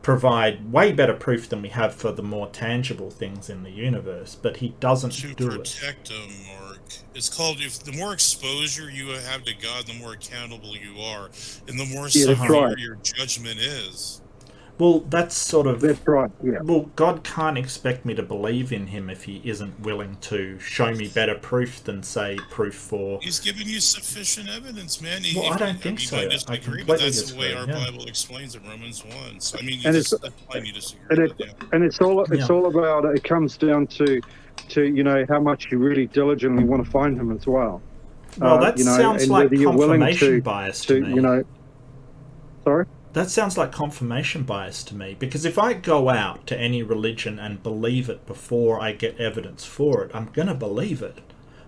provide way better proof than we have for the more tangible things in the universe, but he doesn't do it. To protect them, Mark. It's called, if the more exposure you have to God, the more accountable you are, and the more severe your judgment is. Well, that's right. Yeah. Well, God can't expect me to believe in him if he isn't willing to show me better proof than, say, proof for. He's giving you sufficient evidence, man. I don't think so. I disagree, but that's the way our Bible explains it, Romans 1. So, I mean, you disagree with that. And it's all about. It comes down to how much you really diligently want to find him as well. Well, that sounds like confirmation bias to me. Sorry. That sounds like confirmation bias to me, because if I go out to any religion and believe it before I get evidence for it, I'm gonna believe it.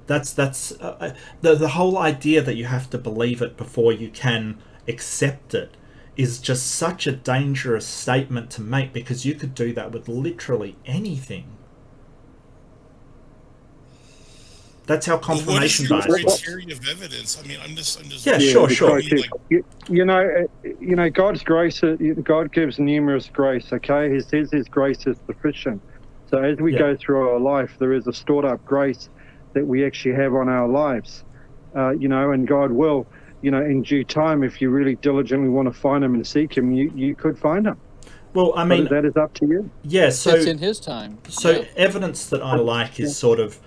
That's the whole idea that you have to believe it before you can accept it is just such a dangerous statement to make, because you could do that with literally anything. That's how confirmation bias works. What is your criteria of evidence? I mean, I'm just. Yeah, sure. You know, God's grace. God gives numerous grace. Okay, He says His grace is sufficient. So as we go through our life, there is a stored up grace that we actually have on our lives. You know, and God will, you know, in due time, if you really diligently want to find Him and seek Him, you could find Him. Well, I mean, but that is up to you. Yeah, so it's in His time. So evidence that I like is sort of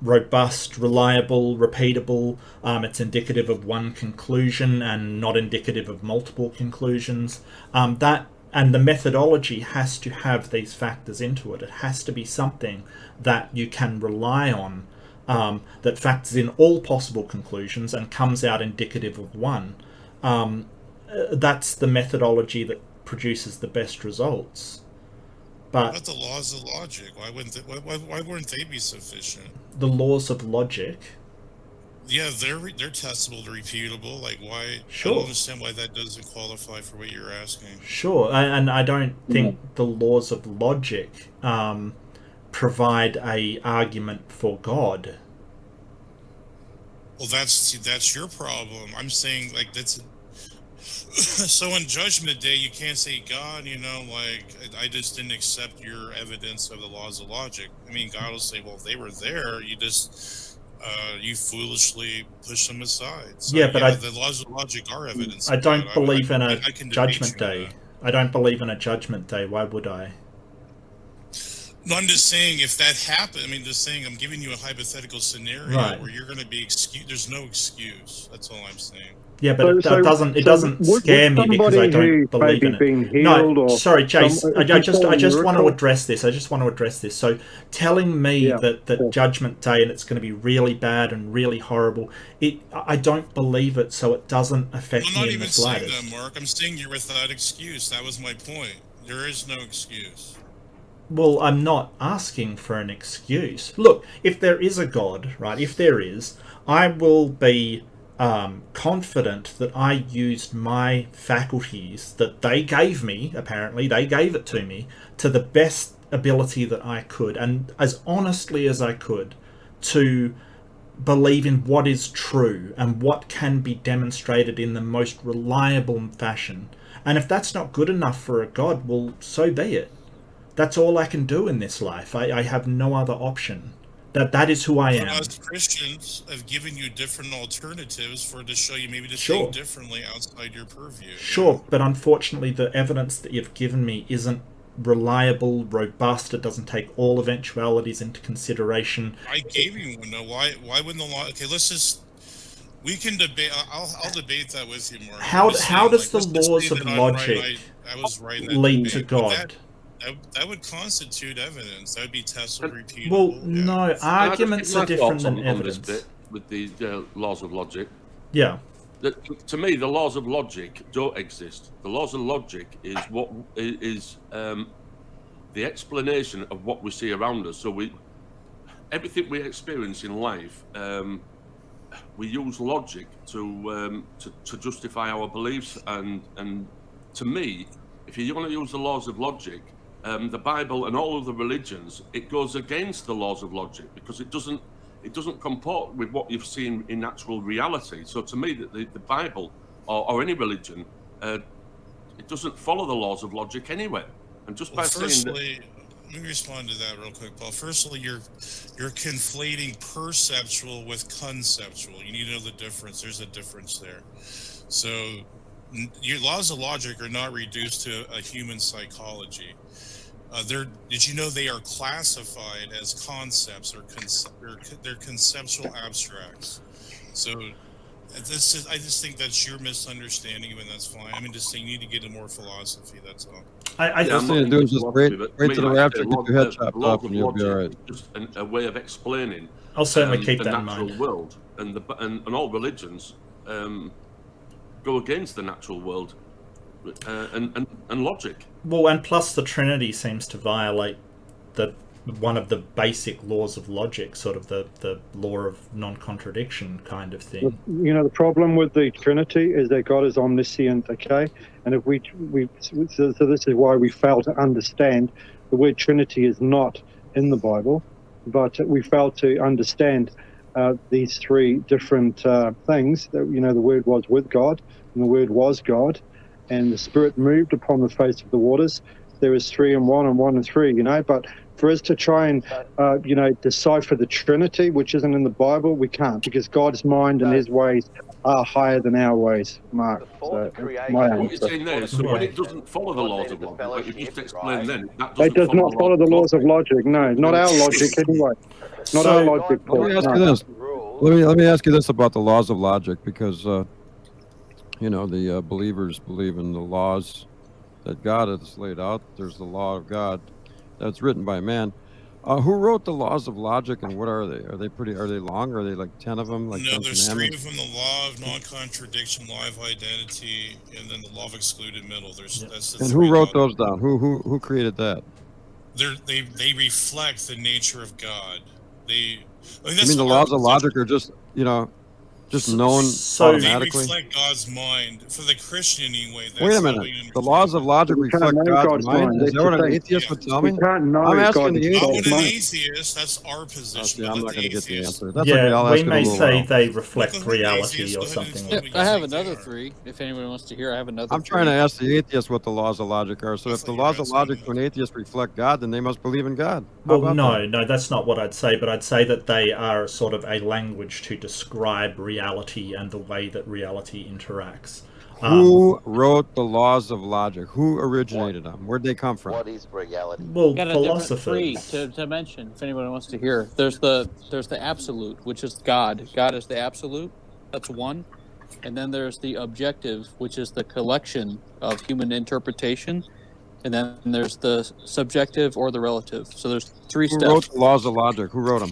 robust, reliable, repeatable. It's indicative of one conclusion and not indicative of multiple conclusions. And the methodology has to have these factors into it. It has to be something that you can rely on, that factors in all possible conclusions and comes out indicative of one. That's the methodology that produces the best results. But the laws of logic, why wouldn't they be sufficient? The laws of logic? Yeah, they're testable, they're repeatable. Like, why? Sure. I don't understand why that doesn't qualify for what you're asking. Sure, and I don't think the laws of logic provide a argument for God. Well, that's your problem. I'm saying, like, that's. So on Judgment Day, you can't say, God, you know, like, I just didn't accept your evidence of the laws of logic. I mean, God will say, well, if they were there, you just, you foolishly push them aside. So, yeah, but the laws of logic are evidence. I don't believe in a Judgment Day. I don't believe in a Judgment Day. Why would I? No, I'm just saying, if that happened, I mean, just saying, I'm giving you a hypothetical scenario where you're going to be excused. There's no excuse. That's all I'm saying. Yeah, but it doesn't scare me because I don't believe in it. No, sorry, Chase. I just want to address this. So, telling me that Judgment Day and it's going to be really bad and really horrible, I don't believe it. So it doesn't affect me in the slightest. I'm not even saying that, Mark. I'm saying you're without excuse. That was my point. There is no excuse. Well, I'm not asking for an excuse. Look, if there is a God, right? If there is, I will be confident that I used my faculties that they gave me, apparently they gave it to me, to the best ability that I could, and as honestly as I could, to believe in what is true and what can be demonstrated in the most reliable fashion. And if that's not good enough for a God, well, so be it. That's all I can do in this life. I have no other option. That is who I am. As Christians have given you different alternatives to show you maybe to think differently outside your purview. Sure, but unfortunately the evidence that you've given me isn't reliable, robust. It doesn't take all eventualities into consideration. I gave you one. No, why wouldn't the law? Okay, we can debate. I'll debate that with you, Mark. How does the laws of logic lead to God? That would constitute evidence. That would be testable, repeatable. Well, no, arguments are different than evidence. On this bit with the laws of logic. Yeah. To me, the laws of logic don't exist. The laws of logic is what is the explanation of what we see around us. So everything we experience in life, we use logic to justify our beliefs. And to me, if you're going to use the laws of logic, the Bible and all of the religions, it goes against the laws of logic because it doesn't comport with what you've seen in actual reality. So to me, the Bible or any religion, it doesn't follow the laws of logic anyway. And just by saying that, let me respond to that real quick, Paul. Firstly, you're conflating perceptual with conceptual. You need to know the difference. There's a difference there. So your laws of logic are not reduced to a human psychology. Did you know they are classified as concepts or they're conceptual abstracts? So I just think that's your misunderstanding, and that's fine. I mean, just saying you need to get into more philosophy. That's all. I just need to do is just wait to the rapture, get your head chopped off, and you'll be all right. Just a way of explaining. I'll certainly keep that in mind. The natural world and all religions go against the natural world and logic. Well, and plus the Trinity seems to violate the one of the basic laws of logic, sort of the law of non-contradiction kind of thing. You know, the problem with the Trinity is that God is omniscient, okay? And if so this is why we fail to understand the word Trinity is not in the Bible, but we fail to understand these three different things. That, you know, the Word was with God, and the Word was God, and the Spirit moved upon the face of the waters. There is 3 and 1 and 1 and 3, you know, but for us to try and, you know, decipher the Trinity, which isn't in the Bible, we can't, because God's mind and his ways are higher than our ways, Mark. So my What you're saying there is, so when it doesn't follow the laws of logic, like you just explained then, that it does not follow the laws of logic, no, not our logic anyway. Not our logic, Paul. Let me ask you this. Let me ask you this about the laws of logic, because, you know, the believers believe in the laws that God has laid out. There's the law of God that's written by man. Who wrote the laws of logic, and what are they? Are they long? Or are they like 10 of them? Like no, there's 3 of them: the law of non-contradiction, law of identity, and then the law of excluded middle. That's the and who wrote those down? Who created that? They reflect the nature of God. I mean the laws of logic are just, you know, just known automatically? They reflect God's mind. For the Christian, anyway. Wait a minute. The laws of logic reflect God's mind? Is that what an atheist would tell me? I'm asking the atheist. Not with an atheist. That's our position. I'm not going to get the answer. That's yeah, okay. I'll we may say they reflect reality or something like that. I have another 3. If anyone wants to hear, I have another I'm trying to ask the atheist what the laws of logic are. So if the laws of logic to an atheist reflect God, then they must believe in God. Well, no, that's not what I'd say, but I'd say that they are sort of a language to describe reality and the way that reality interacts. Who wrote the laws of logic? Who originated them? Where'd they come from? What is reality? Well, got philosophers. 3 to mention, if anyone wants to hear. There's the absolute, which is God. God is the absolute. That's 1. And then there's the objective, which is the collection of human interpretation. And then there's the subjective or the relative. So there's 3 steps. Who wrote the laws of logic? Who wrote them?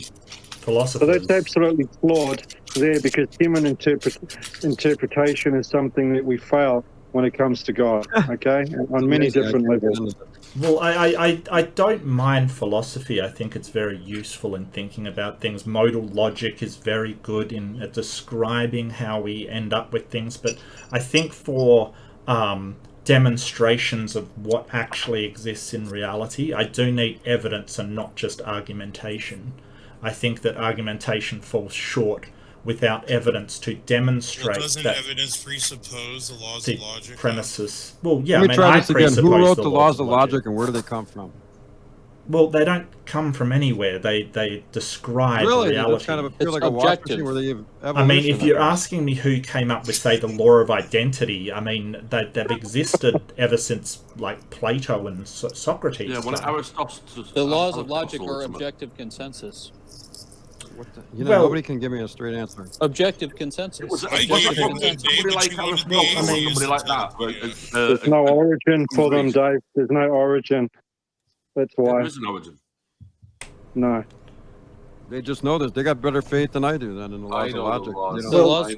Philosophers. So that's absolutely flawed there, because human interpretation is something that we fail when it comes to God, okay? On many different levels. Well, I don't mind philosophy. I think it's very useful in thinking about things. Modal logic is very good in describing how we end up with things, but I think for demonstrations of what actually exists in reality, I do need evidence and not just argumentation. I think that argumentation falls short without evidence to demonstrate doesn't that. Evidence presuppose the laws of logic? Premises. Well, yeah. Let me try this again. Who wrote the laws of logic, and where do they come from? Well, they don't come from anywhere. They describe reality. It's kind of appear like a wash machine where they have evolution. I mean, if you're asking me who came up with, say, the law of identity, I mean, they've existed ever since, like, Plato and Socrates. Yeah, when the laws of logic are objective consensus. You know, nobody can give me a straight answer. Objective consensus. Somebody like that. There's no origin for them, Dave. There's no origin. That's why. There is an origin. No. They just know this. They got better faith than I do then in the laws of logic.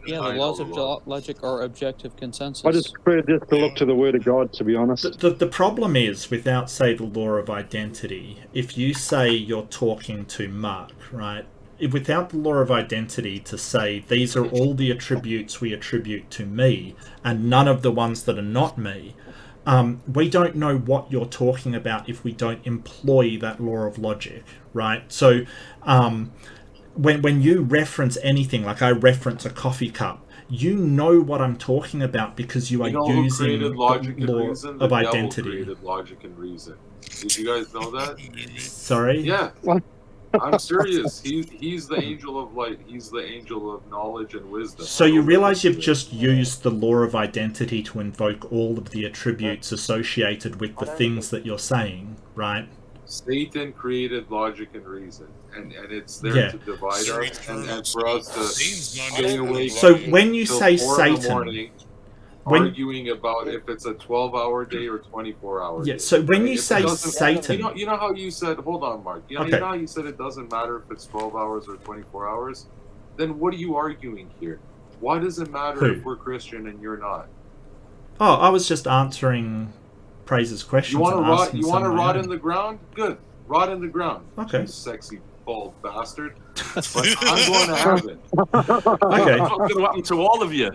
The laws of logic are objective consensus. I just prefer just to look to the Word of God, to be honest. The problem is, without, say, the law of identity, if you say you're talking to Mark, right? Without the law of identity to say these are all the attributes we attribute to me and none of the ones that are not me, we don't know what you're talking about if we don't employ that law of logic, right? So when you reference anything, like I reference a coffee cup, you know what I'm talking about because you are using the law of identity. Created logic and reason. Did you guys know that? Sorry? Yeah. I'm serious. He's the angel of light. He's the angel of knowledge and wisdom. So you realize you've just used the law of identity to invoke all of the attributes associated with the things that you're saying, right? Satan created logic and reason, and it's there to divide us and for us to stay awake. So when you say Satan, arguing about if it's a 12-hour day or 24-hour day. Yeah, so when you say Satan... You know how you said, hold on, Mark. You know how you said it doesn't matter if it's 12 hours or 24 hours? Then what are you arguing here? Why does it matter if we're Christian and you're not? Oh, I was just answering Praise's question. You want to rot in the ground? Good. Rot in the ground. Okay. You sexy bald bastard. But I'm going to heaven. Okay. What's going to happen to all of you?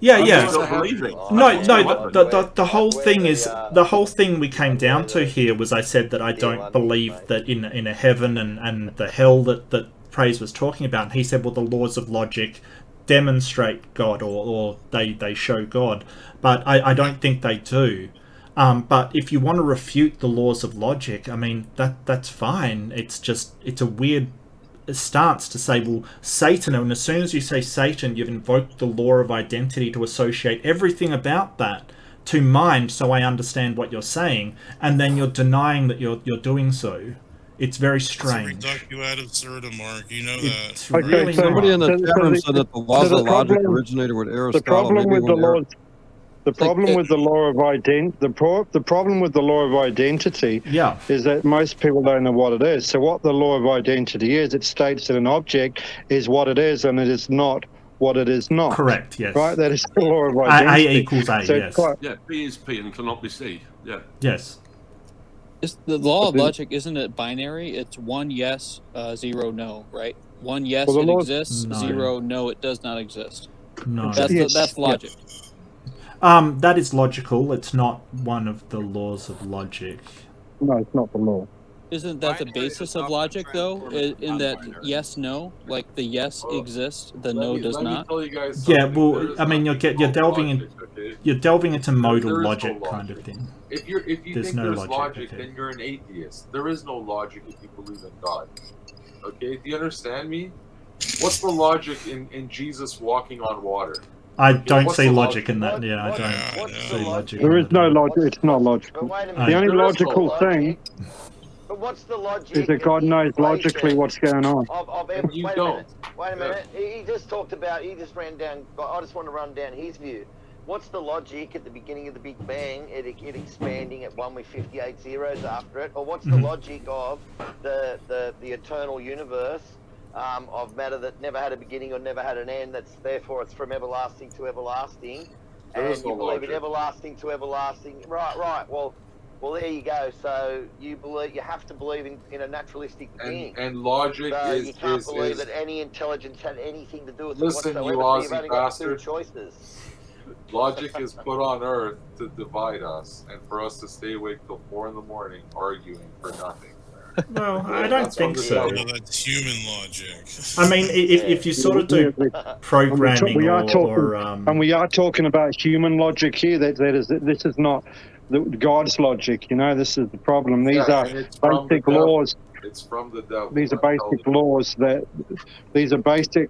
Yeah, I'm yeah. just not believing. The whole thing is the whole thing we came down to here was I said that I don't believe that in a heaven and the hell that Praise was talking about. And he said, well, the laws of logic demonstrate God or they show God, but I don't think they do. But if you want to refute the laws of logic, I mean that's fine. It's a weird stance to say, well, Satan, and as soon as you say Satan, you've invoked the law of identity to associate everything about that to mind, so I understand what you're saying, and then you're denying that you're doing so. It's very strange. It's a reductio ad absurdum, Mark. You know that. Okay, really somebody in the chat room said that the laws of logic originated with Aristotle. The problem with the laws. The problem with the law of the problem with the law of identity is that most people don't know what it is. So what the law of identity is, it states that an object is what it is and it is not what it is not. Correct, yes. Right? That is the law of identity. A equals A, so yes. Yeah, P is P and cannot be C. Yeah. Yes. The law of logic, isn't it binary? It's 1 yes, 0 no, right? 1 yes, it exists, 0 no, it does not exist. No. That's logic. That is logical. It's not one of the laws of logic. No, it's not the law. Isn't that the basis of logic, though? In that yes, no, like the yes exists, the no does not. Yeah, well, I mean, you're delving into modal logic kind of thing. If you think there's logic, then you're an atheist. There is no logic if you believe in God. Okay, do you understand me? What's the logic in Jesus walking on water? I don't see logic in that. Yeah, I don't see logic. There is no logic. It's not logical. The only logical thing But what's the logic? is that God knows logically what's going on. Wait a minute. He just talked about. He just ran down. I just want to run down his view. What's the logic at the beginning of the Big Bang? It expanding at 1 with 58 zeros after it, or what's the logic of the eternal universe? Of matter that never had a beginning or never had an end, that's therefore it's from everlasting to everlasting, and you believe in everlasting to everlasting. Right. Well, there you go. So you have to believe in a naturalistic being. And logic so is... you can't believe that any intelligence had anything to do with listen, it whatsoever. Listen, you Aussie You've only got bastard. 2 choices. Logic is put on Earth to divide us, and for us to stay awake till 4 in the morning arguing for nothing. No, I don't think so. No, that's human logic. I mean, if you sort of do programming we are talking about human logic here. This is not God's logic. You know, this is the problem. These are basic laws. It's from the devil. These are basic laws these are basic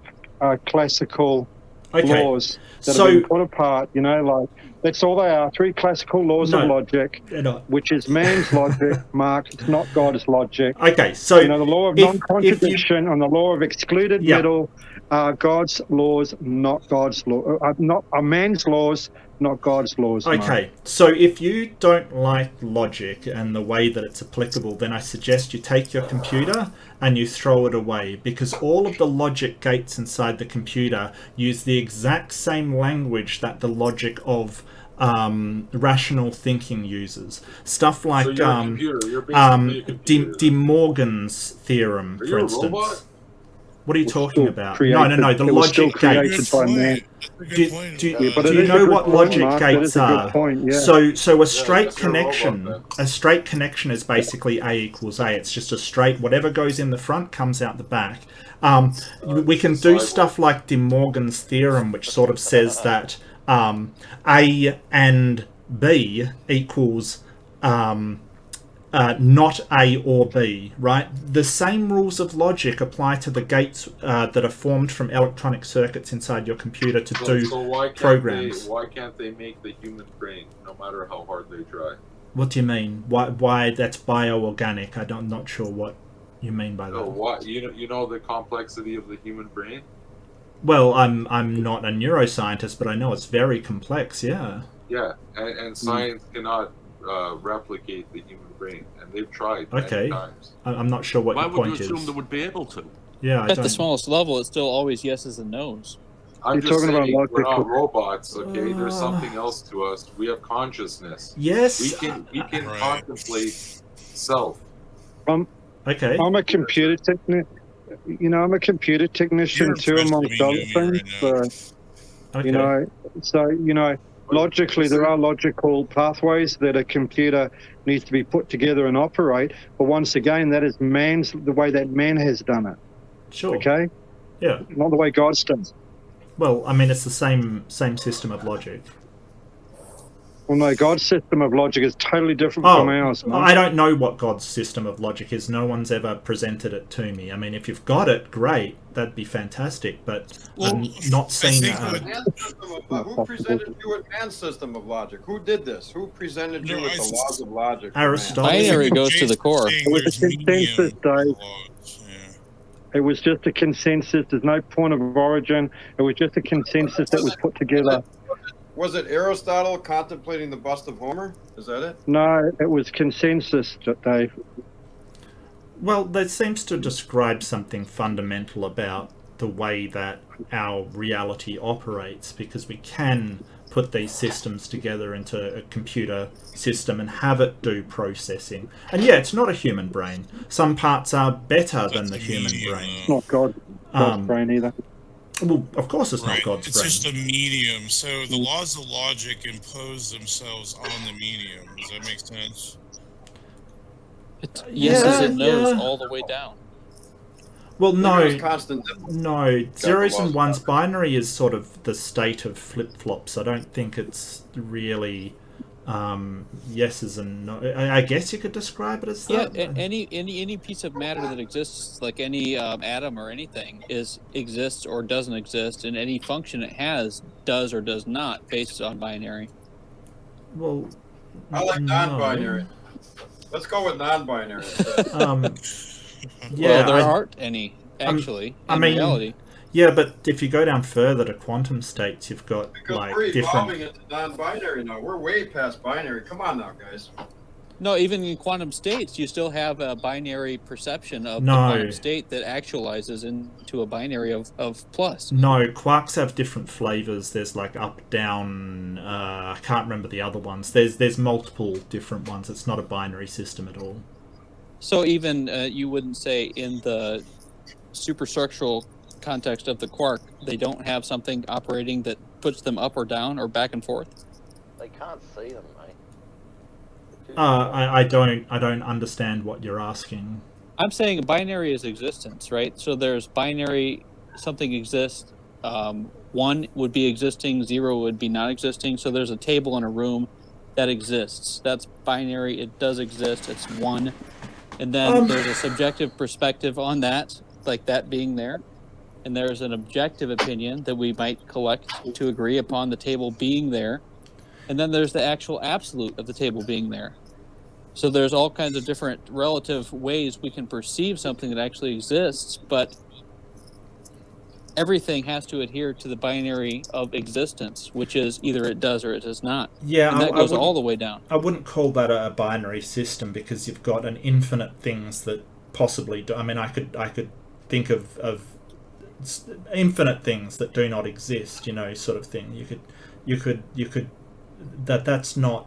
classical laws that have been put apart. You know, like that's all they are. 3 classical laws of logic, which is man's logic, Mark. It's not God's logic. Okay, so you know the law of non-contradiction and the law of excluded middle are God's laws, not God's law. Not man's laws, not God's laws. Okay, Mark. so if you don't like logic and the way that it's applicable, then I suggest you take your computer and you throw it away, because all of the logic gates inside the computer use the exact same language that the logic of rational thinking uses. Stuff like De Morgan's theorem, for instance. What are you talking about? No. The logic gates. Do you know what logic gates are? So a straight connection. A straight connection is basically A equals A. It's just a straight. Whatever goes in the front comes out the back. We can do stuff like De Morgan's theorem, which sort of says that A and B equals not A or B, right? The same rules of logic apply to the gates that are formed from electronic circuits inside your computer to do programs. Why can't they make the human brain, no matter how hard they try? What do you mean? Why that's bioorganic? I'm not sure what you mean by that. No, what you know the complexity of the human brain? Well, I'm not a neuroscientist, but I know it's very complex. Yeah. Yeah, and science cannot replicate the human brain, and they've tried many times. I'm not sure what your point is. Why would you assume they would be able to? Yeah, at the smallest level, it's still always yeses and nos. I'm just saying, we're not robots, okay? There's something else to us. We have consciousness. Yes. We can contemplate self. Okay. I'm a computer technician. I'm a computer technician too, amongst other things. Okay. Logically, there are logical pathways that a computer needs to be put together and operate. But once again, that is the way that man has done it. Sure. Okay. Yeah. Not the way God's done it. Well, I mean, it's the same system of logic. Well, no, God's system of logic is totally different from ours, mate. I don't know what God's system of logic is. No one's ever presented it to me. I mean, if you've got it, great. That'd be fantastic. But I'm not seeing who presented you with man's system of logic? Who did this? Who presented you with the laws of logic? Aristotle. Binary goes to the core. It was a consensus, Dave. It was just a consensus. There's no point of origin. It was just a consensus that was put together. Was it Aristotle contemplating the bust of Homer? Is that it? No, it was consensus, Dave. Well, that seems to describe something fundamental about the way that our reality operates, because we can put these systems together into a computer system and have it do processing. And yeah, it's not a human brain. Some parts are better than the human brain. It's not God's brain either. Well, of course it's not God's brain. It's just a medium. So the laws of logic impose themselves on the medium. Does that make sense? Yes, as it knows all the way down. Well, no, no. Zeros and ones binary is sort of the state of flip-flops. I don't think it's really yeses and no. I guess you could describe it as that. Yeah, any piece of matter that exists, like any atom or anything, exists or doesn't exist, and any function it has does or does not based on binary. Well, I like non-binary. Let's go with non-binary. Yeah, there aren't any actually in reality. Yeah, but if you go down further to quantum states, you've got we're evolving into non-binary now. We're way past binary. Come on now, guys. No, even in quantum states, you still have a binary perception of the quantum state that actualizes into a binary of plus. No, quarks have different flavors. There's like up, down. I can't remember the other ones. There's multiple different ones. It's not a binary system at all. So even you wouldn't say in the superstructural context of the quark, they don't have something operating that puts them up or down or back and forth? They can't see them, mate. I don't understand what you're asking. I'm saying binary is existence, right? So there's binary, something exists. 1 would be existing, 0 would be not existing. So there's a table in a room that exists. That's binary. It does exist. It's 1. And then there's a subjective perspective on that, like that being there. And there's an objective opinion that we might collect to agree upon the table being there. And then there's the actual absolute of the table being there. So there's all kinds of different relative ways we can perceive something that actually exists, but everything has to adhere to the binary of existence, which is either it does or it does not. Yeah, and that goes all the way down. I wouldn't call that a binary system, because you've got an infinite things that possibly do. I mean, I could think of infinite things that do not exist, sort of thing. You could that's not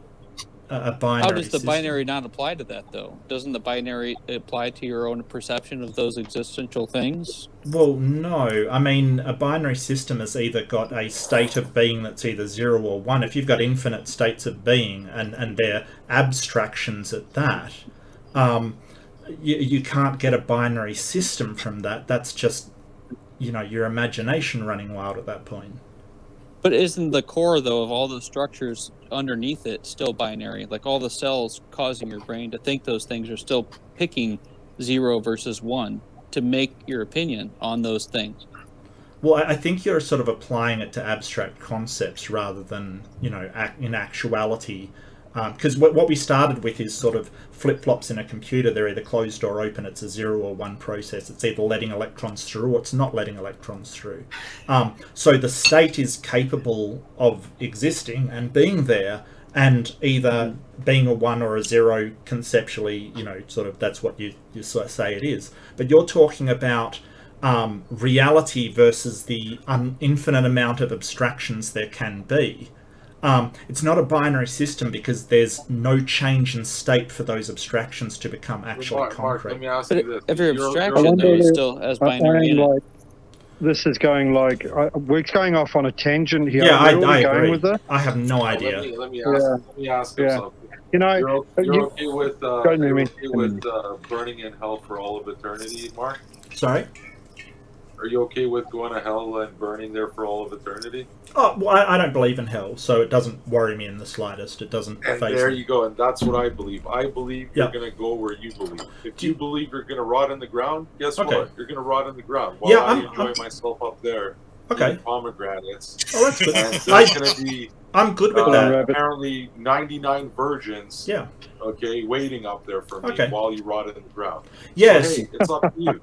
a binary. How does the system. Binary not apply to that, though? Doesn't the binary apply to your own perception of those existential things? Well, no. I mean, a binary system has either got a state of being that's either 0 or 1. If you've got infinite states of being and they're abstractions at that, you can't get a binary system from that. That's just your imagination running wild at that point. But isn't the core, though, of all the structures underneath it still binary? Like all the cells causing your brain to think those things are still picking 0 versus 1 to make your opinion on those things. Well, I think you're sort of applying it to abstract concepts rather than, in actuality. Because what we started with is sort of flip-flops in a computer. They're either closed or open. It's a 0 or 1 process. It's either letting electrons through or it's not letting electrons through. So the state is capable of existing and being there, and either being a 1 or a 0 conceptually, sort of that's what you sort of say it is. But you're talking about reality versus the infinite amount of abstractions there can be. It's not a binary system because there's no change in state for those abstractions to become actually concrete. Let me ask you this. If you're abstraction, though, you still has binary in it. This is going like we're going off on a tangent here. Yeah, I agree. With that? I have no idea. Let me ask you something. You know, you're okay with burning in hell for all of eternity, Mark? Sorry? Are you okay with going to hell and burning there for all of eternity? Oh, well, I don't believe in hell, so it doesn't worry me in the slightest. It doesn't And faze there me. you go, and that's what I believe. I believe you're going to go where you believe. If you believe you're going to rot in the ground, guess what? You're going to rot in the ground. While I enjoy myself up there. Okay. Pomegranates. Oh, that's good. And there's going to be I'm good with that. Apparently 99 virgins. Yeah. Okay, waiting up there for me while you rot in the ground. Yes. So, hey, it's up to you.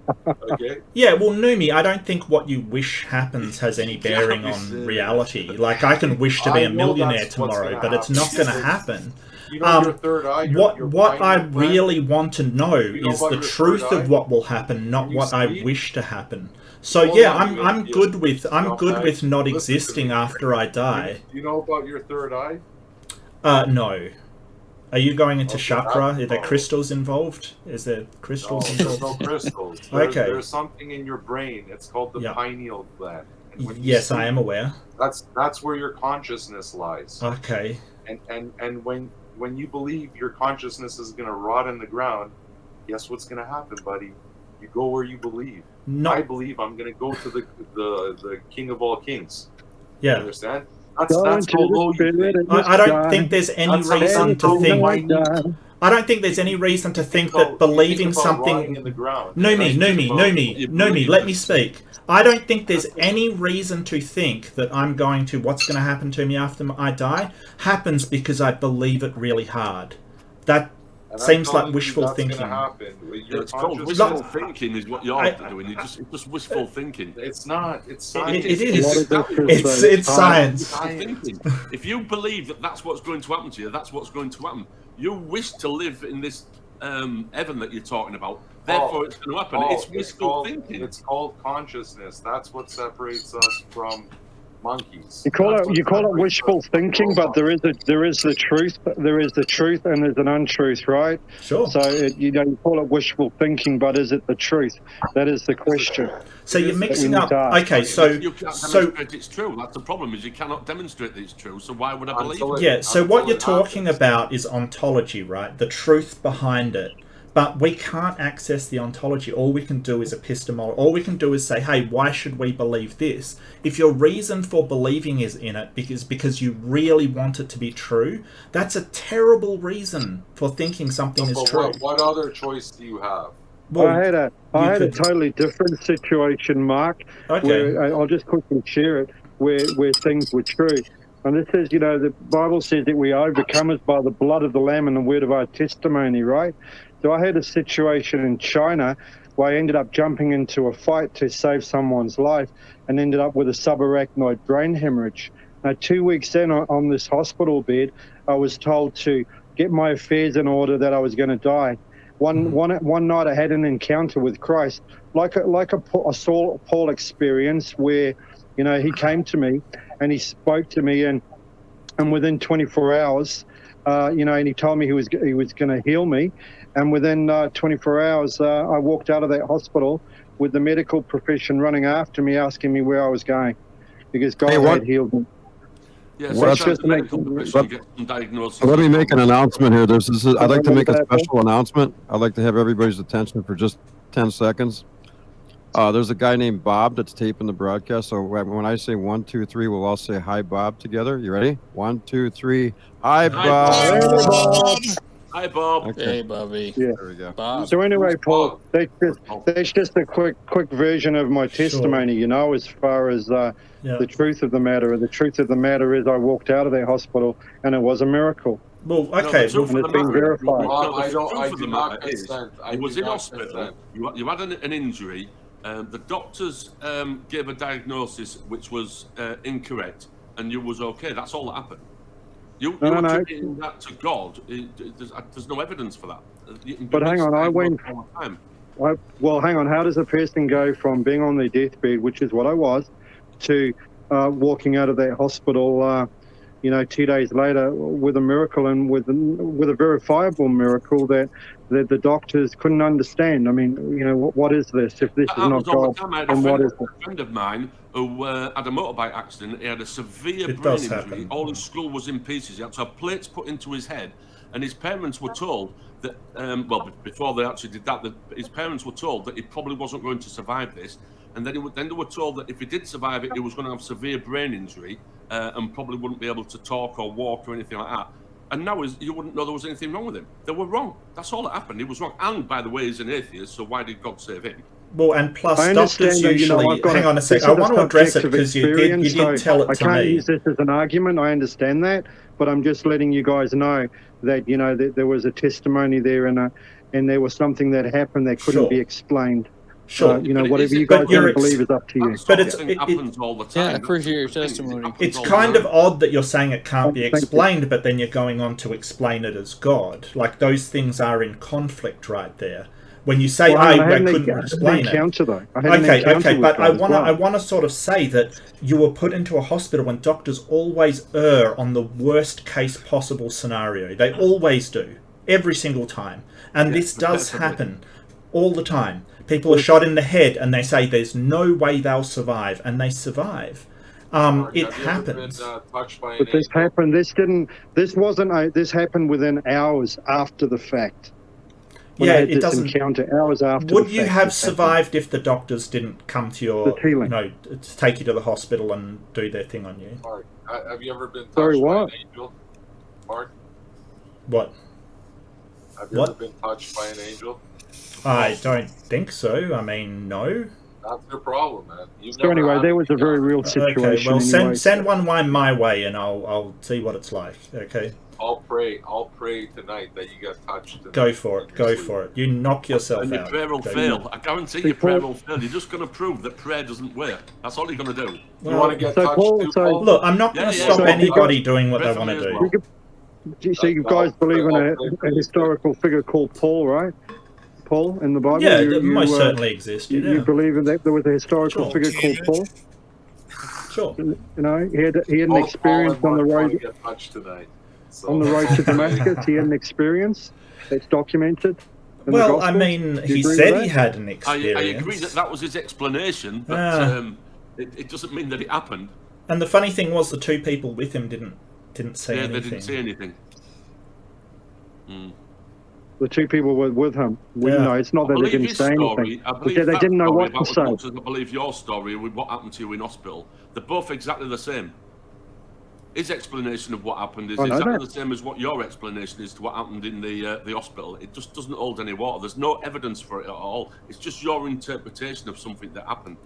Okay. Yeah, well, Numi, I don't think what you wish happens has any bearing on reality. Like, I can wish to be a millionaire tomorrow, but it's not going to happen. You know your third eye, what I really want to know is the truth of what will happen, not what I wish to happen. So yeah, I'm good with not existing after I die. Do you know about your third eye? No. Are you going into chakra? Are there crystals involved? Is there crystals involved? There's no crystals. There's something in your brain. It's called the pineal gland. Yes, I am aware. That's where your consciousness lies. Okay. And when you believe your consciousness is going to rot in the ground, guess what's going to happen, buddy? You go where you believe. I believe I'm going to go to the King of all kings. Yeah. You understand? That's how low you think. I don't think there's any reason to think. I don't think there's any reason to think that believing something. Numi, let me speak. I don't think there's any reason to think that what's going to happen to me after I die happens because I believe it really hard. That seems like wishful thinking. It's called wishful thinking is what you're doing. It's just wishful thinking. It's not. It's science. It is. It's science. If you believe that that's what's going to happen to you, that's what's going to happen. You wish to live in this heaven that you're talking about. Therefore, it's going to happen. It's wishful thinking. It's called consciousness. That's what separates us from monkeys. You call it wishful thinking, but there is the truth. There is the truth, and there's an untruth, right? Sure. So you call it wishful thinking, but is it the truth? That is the question. So you're mixing up. Okay, so you can't demonstrate it's true. That's the problem. Is you cannot demonstrate that it's true. So why would I believe it? Yeah. So what you're talking about is ontology, right? The truth behind it. But we can't access the ontology. All we can do is epistemology. All we can do is say, hey, why should we believe this? If your reason for believing is in it because you really want it to be true, that's a terrible reason for thinking something is true. What other choice do you have? Well, I had a totally different situation, Mark. Okay. Where, I'll just quickly share it, where things were true. And this is, the Bible says that we overcome it by the blood of the Lamb and the word of our testimony, right? So I had a situation in China where I ended up jumping into a fight to save someone's life and ended up with a subarachnoid brain hemorrhage. Now, 2 weeks in on this hospital bed, I was told to get my affairs in order, that I was going to die. One night I had an encounter with Christ, like a Saul Paul experience where, he came to me and he spoke to me, and within 24 hours, and he told me he was going to heal me. And within 24 hours, I walked out of that hospital with the medical profession running after me, asking me where I was going, because God had healed me. Yeah, let me make an announcement here. I'd like to make a special announcement. I'd like to have everybody's attention for just 10 seconds. There's a guy named Bob that's taping the broadcast. So when I say 1, 2, 3, we'll all say hi, Bob, together. You ready? 1, 2, 3. Hi, Bob. Hey, Bob. Hi, Bob. Okay. Hey, Bobby. Yeah. There we go. Bob. So anyway, Paul, that's just a quick version of my testimony, as far as the truth of the matter. The truth of the matter is I walked out of that hospital and it was a miracle. Well, okay. And it's been verified. I do not consent. I was in hospital. You had an injury. The doctors gave a diagnosis which was incorrect, and you was okay. That's all that happened. You were attributing that to God. There's no evidence for that. But hang on, hang on. How does a person go from being on their deathbed, which is what I was, to walking out of that hospital you know, 2 days later with a miracle and with a verifiable miracle that the doctors couldn't understand. I mean, you know, what is this? If this is not God, then what is it? A friend of mine who had a motorbike accident. He had a severe brain injury. All his skull was in pieces. He had to have plates put into his head, and his parents were told that, well, before they actually did that, his parents were told that he probably wasn't going to survive this. And then they were told that if he did survive it, he was going to have severe brain injury and probably wouldn't be able to talk or walk or anything like that. And now you wouldn't know there was anything wrong with him. They were wrong. That's all that happened. He was wrong. And, by the way, he's an atheist, so why did God save him? Well, and plus, doctors usually... Hang on a sec. I want to address it because you did tell it to me. I can't use this as an argument. I understand that. But I'm just letting you guys know that, you know, that there was a testimony there and there was something that happened that couldn't be explained. Sure, you know, whatever you guys want to believe is up to you. But it happens all the time. Yeah, I appreciate your testimony. It's kind of odd that you're saying it can't be explained, but then you're going on to explain it as God. Like, those things are in conflict right there. When you say, I couldn't explain it. Okay, but I want to sort of say that you were put into a hospital when doctors always err on the worst case possible scenario. They always do. Every single time. And this does happen all the time. People are shot in the head and they say there's no way they'll survive, and they survive. It happens. But this happened. This happened within hours after the fact. Yeah, it doesn't encounter hours after. Would you have survived if the doctors didn't come to your, you know, to take you to the hospital and do their thing on you? Mark, have you ever been touched by an angel? Mark? What? Have you ever been touched by an angel? I don't think so. I mean, no. That's your problem, man. So anyway, there was a very real situation. Okay, well, send one my way, and I'll see what it's like. Okay. I'll pray tonight that you get touched. Tonight. Go for it. Go for it. You knock yourself and out. And your prayer will fail. I guarantee your prayer will fail. You're just going to prove that prayer doesn't work. That's all you're going to do. Well, you want to get touched too, Paul? Look, I'm not going to stop anybody doing what they want to do. So you guys believe in a historical figure called Paul, right? Paul in the Bible? Yeah, it most certainly exists. You believe in that there was a historical figure called Paul? Sure. You know, he had an experience on the road. On the road to Damascus, he had an experience that's documented. Well, I mean, he said he had an experience. I agree that was his explanation, but it doesn't mean that it happened. And the funny thing was, the two people with him didn't say anything. Yeah, they didn't say anything. The two people were with him. We know it's not that they didn't say anything. They didn't know what to say. I believe your story with what happened to you in hospital. They're both exactly the same. His explanation of what happened is exactly the same as what your explanation is to what happened in the hospital. It just doesn't hold any water. There's no evidence for it at all. It's just your interpretation of something that happened.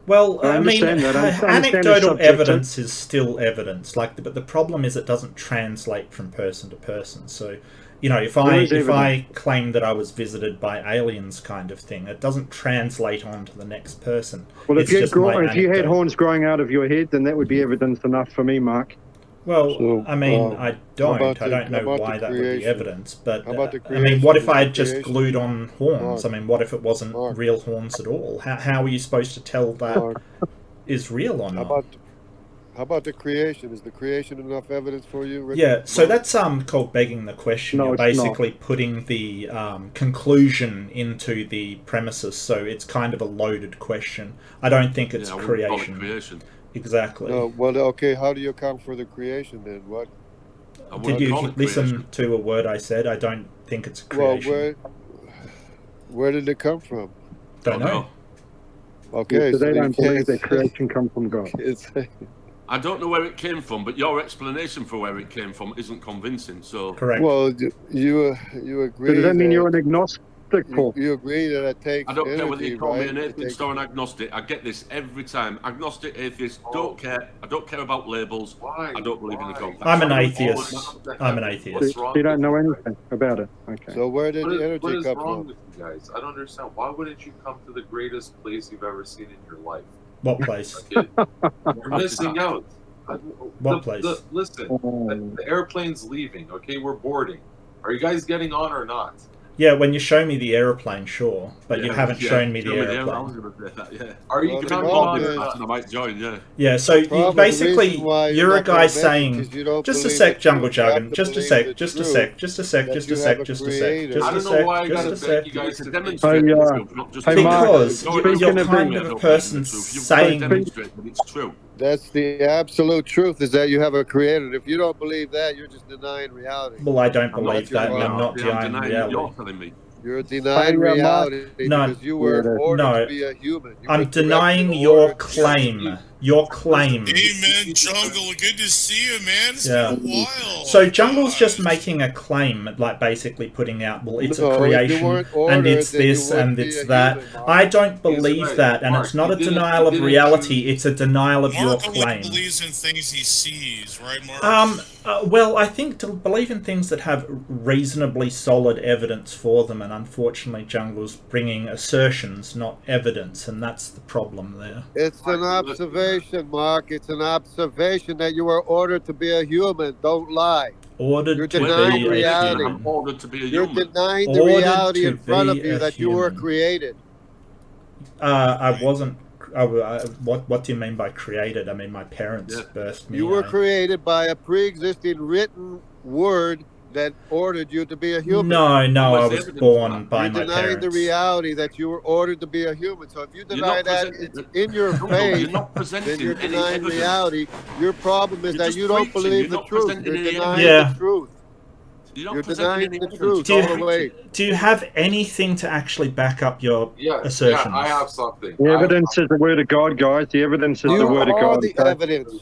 Well, I mean, anecdotal evidence is still evidence. But the problem is it doesn't translate from person to person. So, you know, if I claim that I was visited by aliens, kind of thing, it doesn't translate on to the next person. Well, if you had horns growing out of your head, then that would be evidence enough for me, Mark. Well, I mean, I don't know why that would be evidence, but I mean, what if I had just glued on horns? I mean, what if it wasn't real horns at all? How are you supposed to tell that is real or not? How about the creation? Is the creation enough evidence for you, Richard? Yeah, so that's called begging the question. You're basically putting the conclusion into the premises, so it's kind of a loaded question. I don't think it's creation. Exactly. No, well, okay, how do you account for the creation then? What? Did you listen to a word I said? I don't think it's creation. Well, where did it come from? Don't know. Okay, so they don't believe that creation comes from God. I don't know where it came from, but your explanation for where it came from isn't convincing. So correct. Well, you agree. Does that mean you're an agnostic, Paul? You agree that it takes. I don't care whether you call me an atheist or an agnostic. I get this every time. Agnostic, atheist, don't care. I don't care about labels. I don't believe in the God. I'm an atheist. I'm an atheist. So you don't know anything about it. Okay. So where did the energy what is come wrong from? with you guys? I don't understand. Why wouldn't you come to the greatest place you've ever seen in your life? What place? Okay. You're missing out. What place? Listen, the airplane's leaving. Okay, we're boarding. Are you guys getting on or not? Yeah, when you show me the aeroplane, sure, but you haven't shown me the aeroplane. I was going to say that, yeah. Are you I might join, yeah. Yeah, so basically, you're a guy saying, just a sec, Jungle Jargon, just a sec. I don't know why I got to beg you guys to demonstrate because you're kind of a person saying it's true. That's the absolute truth, is that you have a creator. If you don't believe that, you're just denying reality. Well, I don't believe that, and I'm not denying reality. You're telling me. You're denying reality because you were ordered to be a human. I'm denying your claim. Your claim. Amen, Jungle. Good to see you, man. It's been a while. So Jungle's just making a claim, like basically putting out, well, it's a creation, and it's this, and it's that. I don't believe that, and it's not a denial of reality, it's a denial of your claim. Mark believes in things he sees, right, Mark? Well, I think to believe in things that have reasonably solid evidence for them, and unfortunately Jungle's bringing assertions, not evidence, and that's the problem there. It's an observation, Mark. It's an observation that you were ordered to be a human. Don't lie. You're denying reality. I'm ordered to be a You're human. denying the reality in front of you that you were created. I wasn't. What do you mean by created? I mean, my parents birthed me. You were created by a pre-existing written word that ordered you to be a human. No, I was born by my parents. You're denying the reality that you were ordered to be a human. So if you deny that it's in your face, then you're denying reality. Your problem is that you don't believe the truth. You're denying the truth. You're denying the truth all the way. Do you have anything to actually back up your assertions? Yeah, I have something. The evidence is the word of God, guys. The evidence is the word of God. The evidence.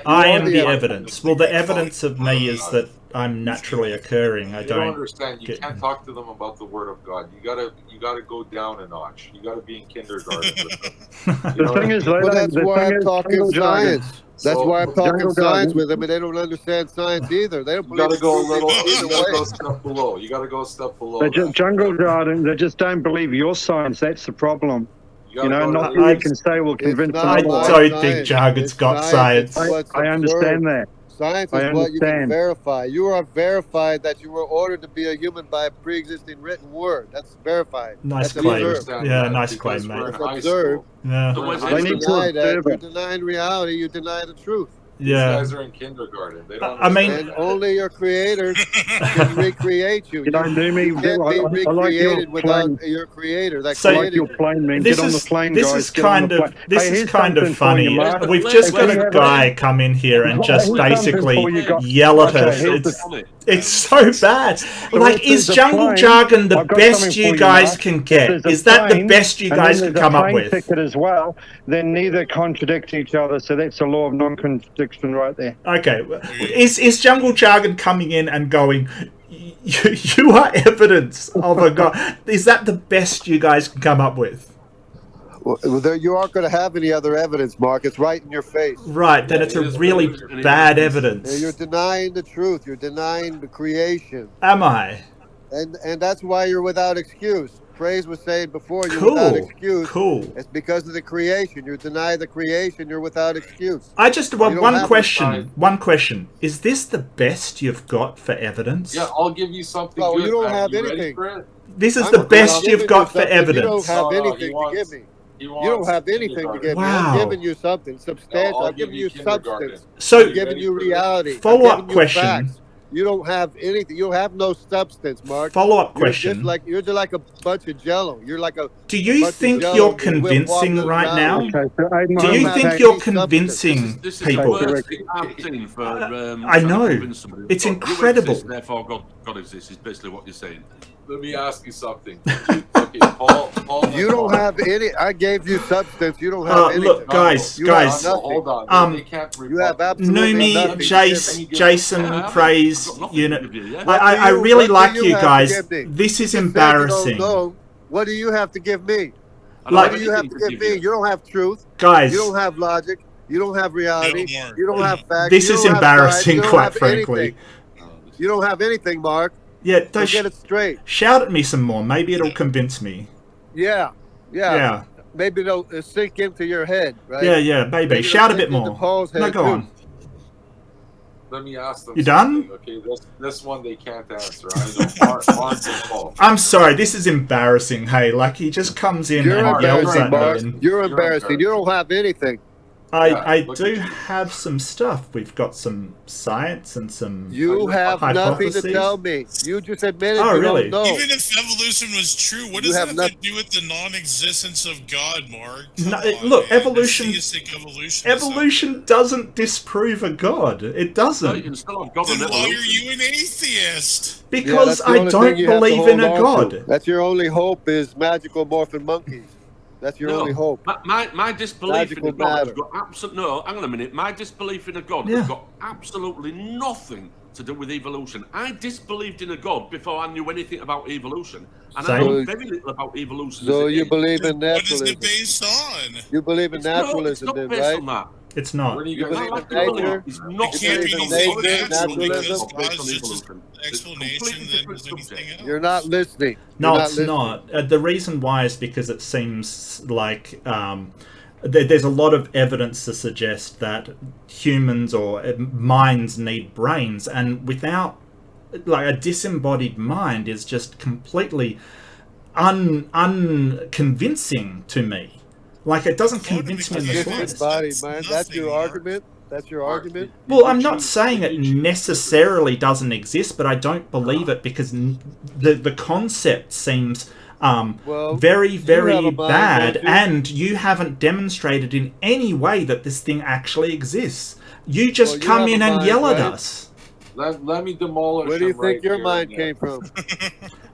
I am the evidence. Well, the evidence of me is that I'm naturally occurring. I don't understand. You can't talk to them about the word of God. You gotta go down a notch. You gotta be in kindergarten with them. The thing is, that's why I'm talking science. That's why I'm talking science with them, and they don't understand science either. They don't believe. You gotta go a little. You gotta go a step below. You gotta go a step below. Jungle Garden, they just don't believe your science. That's the problem. You know, nothing you can say will convince them. I don't think Jargon's got science. I understand that. Science is what you can verify. You are verified that you were ordered to be a human by a pre-existing written word. That's verified. Nice claim. Yeah, nice claim, mate. It's observed. Yeah. You deny that. You're denying reality. You deny the truth. Yeah. These guys are in kindergarten. They don't and only your creator can recreate you. You don't do me. You can't be recreated without your creator. That created your plane, man. Get on the plane, guys. This is kind of funny. We've just got a guy come in here and just basically yell at us. It's so bad. Like, is Jungle Jargon the best you guys can get? Is that the best you guys can come up with? As well, then neither contradict each other. So that's a law of non-contradiction right there. Okay, is Jungle Jargon coming in and going, you are evidence of a god? Is that the best you guys can come up with? Well, you aren't going to have any other evidence, Mark. It's right in your face. Right, then it's a really bad evidence. You're denying the truth. You're denying the creation. Am I? And that's why you're without excuse. Praise was saying before, you're without excuse. Cool. It's because of the creation. You deny the creation, you're without excuse. I just want one question. One question. Is this the best you've got for evidence? Yeah, I'll give you something good. You don't have anything. This is the best you've got for evidence. You don't have anything to give me. You don't have anything to give me. I'm giving you something substantial. I'm giving you substance. So, I'm giving you reality. Follow-up question. You don't have anything. You have no substance, Mark. Follow-up question. You're just like a bunch of jello. You're like a. Do you think you're convincing right now? Do you think you're convincing people? I know. It's incredible. Therefore, God exists. Is basically what you're saying. Let me ask you something. Okay, Paul, you don't have any. I gave you substance. You don't have anything. Look, guys. Hold on. They can't you have absolutely Numi, nothing. Jace, Jason, Praise, Unit. I really like you guys. This is embarrassing. What do you have to give me? Like, what do you have to give me? You don't have truth. Guys. You don't have logic. You don't have reality. You don't have facts. This is embarrassing, quite frankly. You don't have anything, Mark. Yeah, get it straight. Shout at me some more. Maybe it'll convince me. Yeah. Maybe it'll sink into your head, right? Yeah, maybe. Shout a bit more. Paul's head no, go on. Let me ask them. You done? Okay, this one they can't answer. I'm sorry, this is embarrassing. Hey, like he just comes in and yells at me. You're embarrassing. You don't have anything. I do have some stuff. We've got some science and some You have nothing to tell me. You just admitted you don't know. Even if evolution was true, what does that have to do with the non-existence of God, Mark? Look, evolution doesn't disprove a God. It doesn't. Then why are you an atheist? Because I don't believe in a God. That's your only hope is magical morphin monkeys. That's your only hope. My disbelief in a God has got no, hang on a minute. My disbelief in a God has got absolutely nothing to do with evolution. I disbelieved in a God before I knew anything about evolution. And I know very little about evolution. So you believe in naturalism. What is it based on? You believe in naturalism, then, right? It's not. You believe in nature? It's not based on nature, naturalism? Explanation than anything else. You're not listening. No, it's not. The reason why is because it seems like there's a lot of evidence to suggest that humans or minds need brains, and without, like, a disembodied mind is just completely unconvincing to me. Like, it doesn't convince me in the slightest. Body, man. That's your argument? That's your argument? Well, I'm not saying it necessarily doesn't exist, but I don't believe it because the concept seems very, very bad, and you haven't demonstrated in any way that this thing actually exists. You just come in and yell at us. Let me demolish. Where do you think your mind came from?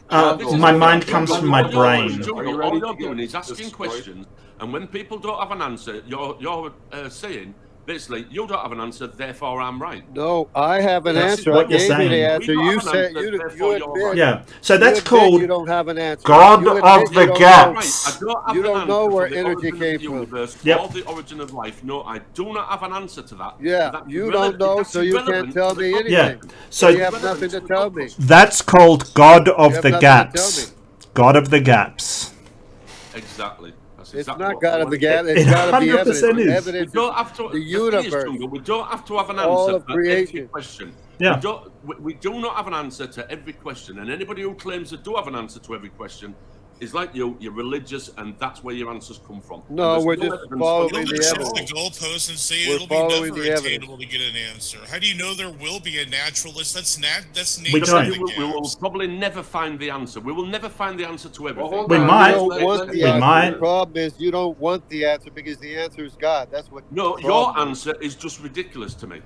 My mind comes from my brain. All you're doing is asking questions, and when people don't have an answer, you're saying, basically, you don't have an answer, therefore I'm right. No, I have an answer. What I you're gave saying. you the answer. You said you admit. Yeah, so that's called you don't have an answer. God of the gaps. You don't know where energy came from. Or the origin of life. No, I do not have an answer to that. Yeah, you don't know, so you can't tell me anything. Yeah, so you have nothing to tell me. That's called God of the gaps. God of the gaps. Exactly. It's not God of the gaps. It's got to be evidence. We don't have to, the universe. We don't have to have an answer All of for creation. every question. Yeah. We do not have an answer to every question, and anybody who claims they do have an answer to every question is like you're religious, and that's where your answers come from. No, we're just following the evidence. The goalposts and say it'll be never attainable to get an answer. How do you know there will be a naturalist? That's we don't. We will probably never find the answer. We will never find the answer to everything. We might. The problem is you don't want the answer because the answer is God. That's what. No, your answer is just ridiculous to me.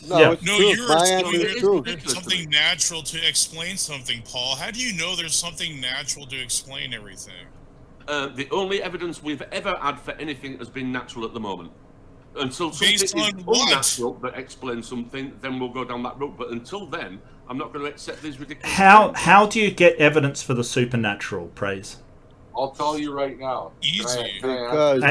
No, it's no, true. you're My answer is true. Something natural to explain something, Paul. How do you know there's something natural to explain everything? The only evidence we've ever had for anything has been natural at the moment. Until something is unnatural that explains something, then we'll go down that route. But until then, I'm not going to accept these ridiculous things. How do you get evidence for the supernatural, Praise? I'll tell you right now. Easy.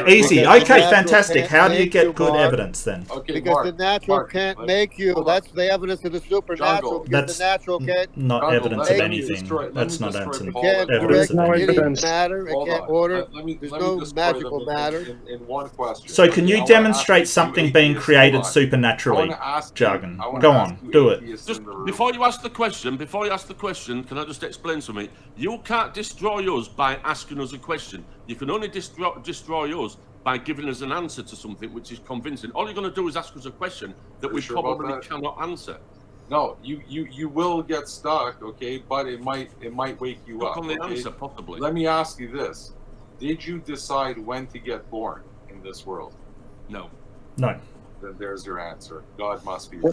Easy. Okay, fantastic. How do you get good evidence then? Okay, because the natural can't make you. That's the evidence of the supernatural. Because the natural can't. Not evidence of anything. That's not evidence of evidence of anything. Matter. It can't order. There's no magical matter. In one question. So can you demonstrate something being created supernaturally? Jargon. Go on. Do it. Just before you ask the question, can I just explain something? You can't destroy us by asking us a question. You can only destroy us by giving us an answer to something which is convincing. All you're going to do is ask us a question that we probably cannot answer. No, you will get stuck, okay, but it might wake you up. On the answer, possibly. Let me ask you this: did you decide when to get born in this world? No. No. Then there's your answer. God must be real.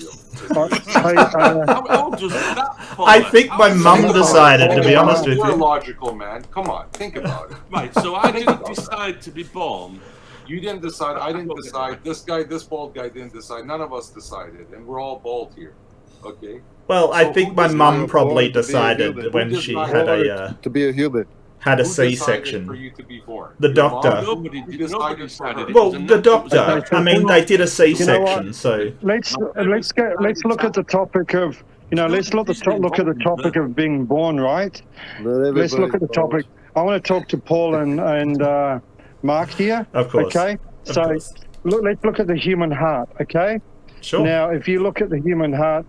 I think my mum decided, to be honest with you. You're logical, man. Come on, think about it. Right, so I didn't decide to be born. You didn't decide. I didn't decide. This bald guy didn't decide. None of us decided, and we're all bald here. Okay? Well, I think my mum probably decided when she had to be a human. Had a C-section. For you to be born? The doctor. Nobody decided. Well, the doctor. I mean, they did a C-section, so. Let's look at the topic of let's look at the topic of being born, right? Let's look at the topic. I want to talk to Paul and Mark here. Of course. Okay. So let's look at the human heart. Okay. Sure. Now, if you look at the human heart,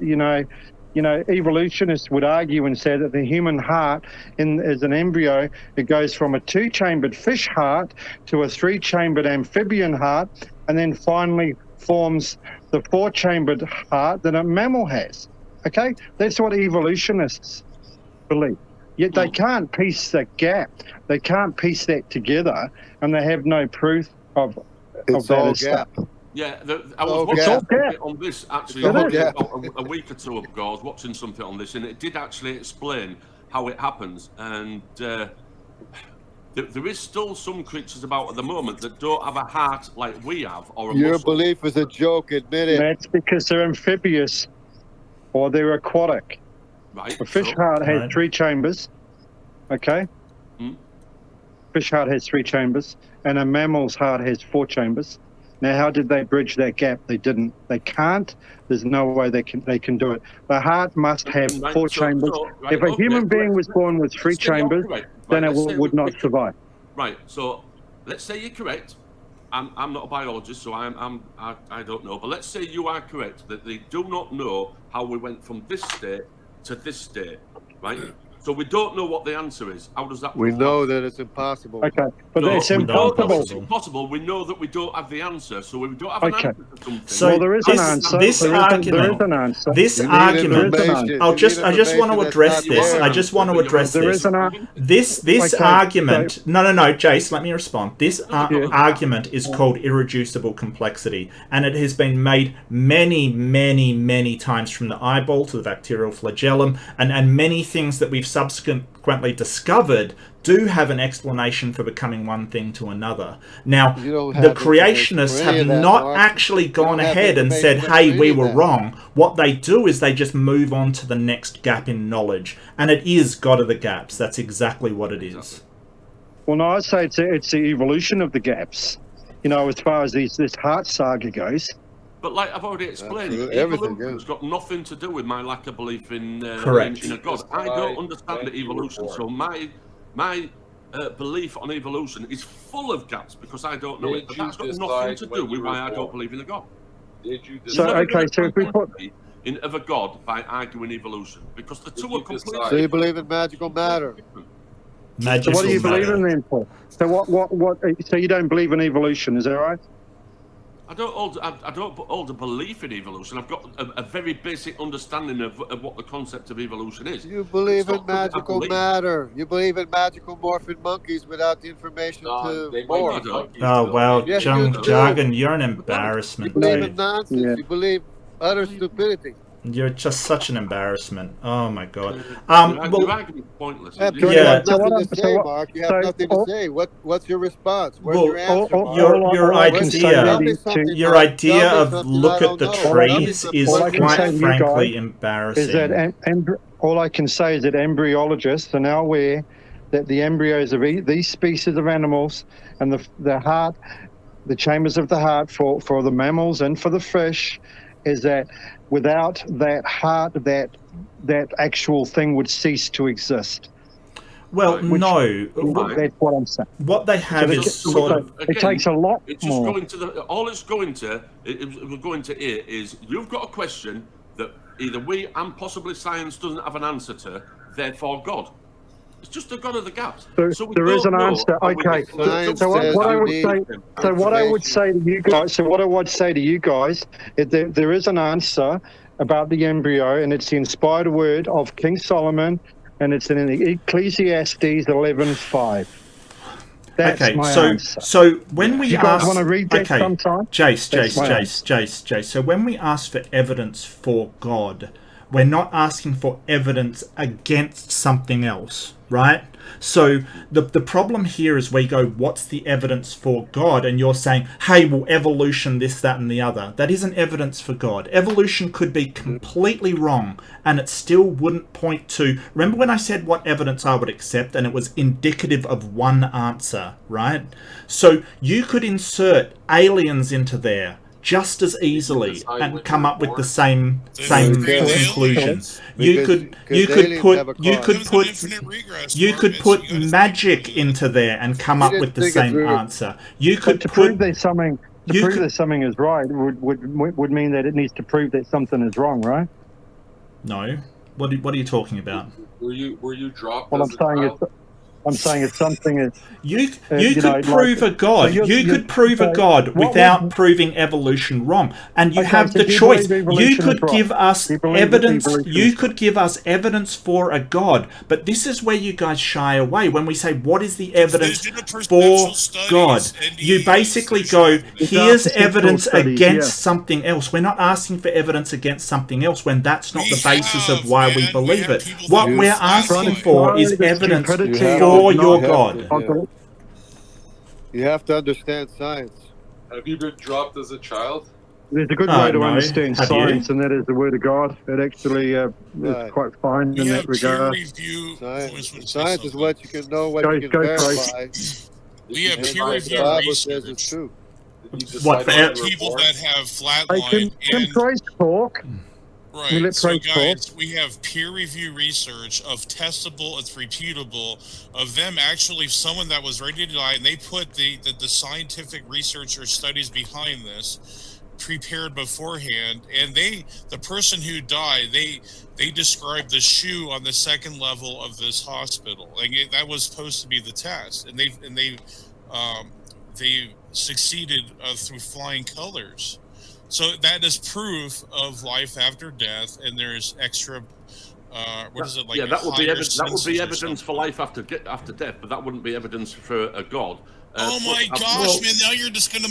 evolutionists would argue and say that the human heart, as an embryo, it goes from a 2-chambered fish heart to a 3-chambered amphibian heart, and then finally forms the 4-chambered heart that a mammal has. Okay, that's what evolutionists believe. Yet they can't piece the gap. They can't piece that together, and they have no proof of that as gap. such. Yeah, I was watching something on this actually a week or two ago. I was watching something on this, and it did actually explain how it happens. And there is still some creatures about at the moment that don't have a heart like we have, or a Your muscle. belief is a joke. Admit it. That's because they're amphibious or they're aquatic. Right. A fish heart has 3 chambers. Okay. Fish heart has 3 chambers, and a mammal's heart has 4 chambers. Now, how did they bridge that gap? They didn't. They can't. There's no way they can do it. The heart must have 4 chambers. If a human being was born with 3 chambers, then it would not survive. Right. So let's say you're correct. I'm not a biologist, so I don't know. But let's say you are correct that they do not know how we went from this state to this state, right? So we don't know what the answer is. How does that? We know that it's impossible. Okay, but it's impossible. It's impossible. We know that we don't have the answer, so we don't have an answer to something. So there is an answer. This argument. I just want to address this. I just want to address this. This argument. No, Jace. Let me respond. This argument is called irreducible complexity, and it has been made many times, from the eyeball to the bacterial flagellum, and many things that we've subsequently discovered do have an explanation for becoming one thing to another. Now, the creationists have not actually gone ahead and said, hey, we were wrong. What they do is they just move on to the next gap in knowledge. And it is God of the gaps. That's exactly what it is. Well, no, I'd say it's the evolution of the gaps. As far as this heart saga goes. But like I've already explained, evolution's got nothing to do with my lack of belief in a God. I don't understand the evolution, so my belief on evolution is full of gaps because I don't know it. But that's got nothing to do with why I don't believe in a God. If we put of a God by arguing evolution, because the two are completely. So you believe in magical matter? So what do you believe in then, Paul? So what? So you don't believe in evolution? Is that right? I don't hold a belief in evolution. I've got a very basic understanding of what the concept of evolution is. You believe in magical matter. You believe in magical morphing monkeys without the information to morph. Oh, well, Jargon, you're an embarrassment. You believe in nonsense. Yeah. You believe utter stupidity. You're just such an embarrassment. Oh my God. Your argument's pointless. You have nothing to say, Mark. You have nothing to say. What's your response? Where's your answer? Your idea of look at the trees is quite frankly embarrassing. All I can say is that embryologists are now aware that the embryos of these species of animals and the heart, the chambers of the heart for the mammals and for the fish, is that without that heart, that actual thing would cease to exist. Well, no. That's what I'm saying. What they have is sort of... It takes a lot more. All it's going to here is you've got a question that either we and possibly science doesn't have an answer to, therefore God. It's just a God of the gaps. So there is an answer. Okay. So what I would say to you guys is that there is an answer about the embryo, and it's the inspired word of King Solomon, and it's in Ecclesiastes 11:5. That's my answer. So when we you guys want to read that sometime? Jace. So when we ask for evidence for God, we're not asking for evidence against something else, right? So the problem here is we go, what's the evidence for God? And you're saying, hey, well, evolution, this, that, and the other. That isn't evidence for God. Evolution could be completely wrong, and it still wouldn't point to... Remember when I said what evidence I would accept, and it was indicative of one answer, right? So you could insert aliens into there just as easily and come up with the same conclusion. You could put magic into there and come up with the same answer. You could prove there's something. To prove that something is right would mean that it needs to prove that something is wrong, right? No. What are you talking about? Were you dropped? Well, I'm saying it's something is. You could prove a God. You could prove a God without proving evolution wrong, and you have the choice. You could give us evidence. You could give us evidence for a God, but this is where you guys shy away when we say, "What is the evidence for God?" You basically go, "Here's evidence against something else." We're not asking for evidence against something else when that's not the basis of why we believe it. What we're asking for is evidence for your God. You have to understand science. Have you been dropped as a child? There's a good way to understand science, and that is the Word of God. It actually is quite fine in that regard. Science is what you can know, what you can verify. We have peer review research. What for people that have flatline can Praise talk? Right. So, guys, we have peer review research of testable, it's repeatable, of them actually, someone that was ready to die, and they put the scientific research or studies behind this prepared beforehand, and the person who died, they described the shoe on the second level of this hospital. Like that was supposed to be the test, and they succeeded through flying colors. So that is proof of life after death, and there's extra. What is it like? Yeah, that would be evidence for life after death, but that wouldn't be evidence for a God. Oh my gosh, man! Now you're just going to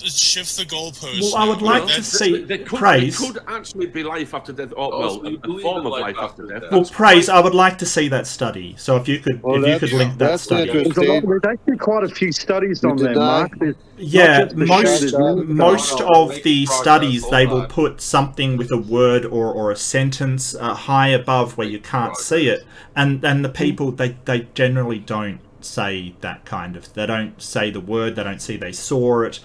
shift the goalposts. Well, I would like to see Praise. There could actually be life after death, or a form of life after death. Well, Praise, I would like to see that study. So if you could link that study. There's actually quite a few studies on that, Mark. Yeah, most of the studies, they will put something with a word or a sentence high above where you can't see it, and the people they generally don't say that kind of. They don't say the word. They don't say they saw it.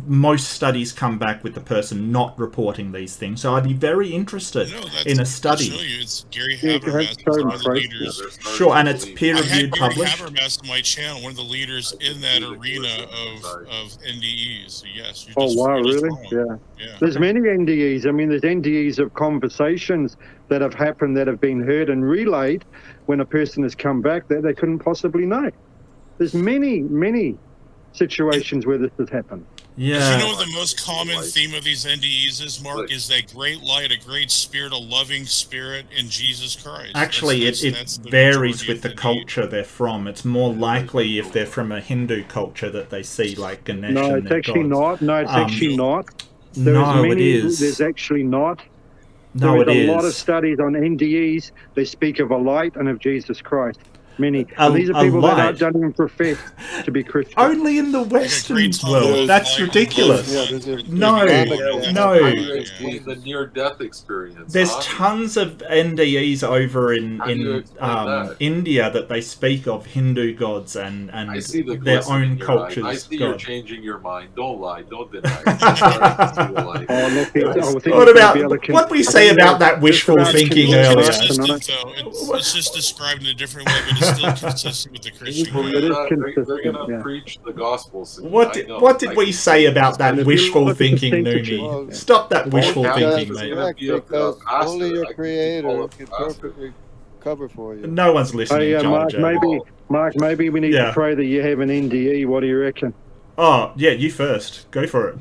Most studies come back with the person not reporting these things. So I'd be very interested in a study. I'll show you. It's Gary Habermas, one of the leaders. Sure, and it's peer-reviewed, published. Gary Habermas on my channel, one of the leaders in that arena of NDEs. So yes. Oh wow, really? Yeah. There's many NDEs. I mean, there's NDEs of conversations that have happened that have been heard and relayed when a person has come back that they couldn't possibly know. There's many situations where this has happened. Yeah. You know what the most common theme of these NDEs is, Mark? Is that great light, a great spirit, a loving spirit in Jesus Christ. Actually, it varies with the culture they're from. It's more likely if they're from a Hindu culture that they see like Ganesh. No, it's actually not. No, it's actually not. It is. There's actually not. No, there is a lot of studies on NDEs. They speak of a light and of Jesus Christ. Many. And these are people that don't even profess to be Christian. Only in the Western world. That's ridiculous. No. The near-death experience. There's tons of NDEs over in India that they speak of Hindu gods and their own cultures. I see you're changing your mind. Don't lie. Don't deny. What we say about that wishful thinking earlier? It's just described in a different way, but it's still consistent with the Christian way. They're going to preach the gospel. What did we say about that wishful thinking, Noonie? Stop that wishful thinking, mate. Because only your creator can perfectly cover for you. No one's listening. Hey, Mark, maybe we need to pray that you have an NDE. What do you reckon? Oh, yeah, you first. Go for it.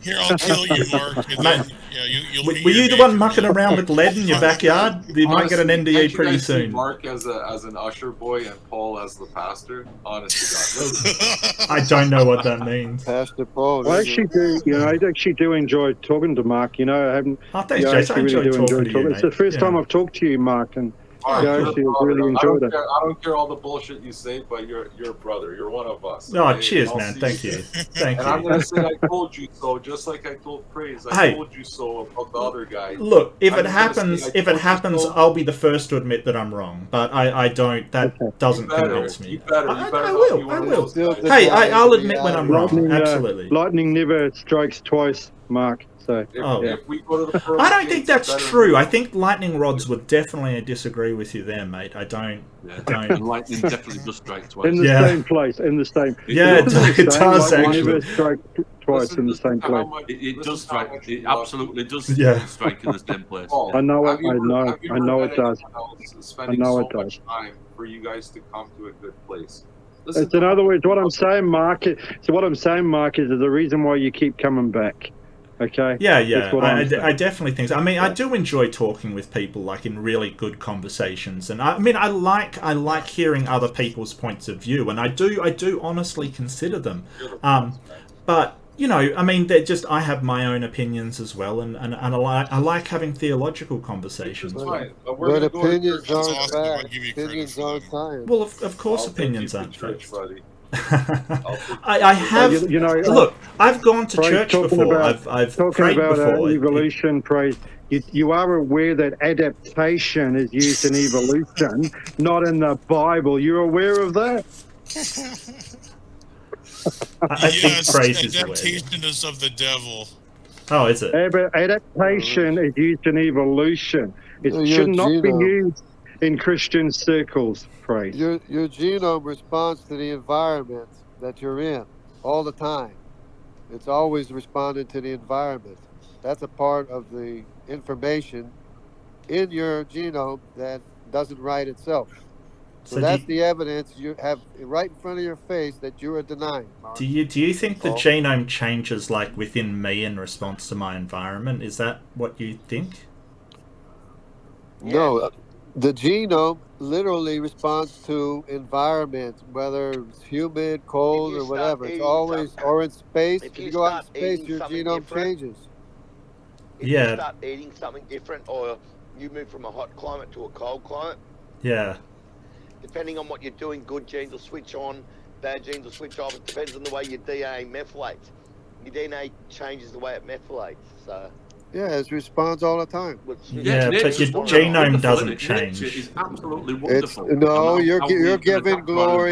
Here, I'll kill you, Mark. Were you the one mucking around with lead in your backyard? You might get an NDA pretty soon. Mark as an usher boy and Paul as the pastor. Honestly, God. I don't know what that means. Pastor Paul. I actually do. I actually do enjoy talking to Mark. I haven't. Oh, thanks, Jason. I enjoy talking to you. It's the first time I've talked to you, Mark, and I actually really enjoyed it. I don't care all the bullshit you say, but you're a brother. You're one of us. Oh, cheers, man. Thank you. Thank you. And I'm going to say I told you so, just like I told Praise. I told you so about the other guy. Look, if it happens, I'll be the first to admit that I'm wrong. But I don't. That doesn't convince me. I will. Hey, I'll admit when I'm wrong. Absolutely. Lightning never strikes twice. Mark. So if we go to the pearl I don't think gates, that's better true. than- I think lightning rods would definitely disagree with you there, mate. I don't. And lightning definitely does strike twice. in the same place, in the same. Yeah, it does Like actually. never strike twice in the same place. It does strike. It absolutely does strike in the same place. Paul, I know it. have you I heard- know. have you I know heard it does. anyone else I spending know so it does. much time for you guys to come to a good place. It's in other words, what I'm saying, Mark. So what I'm saying, Mark, is the reason why you keep coming back. Okay. Yeah, That's what I'm I saying. definitely think so. I mean, I do enjoy talking with people, like in really good conversations, and I mean, I like hearing other people's points of view, and I do honestly consider them. But you know, I mean, they're just I have my own opinions as well, and I like having theological conversations. But opinions aren't facts. Opinions aren't science. Well, of course, opinions aren't facts. I have. You know, look, I've gone to Praise, church talking before. about- I've talking prayed about before. evolution. Praise. You are aware that adaptation is used in evolution, not in the Bible. You're aware of that? I think Yes, praise is the way. adaptation is of the devil. Oh, is it? Adaptation is used in evolution. It Your should not be genome. used in Christian circles. Praise. Your genome responds to the environment that you're in all the time. It's always responding to the environment. That's a part of the information in your genome that doesn't write itself. So that's the evidence you have right in front of your face that you are denying. Mark. Do you think the genome changes like within me in response to my environment? Is that what you think? No, the genome literally responds to environment, whether it's humid, cold, or whatever. It's always, or in space. If you go out in space, your genome changes. If you start eating something different, or you move from a hot climate to a cold climate, depending on what you're doing, good genes will switch on, bad genes will switch off. It depends on the way your DNA methylates. Your DNA changes the way it methylates. So yeah, it responds all the time. Yeah, but your genome doesn't change. It's absolutely wonderful. You're giving glory.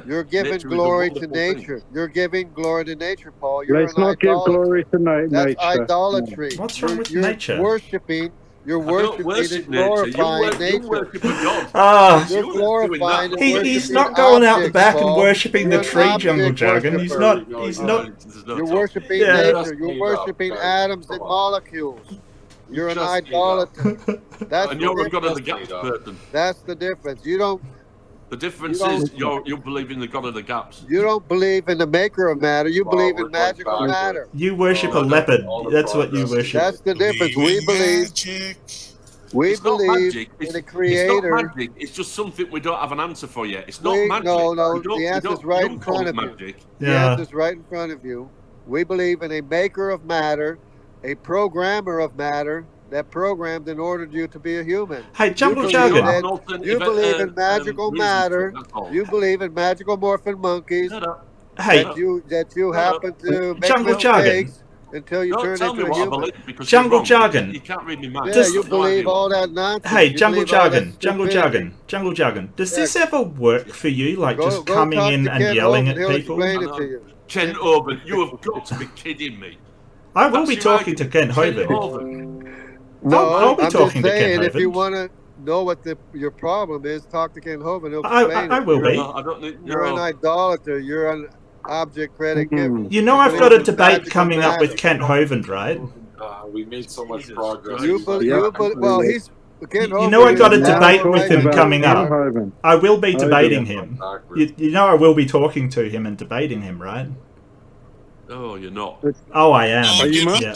You're giving Nature is a glory to wonderful thing. nature. You're giving glory to nature, Paul. You're Let's an not give idolater. glory to nature. That's idolatry. What's wrong with you're nature? You're worshiping and nature. glorifying You nature. worship a god. You're glorifying and He's worshiping not going out the objects, back and Paul. worshipping the You're an tree, Jungle object Jargon. He's worshiper. not. You're worshiping Yeah. nature. You're worshiping atoms and molecules. You're an idolater. That's And the you're a god of the difference. gaps person. That's the difference. You don't The difference You is don't- you believe in the god of the gaps. You don't believe in the maker of matter. You believe in magical matter. You worship a leopard. That's what you worship. That's the difference. We believe. We It's not believe magic. in a It's creator. not magic. It's just something we don't have an answer for yet. It's not magic. No. We don't- The we answer's don't- right we in don't call front it of you. magic. The Yeah. answer's right in front of you. We believe in a maker of matter, a programmer of matter that programmed and ordered you to be a human. Hey, Jungle You Jargon. believe that- You believe in magical matter. You believe in magical morphin monkeys. Hey. that you happen to make Jungle Jargon. mistakes until you Don't turn tell me into a what I human. believe because Jungle you're wrong. Jargon. You can't read me mind. Yeah, you believe all that nonsense. Hey, You Jungle believe all that Jargon, Jungle stupidity. Jargon, Jungle Jargon. Does this ever work for you? Like just Go coming talk in to and Ken yelling Hogan, at he'll people? explain it to you. Ken Hogan, you have got to be kidding me. I will That's be your talking to Ken argument. Hogan. No, I'll be I'm talking just to Ken saying, if Hogan. you want to know what your problem is, talk to Ken Hogan. He'll I explain it. will be. I don't need, You're an idolater. You're an object credit giver. You know I've believe got a in debate magical coming up with matter. Kent Hovind, right? We made so much progress. Well, he's Ken You know I Hogan got a is debate with him right coming now. up. I will be debating him. You know I will be talking to him and debating him, right? Oh, you're not. Oh, I am. Are you, Mark? Yeah.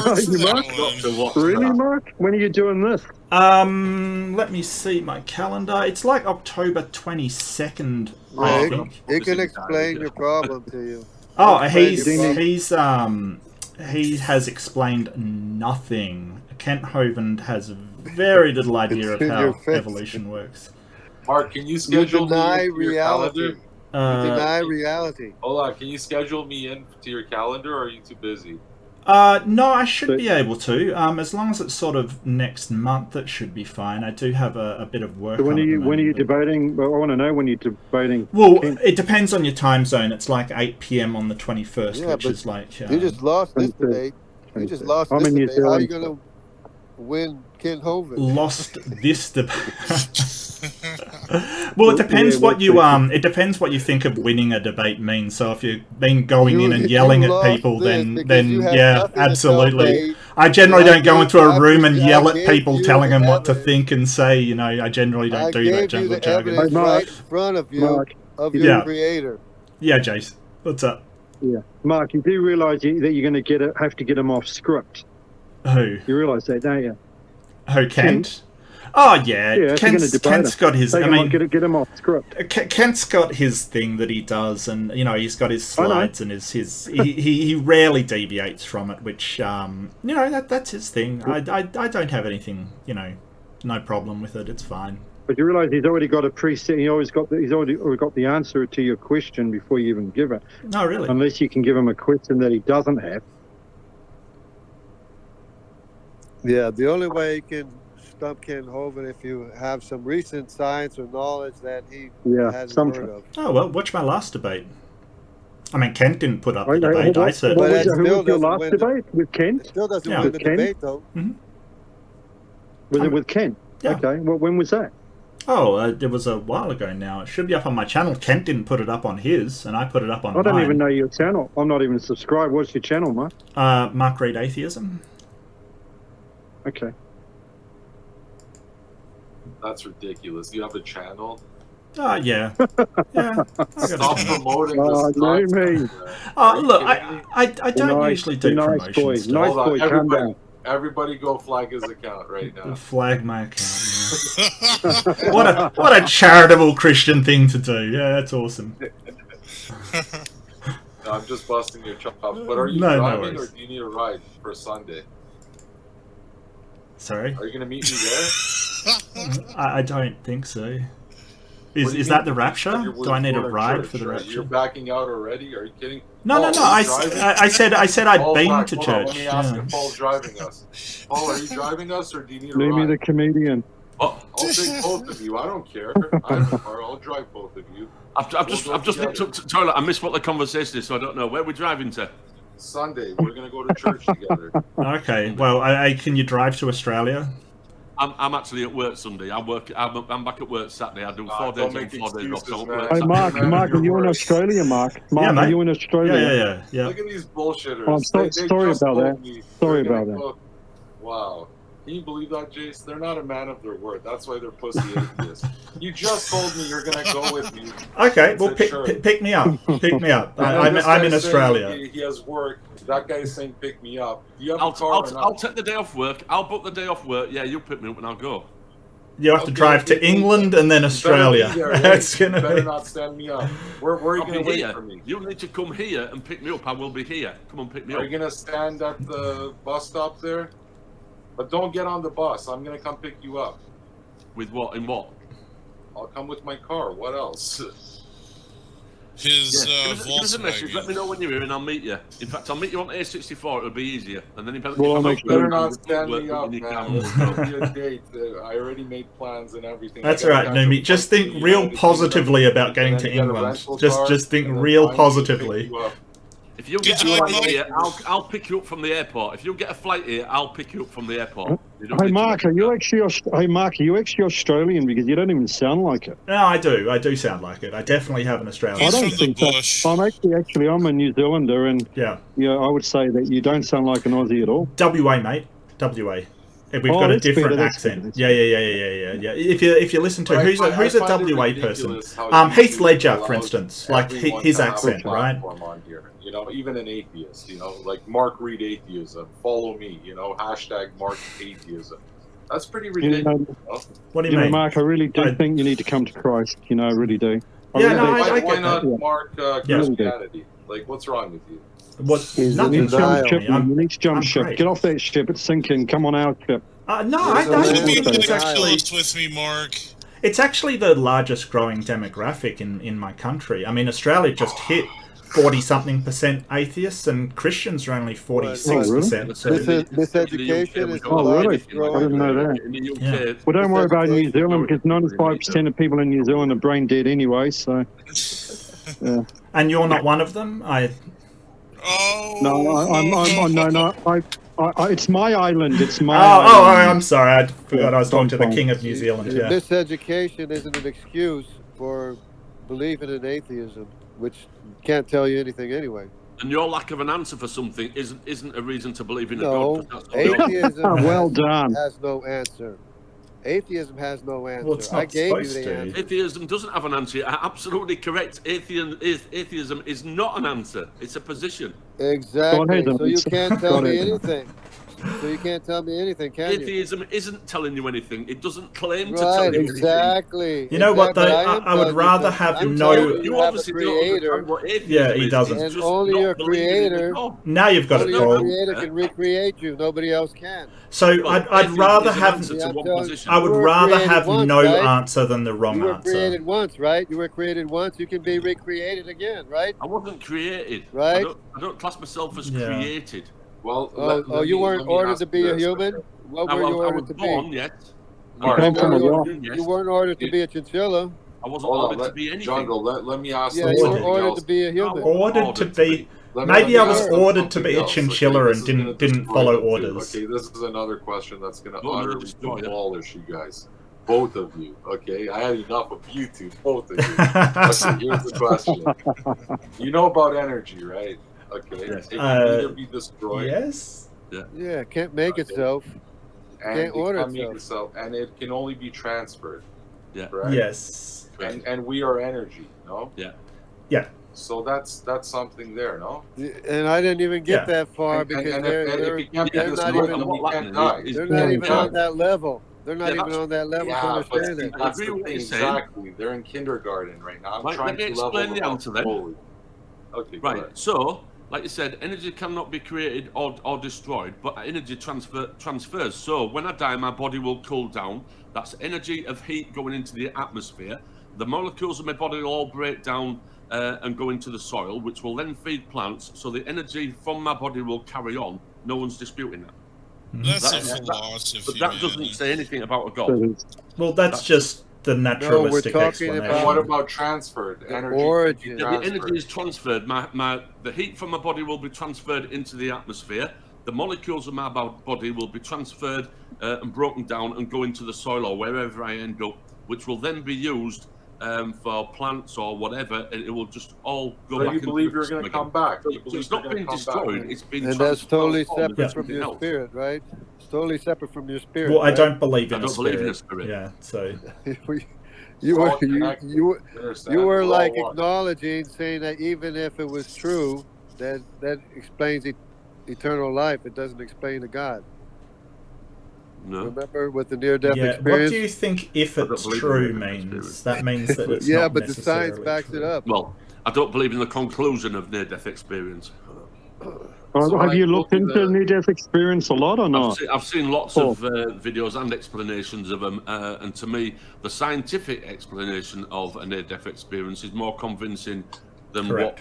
Are you, Mark? Really, Mark? When are you doing this? Let me see my calendar. It's like October 22nd, I Rick, think. he can explain your problem to you. Oh, Explain your problem. he has explained nothing. Kent Hovind has very little idea of It's in how your face. evolution works. Mark, can you schedule deny me into your reality. calendar? You deny reality. Hold on, can you schedule me in to your calendar, or are you too busy? No, I should be able to. As long as it's sort of next month, that should be fine. I do have a bit of work. So when on are at the you moment. debating? Well, I want to know when you're debating. Well, it depends on your time zone. It's like 8 p.m. on the 21st, Yeah, which but is like. You just lost this debate. You just lost this debate. How are you going to win Ken Hovind? Lost this debate. Well, it depends what you it depends what you think of winning a debate means. So if you've been going in and yelling at people, then yeah, absolutely. I generally don't go into a room and yell at people, telling them what to think and say. You know, I generally don't do that jungle jargon. Right in front of you of your creator. Yeah, Jace, what's up? Yeah, Mark, you do realise that you're going to have to get him off script. Who? You realise that, don't you? Who, Kent? Oh yeah, Kent's got his. I mean, get him off script. Kent's got his thing that he does, and you know he's got his slides and he rarely deviates from it, which you know that's his thing. I don't have anything, you know, no problem with it. It's fine. But you realise he's already got a preset. He's already got the answer to your question before you even give it. No, really. Unless you can give him a question that he doesn't have. Yeah, the only way you can stump Ken Hovind if you have some recent science or knowledge that he hasn't heard of. Oh well, watch my last debate. I mean, Kent didn't put up the debate. I said. Who was your last debate with Kent? It still doesn't win the debate, though. Mm-hmm. Was it with Kent? Yeah. Okay. Well, when was that? Oh, it was a while ago now. It should be up on my channel. Kent didn't put it up on his, and I put it up on mine. I don't even know your channel. I'm not even subscribed. What's your channel, Mark? Mark Reid Atheism. Okay. That's ridiculous. You have a channel? Yeah. Yeah. Stop promoting this. Look, I don't usually do promotions. Nice boy, calm down. Everybody go flag his account right now. Flag my account. Yeah. what a charitable Christian thing to do. Yeah, that's awesome. No, I'm just busting your chops. But are you driving or do you need a ride for Sunday? Sorry? Are you going to meet me there? I don't think so. Is that the rapture? Do I need a ride for the rapture? You're backing out already? Are you kidding? No. I said I'd been to church. Let me ask if Paul's driving us. Paul, are you driving us or do you need a ride? Leave me the comedian. I'll take both of you. I don't care. I'll drive both of you. I've just nipped up to the toilet. I missed what the conversation is, so I don't know. Where are we driving to? Sunday. We're going to go to church together. Okay. Well, can you drive to Australia? I'm actually at work Sunday. I'm back at work Saturday. I do 4 days on, 4 days off. So hey, Mark, are you in Australia, Mark? Mark, yeah, are you in Australia? Yeah. Look at these bullshitters. Oh, I'm sorry about that. Sorry about that. Wow. Can you believe that, Jace? They're not a man of their word. That's why they're pussy atheists. You just told me you're going to go with me. Okay, well, pick me up. Pick me up. I'm in Australia. He has work. That guy's saying pick me up. Do you have a car or not? I'll take the day off work. I'll book the day off work. Yeah, you pick me up and I'll go. You have to drive to England and then Australia. Better not stand me up. Where are you going to wait for me? You need to come here and pick me up. I will be here. Come and pick me up. Are you going to stand at the bus stop there? But don't get on the bus. I'm going to come pick you up. With what? In what? I'll come with my car. What else? His give us a message. Let me know when you're here and I'll meet you. In fact, I'll meet you on A64. It'll be easier. And then if better not stand me up, man. It'll be a date. I already made plans and everything. That's all right, Numi. Just think real positively about getting to England. Just think real positively. If you get a flight here, I'll pick you up from the airport. If you get a flight here, I'll pick you up from the airport. Hey Mark, are you actually Australian? Because you don't even sound like it. No, I do. I do sound like it. I definitely have an Australian. I don't think so. I'm a New Zealander, and I would say that you don't sound like an Aussie at all. WA, mate. WA. We've got a different accent. Yeah. If you listen to who's a WA person, Heath Ledger, for instance, like his accent, right? You know, even an atheist, you know, like Mark Reid Atheism, follow me, you know, hashtag Mark Atheism. That's pretty ridiculous. What do you mean? Mark, I really do think you need to come to Christ. You know, I really do. Why not Mark Christianity? Like, what's wrong with you? Nothing. You need to jump ship. Get off that ship. It's sinking. Come on our ship. It's actually with me, Mark. It's actually the largest growing demographic in my country. I mean, Australia just hit 40-something% atheists, and Christians are only 46%. So this education is really? I didn't know that. Yeah. Well, don't worry about New Zealand, because 95% of people in New Zealand are brain dead anyway. So, and you're not one of them. Oh. No, it's my island. It's my island. I'm sorry. I forgot I was talking to the King of New Zealand. Yeah. Miseducation isn't an excuse for believing in atheism, which can't tell you anything anyway. And your lack of an answer for something isn't a reason to believe in a God. God. Atheism well done. Has no answer. Atheism has no answer. Well, it's not I gave you supposed the to. answer. Atheism doesn't have an answer. You're absolutely correct. Atheism is not an answer. It's a position. Exactly. So you can't tell me anything. So you can't tell me anything, can you? Atheism isn't telling you anything. It doesn't claim to Right, tell you exactly. anything. You know what, though? I would rather have no... You obviously creator. Yeah, he doesn't. And only your creator... Now you've got it, Paul. Only your creator can recreate you. Nobody else can. So I'd rather have... I would rather have no answer than the wrong answer. You were created once, right? You were created once. You can be recreated again, right? I wasn't created. Right? I don't class myself as created. Well, you weren't ordered to be a human? What were you ordered to be? You weren't ordered to be a chinchilla. I wasn't ordered to be anything. Jungle, let me ask you something else. You were ordered to be a human. Ordered to be... Maybe I was ordered to be a chinchilla and didn't follow orders. Okay, this is another question that's going to utterly demolish you guys. Both of you, okay? I had enough of you two, both of you. Okay, here's the question. You know about energy, right? Okay, yes. It can either be destroyed. Yes. Yeah, it can't make itself. And can't order itself. And it can only be transferred. Yeah. Right? Yes. And we are energy, no? Yeah. Yeah. So that's something there, no? And I didn't even get that far because they're not even on that level. They're not even on that level to understand it. That's the thing, exactly. They're in kindergarten right now. I'm trying to explain the answer then. Okay, right. So, like you said, energy cannot be created or destroyed, but energy transfers. So, when I die, my body will cool down. That's energy of heat going into the atmosphere. The molecules of my body will all break down and go into the soil, which will then feed plants. So, the energy from my body will carry on. No one's disputing that. That's a philosophy. But that doesn't say anything about a God. Well, that's just the naturalistic explanation. And what about transferred energy? Origin. The energy is transferred. The heat from my body will be transferred into the atmosphere. The molecules of my body will be transferred and broken down and go into the soil or wherever I end up, which will then be used for plants or whatever, and it will just all go back. You believe you're going to come back? It's not being destroyed. It's been and that's totally separate from your spirit, right? It's totally separate from your spirit. Well, I don't believe in a spirit. Yeah, so you were like acknowledging, saying that even if it was true, that explains eternal life. It doesn't explain the God. No. Remember with the near-death experience? What do you think if it's true means? That means that it's not but the science backs it up. Well, I don't believe in the conclusion of near-death experience. Have you looked into near-death experience a lot or not? I've seen lots of videos and explanations of them, and to me, the scientific explanation of a near-death experience is more convincing than what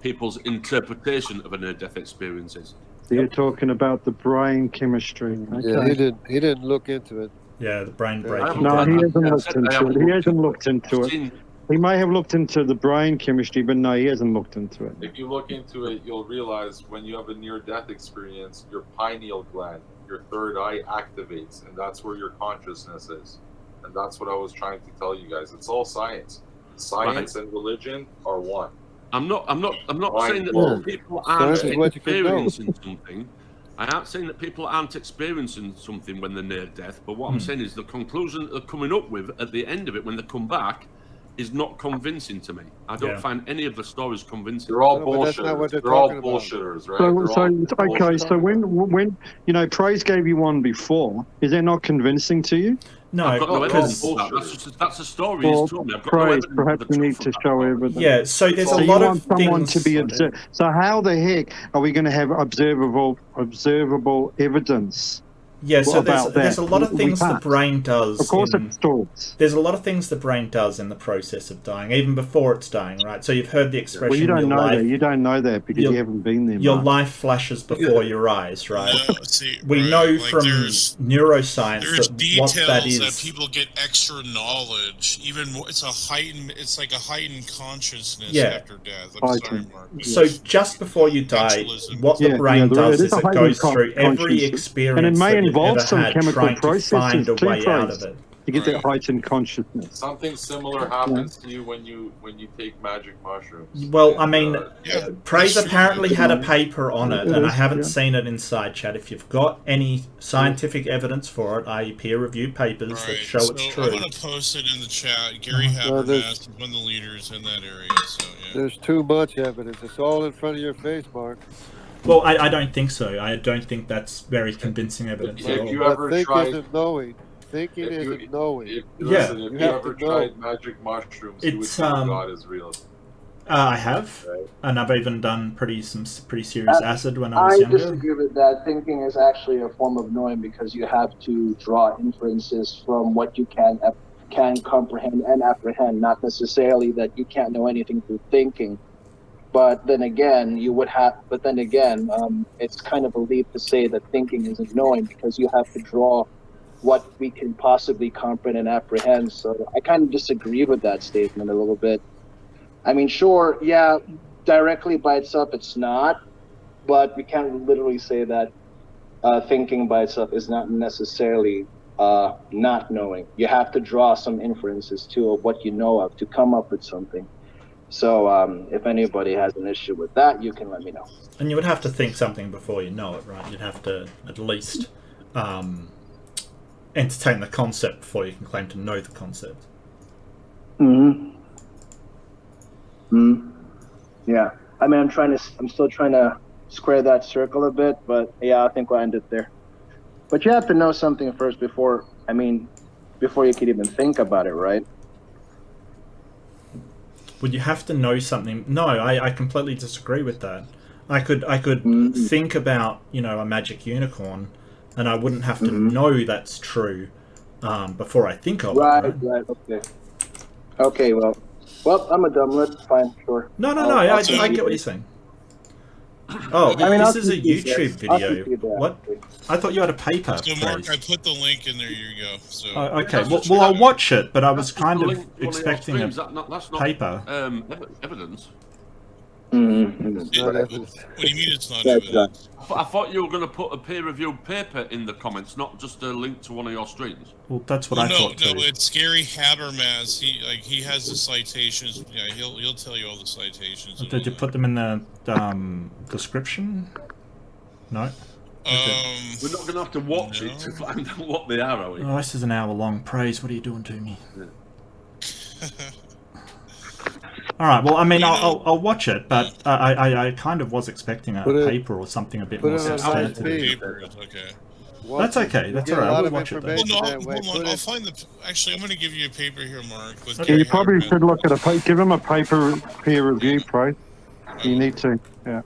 people's interpretation of a near-death experience is. You're talking about the brain chemistry. Okay. Yeah, he didn't look into it. Yeah, the brain breaking. No, he hasn't looked into it. He hasn't looked into it. He may have looked into the brain chemistry, but no, he hasn't looked into it. If you look into it, you'll realize when you have a near-death experience, your pineal gland, your third eye activates, and that's where your consciousness is. And that's what I was trying to tell you guys. It's all science. Science and religion are one. I'm not saying that people aren't experiencing something. I aren't saying that people aren't experiencing something when they're near death, but what I'm saying is the conclusion that they're coming up with at the end of it when they come back is not convincing to me. I don't find any of the stories convincing. They're all bullshitters. They're all bullshitters, right? So when you know, Praise gave you one before, is that not convincing to you? No, I've got no evidence of that. That's a story he's told me. I've got Praise, perhaps you need to show evidence. Yeah, so there's a lot of someone things to be observed. So how the heck are we going to have observable evidence Yeah, so there's a lot of things the brain does. Of course it stores. There's a lot of things the brain does in the process of dying, even before it's dying, right? So you've heard the expression. Well, you don't know that. You don't know that because you haven't been there. Your life flashes before your eyes, right? We know from neuroscience that what that is. That people get extra knowledge. Even more, it's like a heightened consciousness after death. I'm sorry, Mark. So just before you die, what the brain does is it goes through every experience and it may that involve you've ever some had, chemical trying to processes find a way out of it. To get that heightened consciousness. Something similar happens to you when you take magic mushrooms. Well, I mean, Praise apparently had a paper on it, and I haven't seen it in side chat. If you've got any scientific evidence for it, i.e. peer-reviewed papers that show it's true. I'm going to post it in the chat. Gary Habermas is one of the leaders in that area. So, There's too much evidence. It's all in front of your face, Mark. Well, I don't think so. I don't think that's very convincing evidence at all. If you ever tried... isn't knowing. Thinking isn't knowing. If you ever tried magic mushrooms, you would think God is real. I have, and I've even done some pretty serious acid when I was younger. I disagree with that. Thinking is actually a form of knowing because you have to draw inferences from what you can comprehend and apprehend, not necessarily that you can't know anything through thinking. But then again, it's kind of a leap to say that thinking isn't knowing because you have to draw what we can possibly comprehend and apprehend. So I kind of disagree with that statement a little bit. I mean, sure, yeah, directly by itself it's not, but we can't literally say that thinking by itself is not necessarily not knowing. You have to draw some inferences too of what you know of to come up with something. So if anybody has an issue with that, you can let me know. And you would have to think something before you know it, right? You'd have to at least entertain the concept before you can claim to know the concept. Yeah. I mean, I'm still trying to square that circle a bit, but yeah, I think we'll end it there. But you have to know something first before you could even think about it, right? Would you have to know something? No, I completely disagree with that. I could think about, a magic unicorn, and I wouldn't have to know that's true before I think of it. Right, okay. Okay, well, I'm a dumblet, fine, sure. No, I get what you're saying. Oh, this is a YouTube video. What? I thought you had a paper. So, Mark, I put the link in there. You go. So. Okay. Well, I'll watch it, but I was kind of expecting a paper. Evidence. What do you mean it's not evidence? I thought you were going to put a peer-reviewed paper in the comments, not just a link to one of your streams. Well, that's what I thought too. No, it's Gary Habermas. He has the citations. Yeah, he'll tell you all the citations. Did you put them in the description? No. We're not going to have to watch it to find out what they are we? Oh, this is an hour-long praise. What are you doing to me? All right. Well, I mean, I'll watch it, but I kind of was expecting a paper or something a bit more substantive. Okay. That's okay. That's all right. I will watch it. Well, no, hold on. I'll find the. Actually, I'm going to give you a paper here, Mark. Okay, you probably should look at give him a paper peer review, Price. You need to. Yeah.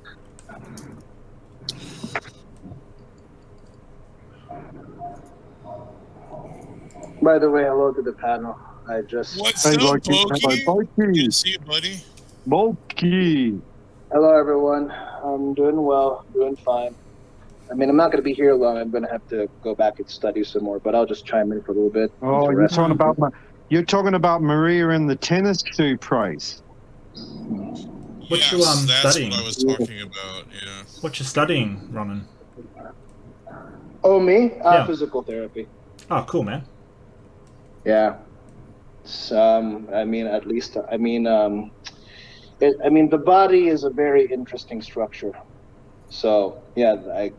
By the way, hello to the panel. I just... What's up, Bulky? Good to see you, buddy. Bulky. Hello, everyone. I'm doing well, doing fine. I mean, I'm not going to be here long. I'm going to have to go back and study some more, but I'll just chime in for a little bit. Oh, you're talking about Maria in the tennis suit, Price. What you studying? That's what I was talking about, yeah. What you studying, Ronan? Oh, me? Physical therapy. Oh, cool, man. Yeah. The body is a very interesting structure. So yeah, it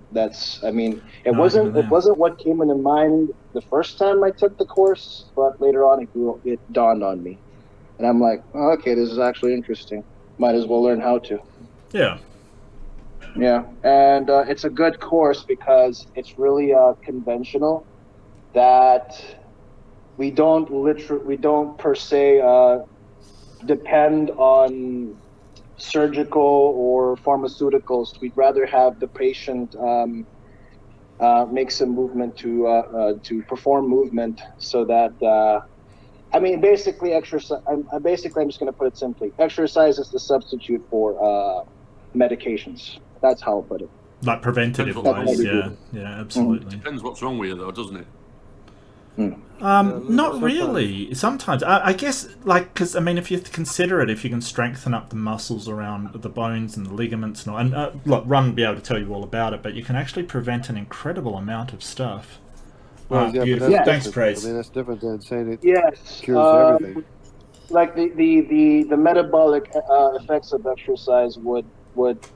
wasn't what came into mind the first time I took the course, but later on it dawned on me, and I'm like, oh, okay, this is actually interesting. Might as well learn how to. Yeah. Yeah, and it's a good course because it's really conventional. That we don't per se depend on surgical or pharmaceuticals. We'd rather have the patient makes a movement to perform movement so that I mean, basically exercise. I'm just going to put it simply. Exercise is the substitute for medications. That's how I'll put it. Like preventative wise, yeah, absolutely. Depends what's wrong with you, though, doesn't it? Not really. Sometimes I guess, like, because I mean, if you consider it, if you can strengthen up the muscles around the bones and the ligaments and all, and look, Ron will be able to tell you all about it, but you can actually prevent an incredible amount of stuff. Well, Thanks, Praise. I mean, that's different than saying it Yes. cures everything. Like the metabolic effects of exercise would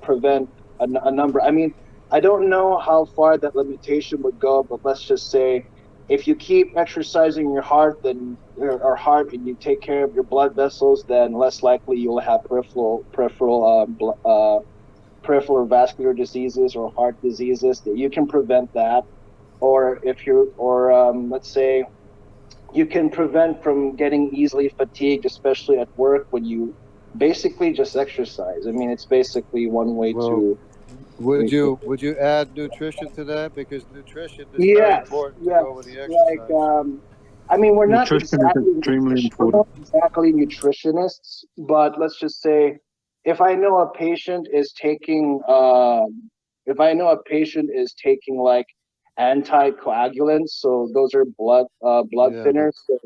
prevent a number. I mean, I don't know how far that limitation would go, but let's just say, if you keep exercising your heart, then and you take care of your blood vessels, then less likely you'll have peripheral vascular diseases or heart diseases. That you can prevent that, or if you let's say you can prevent from getting easily fatigued, especially at work, when you basically just exercise. I mean, it's basically one way to. Would you add nutrition to that? Because nutrition is very important to go with the exercise. Like, I mean, we're not exactly nutritionists, but let's just say, if I know a patient is taking, like anticoagulants, so those are blood thinners, so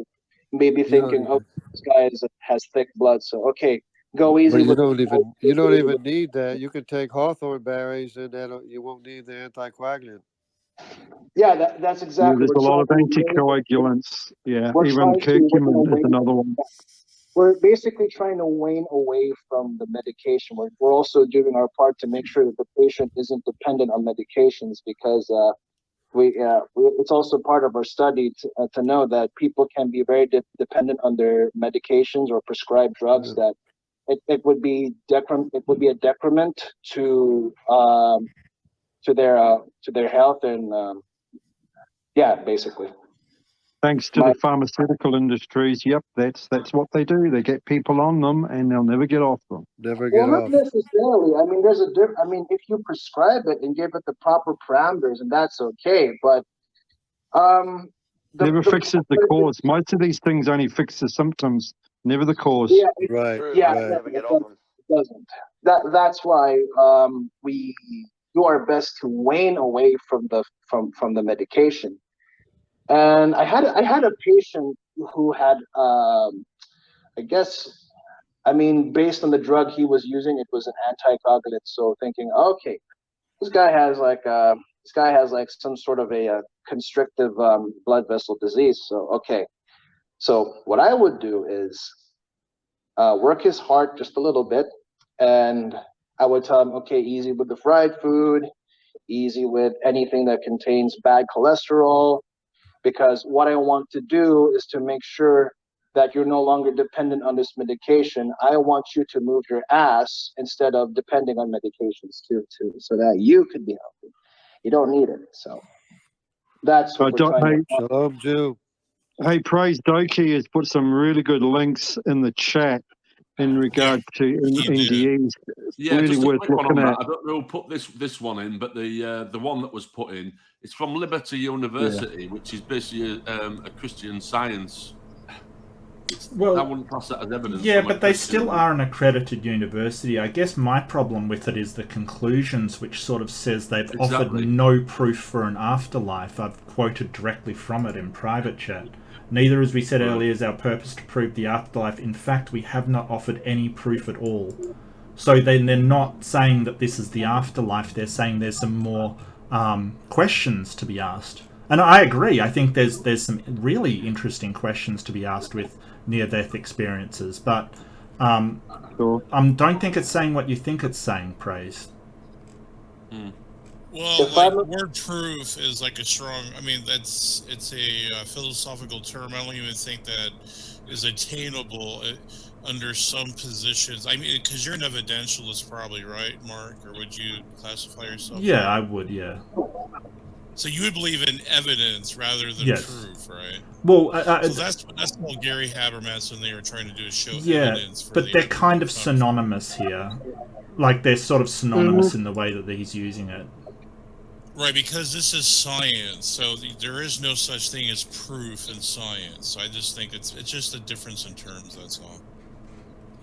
maybe thinking, oh, this guy has thick blood, so okay. Go easy. But you don't even need that. You can take hawthorn berries, and you won't need the anticoagulant. Yeah, that's exactly. There's a lot of anticoagulants. Yeah, even curcumin is another one. We're basically trying to wane away from the medication. We're also doing our part to make sure that the patient isn't dependent on medications, because it's also part of our study to know that people can be very dependent on their medications or prescribed drugs. That it would be a decrement to their health, and basically. Thanks to the pharmaceutical industries, yep, that's what they do. They get people on them, and they'll never get off them. Not necessarily. I mean, if you prescribe it and give it the proper parameters, and that's okay. But never fixes the cause. Most of these things only fix the symptoms, never the cause. Yeah, right. It doesn't. That's why we do our best to wane away from the medication. And I had a patient who had, based on the drug he was using, it was an anticoagulant. So thinking, okay, this guy has some sort of a constrictive blood vessel disease. So okay, so what I would do is work his heart just a little bit, and I would tell him, okay, easy with the fried food, easy with anything that contains bad cholesterol. Because what I want to do is to make sure that you're no longer dependent on this medication. I want you to move your ass instead of depending on medications too, so that you could be healthy. You don't need it. So that's what we're trying to do. Shalom, Jew. Hey, Praise Doki has put some really good links in the chat in regard to NDEs. Yeah, really just a worth quick one looking on at. that. I don't know who put this one in, but the one that was put in, it's from Liberty University, which is basically a Christian science. Well, I wouldn't class that as evidence. Yeah, but they still are an accredited university. I guess my problem with it is the conclusions, which sort of says they've offered no proof for an afterlife. I've quoted directly from it in private chat. Neither, as we said earlier, is our purpose to prove the afterlife. In fact, we have not offered any proof at all. So then they're not saying that this is the afterlife. They're saying there's some more questions to be asked. And I agree. I think there's some really interesting questions to be asked with near-death experiences. But don't think it's saying what you think it's saying, Praise. Well, like, word proof is like a strong. I mean, it's a philosophical term. I don't even think that is attainable under some positions. I mean, because you're an evidentialist, probably, right, Mark? Or would you classify yourself? Yeah, I would. Yeah. So you would believe in evidence rather than proof, right? Well, so that's what Gary Habermas and they were trying to do is show evidence. But they're kind of synonymous here. Like they're sort of synonymous in the way that he's using it. Right, because this is science, so there is no such thing as proof in science. I just think it's just a difference in terms, that's all.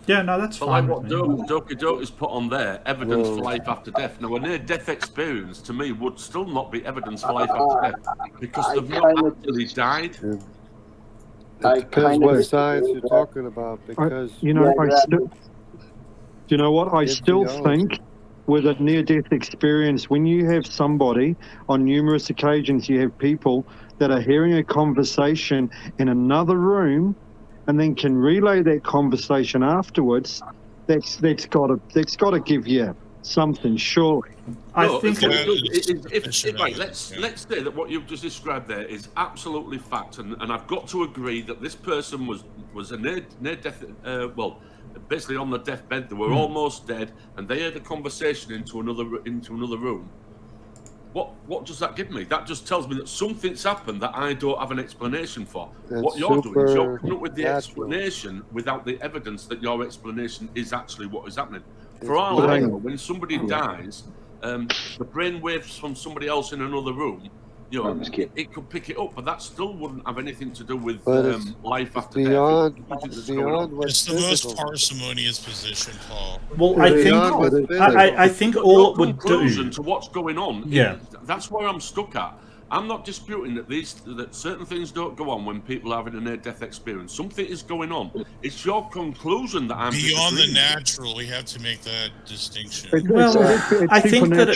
Yeah, no, that's fine. Like what Doki is put on there, evidence for life after death. Now, a near-death experience, to me, would still not be evidence for life after death, because they've not actually died. It depends what science you're talking about, because... You know, you know what? I still think with a near-death experience, when you have somebody, on numerous occasions, you have people that are hearing a conversation in another room and then can relay that conversation afterwards, that's got to give you something, surely. I think let's say that what you've just described there is absolutely fact, and I've got to agree that this person was a near-death, basically on the deathbed. They were almost dead, and they had a conversation into another room. What does that give me? That just tells me that something's happened that I don't have an explanation for. That's what you're doing is you're coming up with the explanation without the evidence that your explanation is actually what is happening. For all I know, when somebody dies, the brain waves from somebody else in another room, you know, it could pick it up, but that still wouldn't have anything to do with life after death. It's the most parsimonious position, Paul. Well, I think all it would do to what's going on. Yeah, that's where I'm stuck at. I'm not disputing that certain things don't go on when people are having a near-death experience. Something is going on. It's your conclusion that I'm beyond the natural. We have to make that distinction. Well, I think that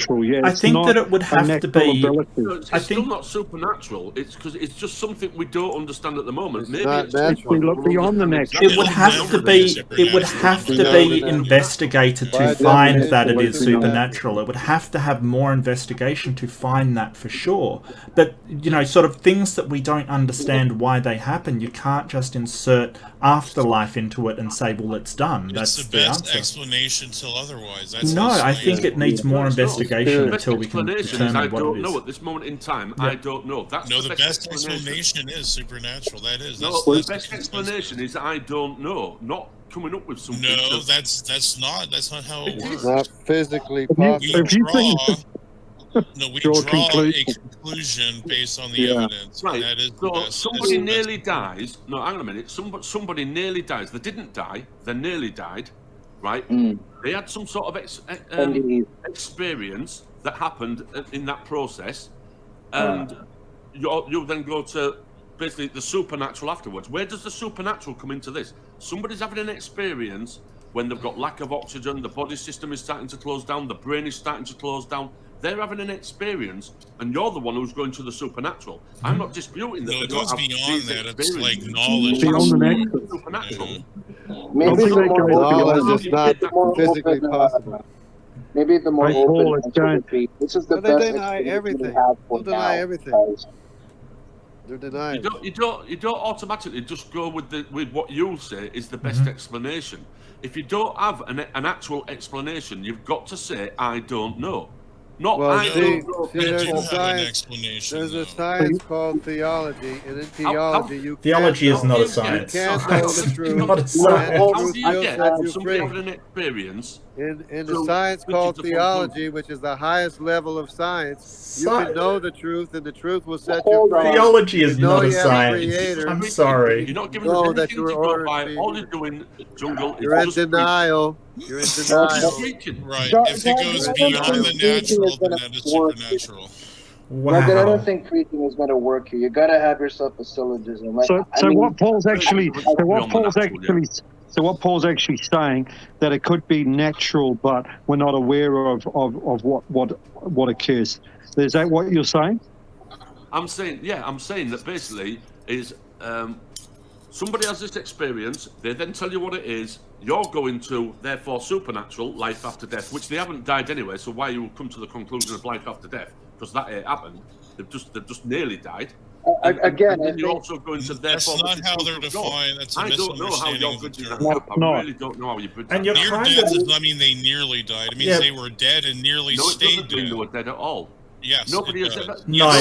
it would have to be. It's still not supernatural. It's because it's just something we don't understand at the moment. Maybe it's beyond the natural. It would have to be. It would have to be investigated to find that it is supernatural. It would have to have more investigation to find that for sure. But, you know, sort of things that we don't understand why they happen, you can't just insert afterlife into it and say, well, it's done. That's the best explanation till otherwise. That's I think it needs more investigation until we can determine what it is. I don't know at this moment in time. Yeah. I don't know. That's the best explanation is supernatural. That is. The best explanation is I don't know, not coming up with something. No, that's not how it works. It's not physically possible. We draw a conclusion based on the evidence. Right. That is so somebody nearly dies. No, hang on a minute. Somebody nearly dies. They didn't die. They nearly died. Right? They had some sort of experience that happened in that process, and you then go to basically the supernatural afterwards. Where does the supernatural come into this? Somebody's having an experience when they've got lack of oxygen, the body system is starting to close down, the brain is starting to close down. They're having an experience, and you're the one who's going to the supernatural. I'm not disputing that. No, it goes beyond that. It's like knowledge. Beyond the supernatural. Maybe the more knowledge is not physically possible. Maybe the more open. This is the best. They deny everything. They'll deny everything. They're denying. You don't automatically just go with what you say is the best explanation. If you don't have an actual explanation, you've got to say I don't know. Not I don't know. There's a science called theology, and in theology, theology is not a science. You can't know the truth. Not a science. How do you get somebody having an experience? In the science called theology, which is the highest level of science, you can know the truth, and the truth will set you free. Theology is not a science. I'm sorry. You're not giving us anything to go by. All you're doing, Jungle, you're in denial. You're in denial. Right. If it goes beyond the natural, then that is supernatural. Wow. But I don't think preaching is going to work here. You got to have yourself a syllogism. Like, so what Paul's actually saying that it could be natural, but we're not aware of what occurs. Is that what you're saying? I'm saying that basically is somebody has this experience, they then tell you what it is, you're going to, therefore, supernatural, life after death, which they haven't died anyway, so why you come to the conclusion of life after death? Because that ain't happened. They've just nearly died. Again, and you're also going to therefore. That's not how they're defined. That's a misunderstanding of the term. I really don't know how you put that. And you're near death does not mean they nearly died. It means they were dead and nearly stayed dead. No, it doesn't mean they were dead at all. Yes, nobody has ever. No,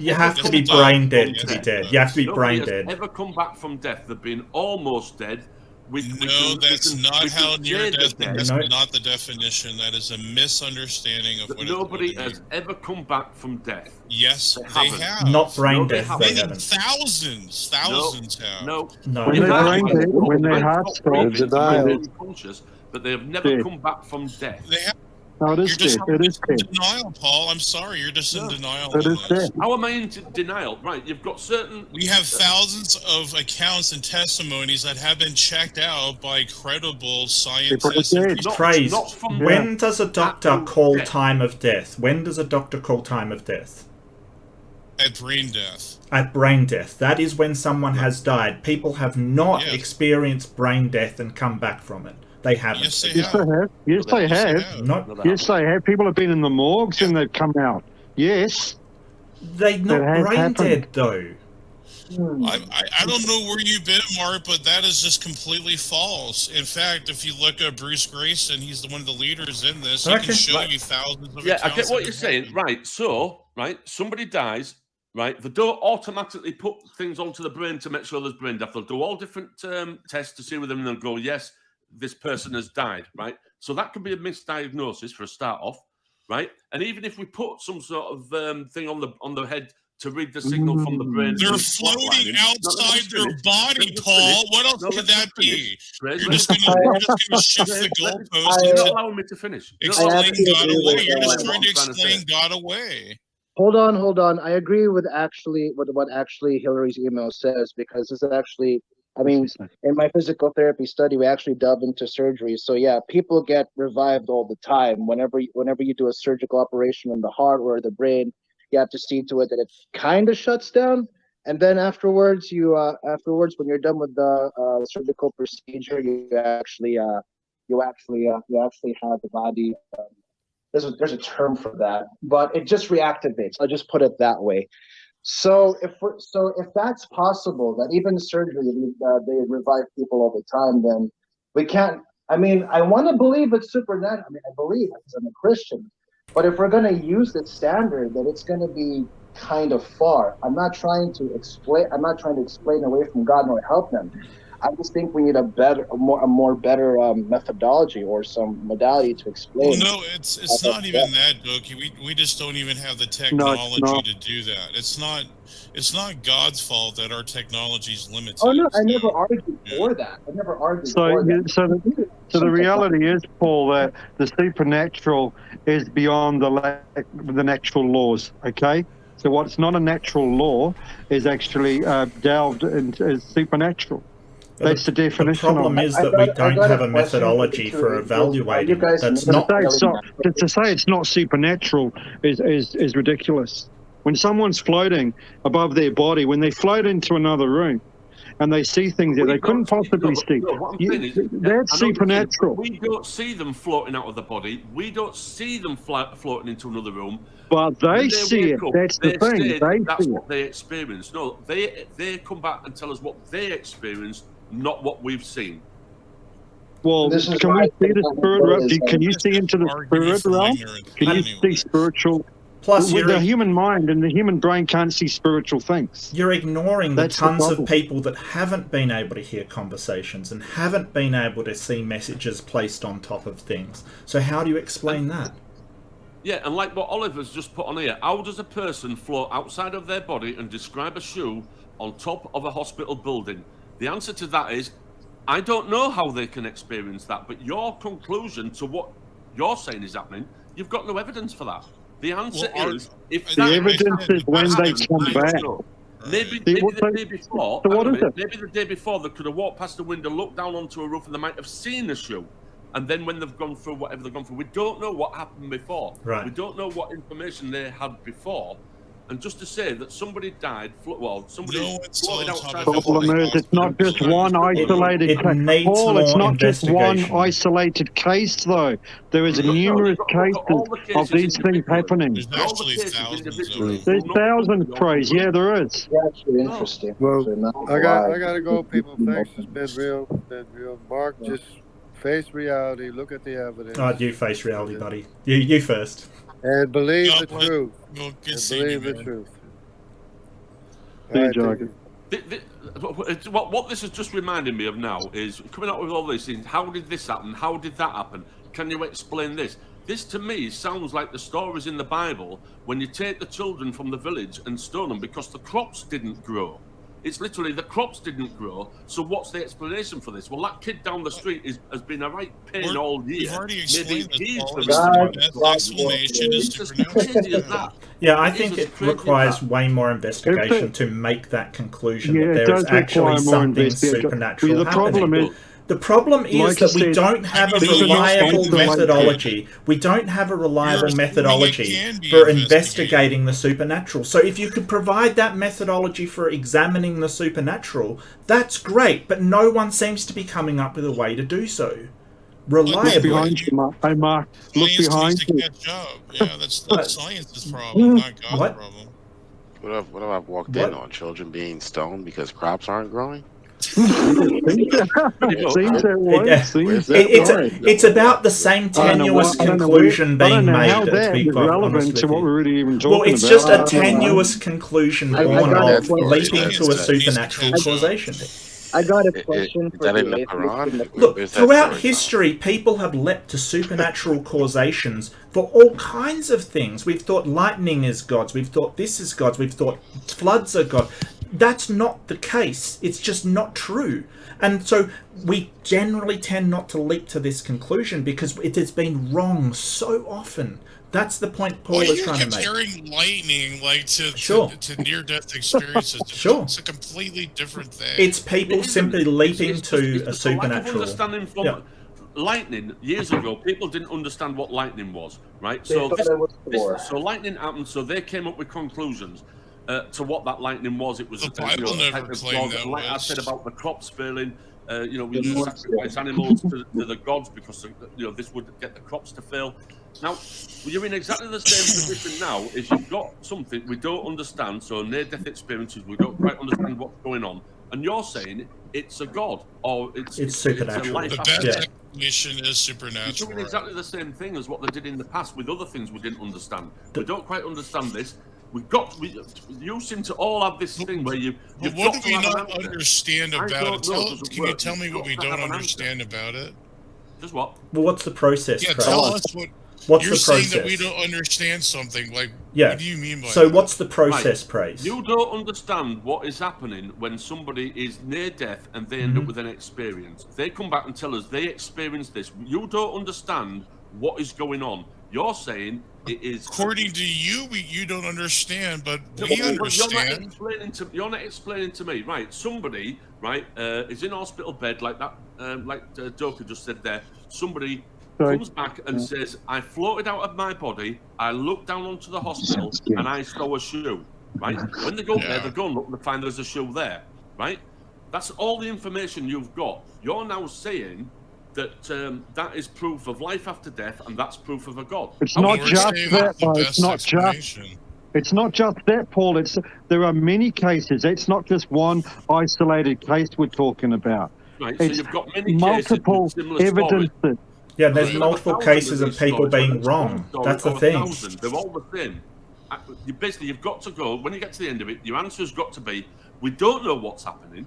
you have to be brain dead to be dead. You have to be brain dead. Ever come back from death? They've been almost dead, that's not how near death. That's not the definition. That is a misunderstanding of what nobody has ever come back from death. Yes, they have. Not brain death. They haven't. Thousands have. No. When their heart's stopped, unconscious, but they have never come back from death. They have. No, it is dead. It is in denial, Paul. I'm sorry, you're just in denial. It is dead. How am I in denial? Right, you've got certain. We have thousands of accounts and testimonies that have been checked out by credible scientists. Praise. When does a doctor call time of death? When does a doctor call time of death? At brain death. At brain death. That is when someone has died. People have not experienced brain death and come back from it. They haven't. Yes, they have. Yes, they have. Yes, they have. People have been in the morgues and they've come out. Yes. They're not brain dead, though. I don't know where you've been, Mark, but that is just completely false. In fact, if you look at Bruce Grayson, he's one of the leaders in this. He can show you thousands of accounts. I get what you're saying. Right, so, somebody dies, right? They don't automatically put things onto the brain to make sure there's brain death. They'll do all different tests to see with them and they'll go, yes, this person has died, right? So that could be a misdiagnosis for a start off, right? And even if we put some sort of thing on the head to read the signal from the brain, they're floating outside their body, Paul. What else could that be? You're just going to shift the goalpost. You're not allowing me to finish. Explain God away. You're just trying to explain God away. Hold on. I agree with what Hillary's email says, because this is actually. I mean, in my physical therapy study, we actually delve into surgery. So yeah, people get revived all the time. Whenever you do a surgical operation on the heart or the brain, you have to see to it that it kind of shuts down. And then afterwards, when you're done with the surgical procedure, you actually have the body. There's a term for that, but it just reactivates. I'll just put it that way. So if that's possible, that even surgery they revive people all the time, then we can't. I mean, I want to believe it's supernatural. I mean, I believe because I'm a Christian. But if we're going to use the standard, then it's going to be kind of far. I'm not trying to explain away from God nor help them. I just think we need a better methodology or some modality to explain. Well, no, it's not even that, Doki. We just don't even have the technology to do that. It's not God's fault that our technology is limited. Oh no, I never argued for that. I never argued for that. So the reality is, Paul, that the supernatural is beyond the natural laws. Okay. So what's not a natural law is actually delved into as supernatural. That's the definition. The problem is that we don't have a methodology for evaluating. That's not to say it's not supernatural is ridiculous. When someone's floating above their body, when they float into another room, and they see things that they couldn't possibly see, that's supernatural. We don't see them floating out of the body. We don't see them floating into another room. But they see it. That's the thing. That's what they experience. No, they come back and tell us what they experienced, not what we've seen. Well, can we see the spirit realm? Can you see into the spirit realm? Can you see spiritual? Plus, the human mind and the human brain can't see spiritual things. You're ignoring the tons of people that haven't been able to hear conversations and haven't been able to see messages placed on top of things. So how do you explain that? Yeah, and like what Oliver's just put on here, how does a person float outside of their body and describe a shoe on top of a hospital building? The answer to that is, I don't know how they can experience that, but your conclusion to what you're saying is happening, you've got no evidence for that. The answer is, if the evidence is when they come back. Maybe the day before. Maybe the day before they could have walked past the window, looked down onto a roof, and they might have seen a shoe. And then when they've gone through whatever they've gone through, we don't know what happened before. Right. We don't know what information they had before. And just to say that somebody died, somebody floated outside. The problem is, it's not just one isolated case. Paul, it's not just one isolated case, though. There is numerous cases of these things happening. There's actually thousands. There's thousands, Praise. Yeah, there is. Yeah, actually interesting. Well, I got to go, people. Thanks. It's been real. Mark, just face reality. Look at the evidence. Oh, you face reality, buddy. You first. And believe the truth. Believe the truth. what this is just reminding me of now is coming up with all these things. How did this happen? How did that happen? Can you explain this? This to me sounds like the stories in the Bible when you take the children from the village and stone them because the crops didn't grow. It's literally the crops didn't grow. So what's the explanation for this? Well, that kid down the street has been a right pain all year. We've already explained the explanation is supernatural. Yeah, I think it requires way more investigation to make that conclusion that there is actually something supernatural happening. The problem is that we don't have a reliable methodology. We don't have a reliable methodology for investigating the supernatural. So if you could provide that methodology for examining the supernatural, that's great, but no one seems to be coming up with a way to do so reliably. Look behind you, Mark. Hey, Mark, look behind you. Yeah, that's science's problem, not God's problem. What have I walked in on? Children being stoned because crops aren't growing? It's about the same tenuous conclusion being made. Relevant to what we're really even talking about. Well, it's just a tenuous conclusion born of leaping to a supernatural causation. I got a question for the Quran? Look, throughout history, people have leapt to supernatural causations for all kinds of things. We've thought lightning is gods. We've thought this is gods. We've thought floods are God. That's not the case. It's just not true. And so we generally tend not to leap to this conclusion because it has been wrong so often. That's the point Paul is trying to make. Comparing lightning to near-death experiences. Sure. It's a completely different thing. It's people simply leaping to a supernatural. Lightning, years ago, people didn't understand what lightning was, right? So lightning happened, so they came up with conclusions to what that lightning was. It was the Bible never claimed that. Like I said about the crops failing, we sacrifice animals to the gods because this would get the crops to fail. Now, you're in exactly the same position now as you've got something we don't understand, so near-death experiences, we don't quite understand what's going on, and you're saying it's a god, or it's supernatural. It's a life definition is supernatural. You're doing exactly the same thing as what they did in the past with other things we didn't understand. We don't quite understand this. You seem to all have this thing where you. But what do we not understand about it? Can you tell me what we don't understand about it? Just what? Well, what's the process? Yeah, tell us what. What's You're the process? saying that we don't understand something. What do you mean by so that? What's the process, Praise? You don't understand what is happening when somebody is near death and they end up with an experience. They come back and tell us they experienced this. You don't understand what is going on. You're saying it is... According to you, you don't understand, but we understand. You're not explaining to me. Right, somebody, is in a hospital bed like that, like Doka just said there. Somebody... comes back and says, I floated out of my body, I looked down onto the hospital, and I saw a shoe, right? When they go there, they go and look and they find there's a shoe there, right? That's all the information you've got. You're now saying that that is proof of life after death, and that's proof of a god. It's not just that, though. It's not just... It's not just that, Paul. There are many cases. It's not just one isolated case we're talking about. Right, so you've got many multiple cases with similar evidences. stories. Yeah, there's multiple cases of people being wrong. That's the thing. They're all the same. You've got to go, when you get to the end of it, your answer's got to be, we don't know what's happening.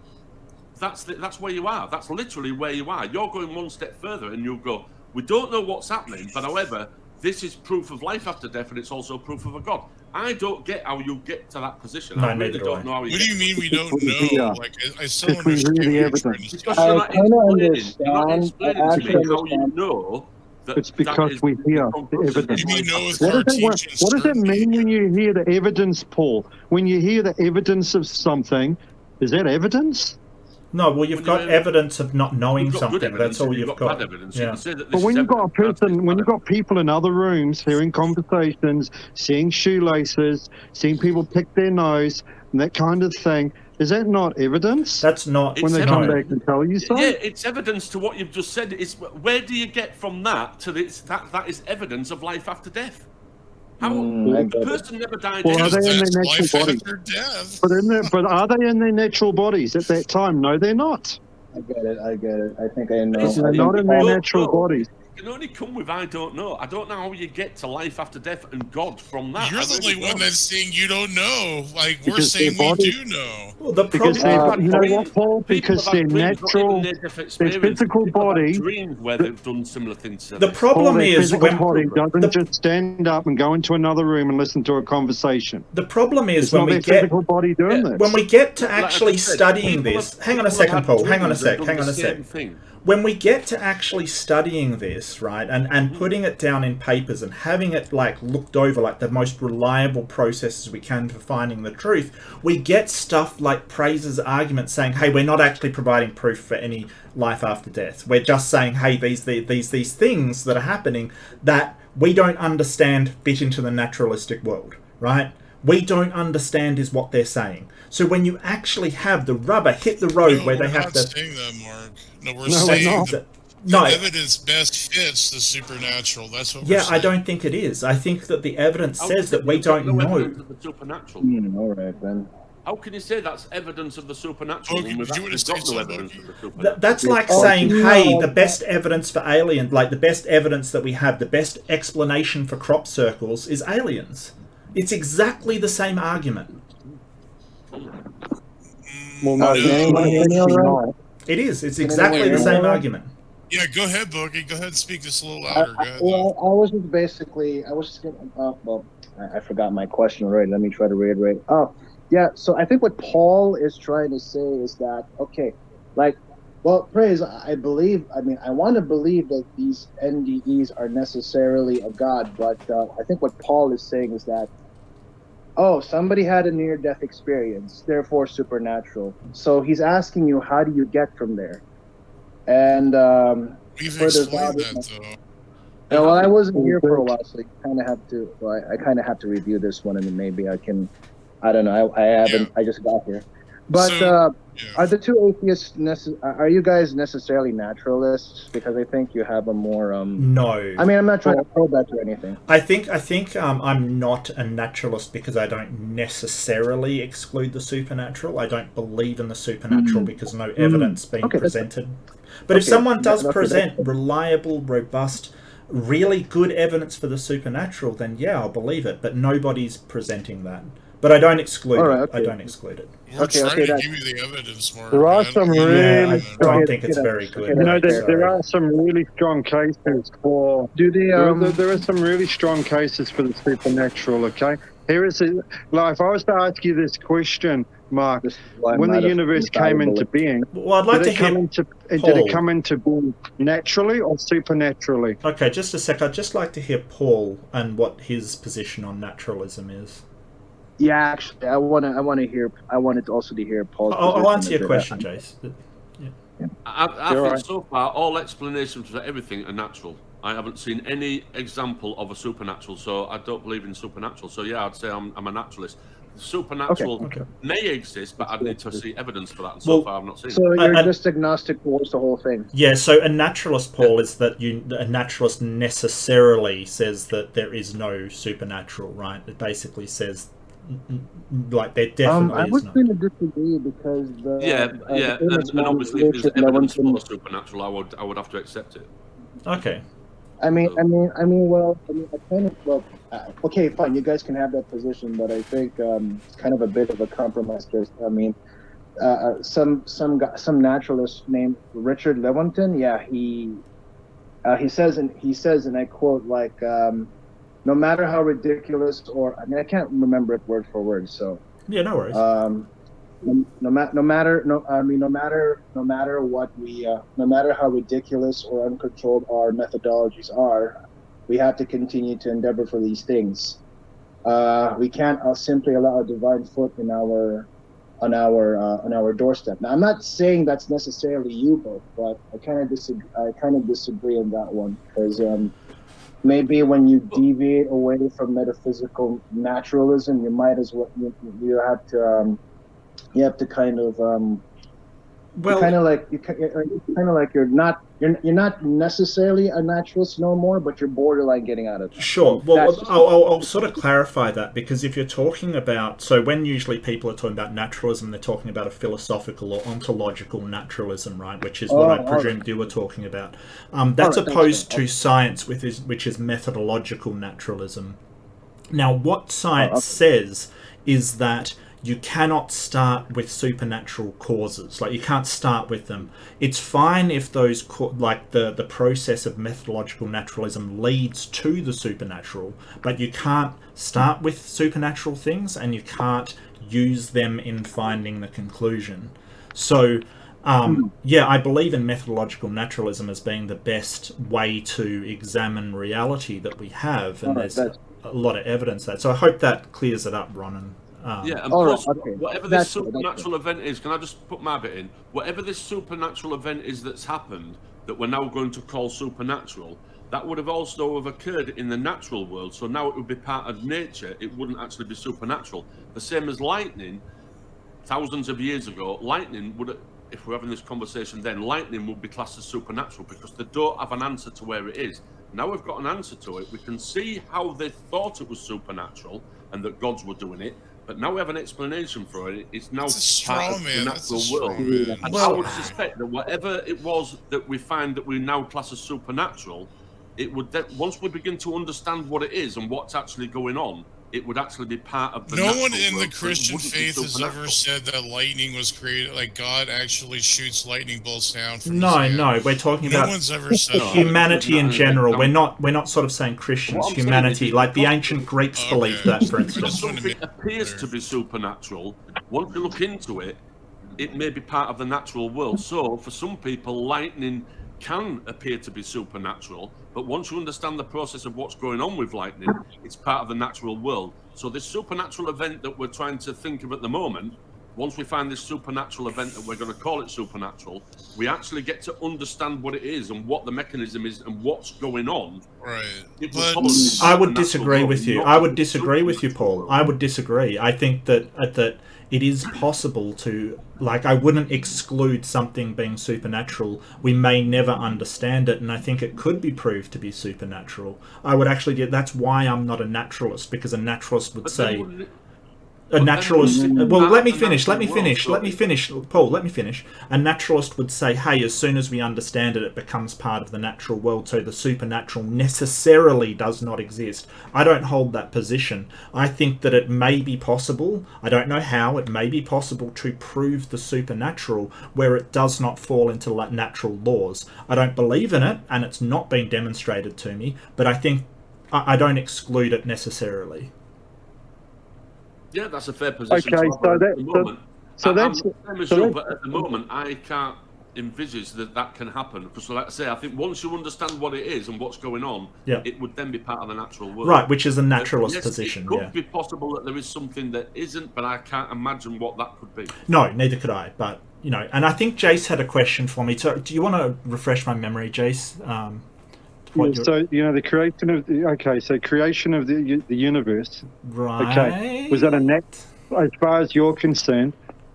That's where you are. That's literally where you are. You're going one step further and you'll go, we don't know what's happening, but however, this is proof of life after death and it's also proof of a god. I don't get how you get to that position. I really don't know how you What do you mean we don't know? I still understand. Because you're not explaining to me how you know that it's because we hear the evidence. What does it mean when you hear the evidence, Paul? When you hear the evidence of something, is that evidence? No, well, you've got evidence of not knowing something. That's all you've got. Yeah. But when you've got a person, when you've got people in other rooms hearing conversations, seeing shoelaces, seeing people pick their nose, and that kind of thing, is that not evidence? That's not. When they come back and tell you so? Yeah, it's evidence to what you've just said. It's where do you get from that to this? That is evidence of life after death. How the person never died. Well, are they in their natural bodies? But are they in their natural bodies at that time? No, they're not. I get it. I think I know. They're not in their natural bodies. can only come with I don't know. I don't know how you get to life after death and God from that. You're the only one that's saying you don't know. Like, we're saying we do know. Well, the because problem, you know what, Paul? Because their natural, their physical body, dreams where they've done similar things. The problem their is physical when body doesn't just stand up and go into another room and listen to a conversation. The problem is it's when not we their get physical body doing this. when we get to actually studying this. Hang on a second, Paul. Hang on a sec. When we get to actually studying this, right, and putting it down in papers and having it like looked over like the most reliable processes we can for finding the truth, we get stuff like Praise's argument saying, hey, we're not actually providing proof for any life after death. We're just saying, hey, these things that are happening that we don't understand fit into the naturalistic world, right? We don't understand is what they're saying. So when you actually have the rubber hit the road where they have to... We're not saying that, Mark. No, we're saying that the evidence best fits the supernatural. That's what we're saying. I don't think it is. I think that the evidence says that we don't know. The supernatural. All right, then. How can you say that's evidence of the supernatural when we've actually got no evidence of the supernatural? That's like saying, hey, the best evidence for alien, like the best evidence that we have, the best explanation for crop circles is aliens. It's exactly the same argument. Well, no, it is. It's exactly the same argument. Yeah, go ahead, Boogie. Go ahead and speak just a little louder. I was just basically, I forgot my question already. Let me try to reiterate. Yeah, so I think what Paul is trying to say is that, okay, like, well, Praise, I want to believe that these NDEs are necessarily a god, but I think what Paul is saying is that, oh, somebody had a near-death experience, therefore supernatural. So he's asking you, how do you get from there? And we've explained that, though. Yeah, well, I wasn't here for a while, so you kind of have to. Well, I kind of have to review this one, and then maybe I can. I don't know. I haven't. I just got here. But are the two atheists? Are you guys necessarily naturalists? Because I think you have a more. No. I mean, I'm not trying to probe that or anything. I think I'm not a naturalist because I don't necessarily exclude the supernatural. I don't believe in the supernatural because no evidence being presented. But if someone does present reliable, robust, really good evidence for the supernatural, then yeah, I'll believe it. But nobody's presenting that. But I don't exclude it. I don't exclude it. We're trying to give you the evidence, Mark. There are some really I don't think it's very good. You know, there are some really strong cases for. There are some really strong cases for the supernatural. Okay, here is like if I was to ask you this question, Mark, when the universe came into being, well, I'd like to hear. Did it come into being naturally or supernaturally? Okay, just a sec. I'd just like to hear Paul and what his position on naturalism is. Yeah, actually, I wanted also to hear Paul's. I'll answer your question, Jace. Yeah. I think so far all explanations for everything are natural. I haven't seen any example of a supernatural, so I don't believe in supernatural. So yeah, I'd say I'm a naturalist. Supernatural may exist, but I'd need to see evidence for that. And so far, I've not seen it. So you're just agnostic towards the whole thing. Yeah. So a naturalist, Paul, is that a naturalist necessarily says that there is no supernatural, right? It basically says. Like there definitely I was going to disagree because and obviously if there's evidence for the supernatural, I would have to accept it. Okay. Okay, fine. You guys can have that position, but I think it's kind of a bit of a compromise. Because some naturalist named Richard Lewontin, he says, and I quote, like. No matter how ridiculous, I can't remember it word for word. So yeah, no worries. No matter how ridiculous or uncontrolled our methodologies are, we have to continue to endeavor for these things. We can't simply allow a divine foot on our doorstep. Now, I'm not saying that's necessarily you both, but I kind of disagree on that one because. Maybe when you deviate away from metaphysical naturalism, you might as well you have to kind of Well, you're not necessarily a naturalist no more, but you're borderline getting out of that. Sure. Well, I'll sort of clarify that, because if you're talking about, so when usually people are talking about naturalism, they're talking about a philosophical or ontological naturalism, right? Which is what I presumed you were talking about. That's opposed to science, which is methodological naturalism. Now, what science says is that you cannot start with supernatural causes. Like, you can't start with them. It's fine if those, like the process of methodological naturalism leads to the supernatural, but you can't start with supernatural things, and you can't use them in finding the conclusion. So, yeah, I believe in methodological naturalism as being the best way to examine reality that we have, and there's a lot of evidence that. So I hope that clears it up, Ronan. Yeah, and plus, whatever this supernatural event is, can I just put my bit in? Whatever this supernatural event is that's happened, that we're now going to call supernatural, that would have also have occurred in the natural world, so now it would be part of nature, it wouldn't actually be supernatural. The same as lightning, thousands of years ago, lightning would, if we're having this conversation then, lightning would be classed as supernatural, because they don't have an answer to where it is. Now we've got an answer to it, we can see how they thought it was supernatural, and that gods were doing it, but now we have an explanation for it. It's now part of the natural world. And I would suspect that whatever it was that we find that we now class as supernatural, it would then, once we begin to understand what it is and what's actually going on, it would actually be part of the natural world. No one in the Christian faith has ever said that lightning was created, like God actually shoots lightning bolts down from his hand. No, we're talking about one's ever said humanity in general. We're not sort of saying Christians, humanity, like the ancient Greeks believed that, for instance. Something appears to be supernatural. Once you look into it, it may be part of the natural world. So for some people, lightning can appear to be supernatural, but once you understand the process of what's going on with lightning, it's part of the natural world. So this supernatural event that we're trying to think of at the moment, once we find this supernatural event that we're going to call it supernatural, we actually get to understand what it is and what the mechanism is and what's going on. Right. I would disagree with you. I would disagree with you, Paul. I would disagree. I think that it is possible to, like, I wouldn't exclude something being supernatural. We may never understand it, and I think it could be proved to be supernatural. I would actually, that's why I'm not a naturalist, because a naturalist would say... A naturalist, well, let me finish, Paul, let me finish. A naturalist would say, hey, as soon as we understand it, it becomes part of the natural world, so the supernatural necessarily does not exist. I don't hold that position. I think that it may be possible, I don't know how, it may be possible to prove the supernatural where it does not fall into natural laws. I don't believe in it, and it's not been demonstrated to me, but I think I don't exclude it necessarily. Yeah, that's a fair position. Okay, but at the moment, I can't envisage that can happen. Because, like I say, I think once you understand what it is and what's going on, it would then be part of the natural world. Right, which is a naturalist position. It could be possible that there is something that isn't, but I can't imagine what that could be. No, neither could I. But, you know, and I think Jace had a question for me. So, do you want to refresh my memory, Jace? So, you know, the creation of creation of the universe. Right. Okay. Was that as far as you're concerned,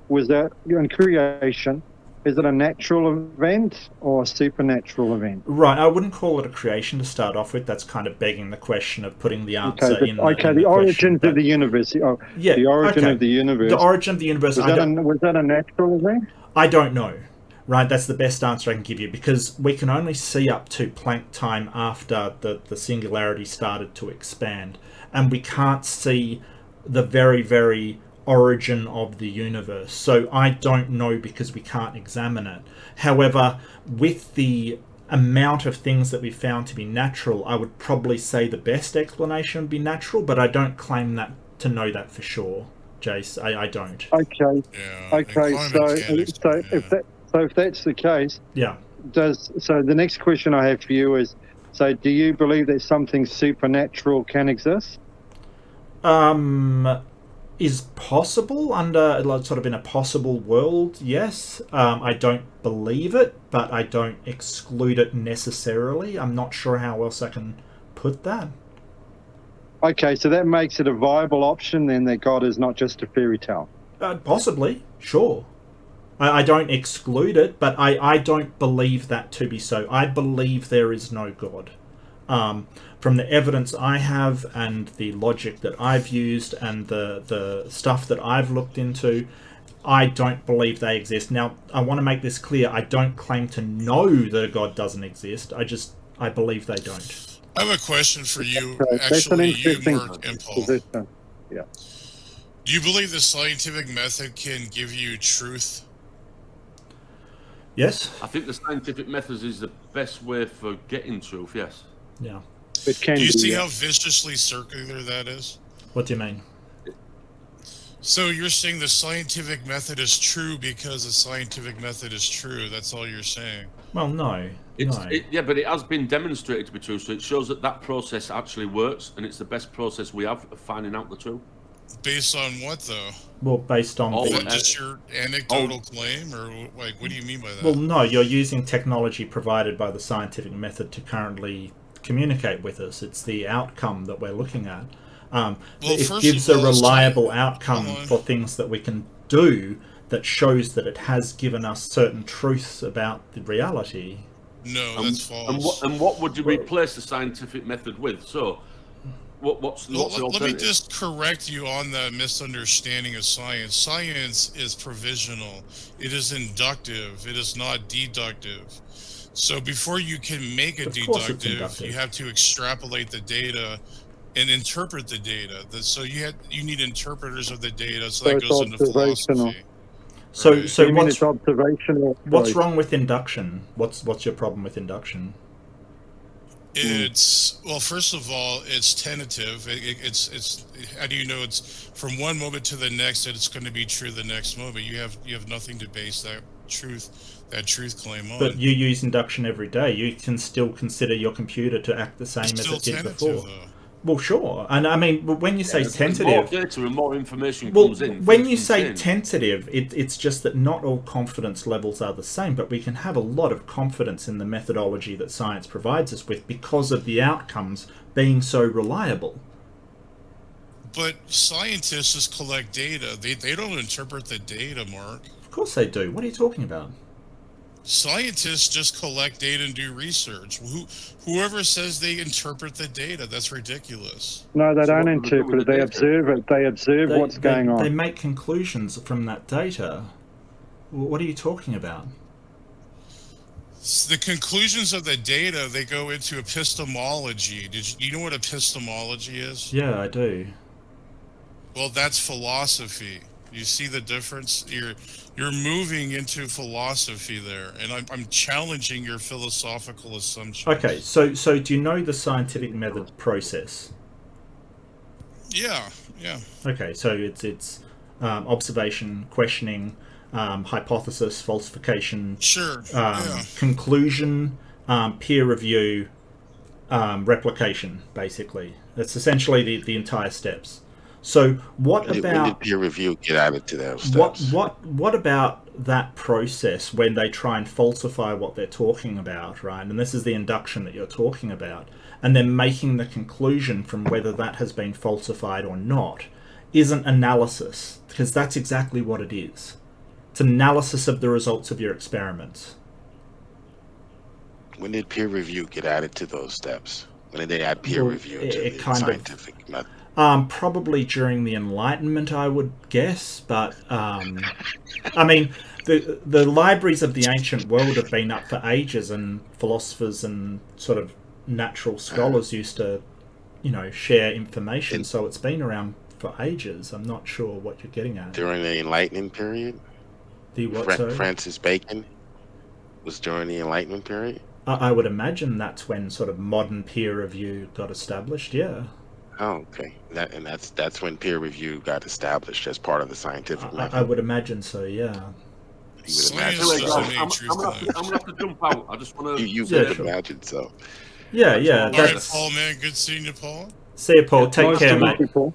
was that in creation, is it a natural event or a supernatural event? Right. I wouldn't call it a creation to start off with. That's kind of begging the question of putting the answer in. The origins of the universe. Oh, yeah. The origin of the universe. The origin of the universe. Was that a natural event? I don't know. Right, that's the best answer I can give you, because we can only see up to Planck time after the singularity started to expand, and we can't see the very, very origin of the universe. So I don't know, because we can't examine it. However, with the amount of things that we found to be natural, I would probably say the best explanation would be natural, but I don't claim that to know that for sure, Jace. I don't. Okay. Yeah, okay. So if that's the case, so the next question I have for you is, so do you believe that something supernatural can exist? Is possible under, sort of in a possible world, yes. I don't believe it, but I don't exclude it necessarily. I'm not sure how else I can put that. Okay, so that makes it a viable option then, that God is not just a fairy tale? Possibly, sure. I don't exclude it, but I don't believe that to be so. I believe there is no God. From the evidence I have and the logic that I've used and the stuff that I've looked into, I don't believe they exist. Now, I want to make this clear. I don't claim to know that a God doesn't exist. I believe they don't. I have a question for you, actually, you, Mark and Paul. Yeah. Do you believe the scientific method can give you truth? Yes. I think the scientific method is the best way for getting truth, yes. Yeah. It can do you see how viciously circular that is? What do you mean? So you're saying the scientific method is true because the scientific method is true. That's all you're saying. Well, no. Yeah, but it has been demonstrated to be true, so it shows that that process actually works, and it's the best process we have of finding out the truth. Based on what, though? Well, based on just your anecdotal claim, or like, what do you mean by that? Well, no, you're using technology provided by the scientific method to currently communicate with us. It's the outcome that we're looking at. It gives a reliable outcome for things that we can do that shows that it has given us certain truths about the reality. No, that's false. And what would you replace the scientific method with? So, what's the alternative? Let me just correct you on the misunderstanding of science. Science is provisional. It is inductive. It is not deductive. So before you can make a deductive, you have to extrapolate the data and interpret the data. So you need interpreters of the data. So that goes into philosophy. So what's observational? What's wrong with induction? What's your problem with induction? It's well, first of all, it's tentative. It's how do you know it's from one moment to the next that it's going to be true the next moment? You have nothing to base that truth claim on. But you use induction every day. You can still consider your computer to act the same as it did before. Though. Well, sure. And I mean, when you say tentative, more data and more information comes in. When you say tentative, it's just that not all confidence levels are the same, but we can have a lot of confidence in the methodology that science provides us with because of the outcomes being so reliable. But scientists just collect data. They don't interpret the data, Mark. Of course they do. What are you talking about? Scientists just collect data and do research. Whoever says they interpret the data, that's ridiculous. No, they don't interpret it. They observe it. They observe what's going on. They make conclusions from that data. What are you talking about? The conclusions of the data, they go into epistemology. You know what epistemology is? Yeah, I do. Well, that's philosophy. You see the difference? You're moving into philosophy there, and I'm challenging your philosophical assumptions. Okay, so do you know the scientific method process? Yeah. Okay, so it's observation, questioning, hypothesis, falsification, conclusion, peer review, replication. Basically, that's essentially the entire steps. So what about when did peer review get added to those steps? What about that process when they try and falsify what they're talking about, right? And this is the induction that you're talking about, and then making the conclusion from whether that has been falsified or not isn't analysis, because that's exactly what it is. It's analysis of the results of your experiments. When did peer review get added to those steps? When did they add peer review to the scientific method? Probably during the Enlightenment, I would guess. But I mean, the libraries of the ancient world have been up for ages, and philosophers and sort of natural scholars used to, share information. So it's been around for ages. I'm not sure what you're getting at. During the Enlightenment period? The what, sorry? Francis Bacon was during the Enlightenment period? I would imagine that's when sort of modern peer review got established, yeah. Oh, okay. That's when peer review got established as part of the scientific method. I would imagine so, yeah. You would imagine. I'm gonna have to jump out. I just want to. You would imagine so. Yeah. All right, Paul, man. Good seeing you, Paul. See you, Paul. Take care, mate. Paul.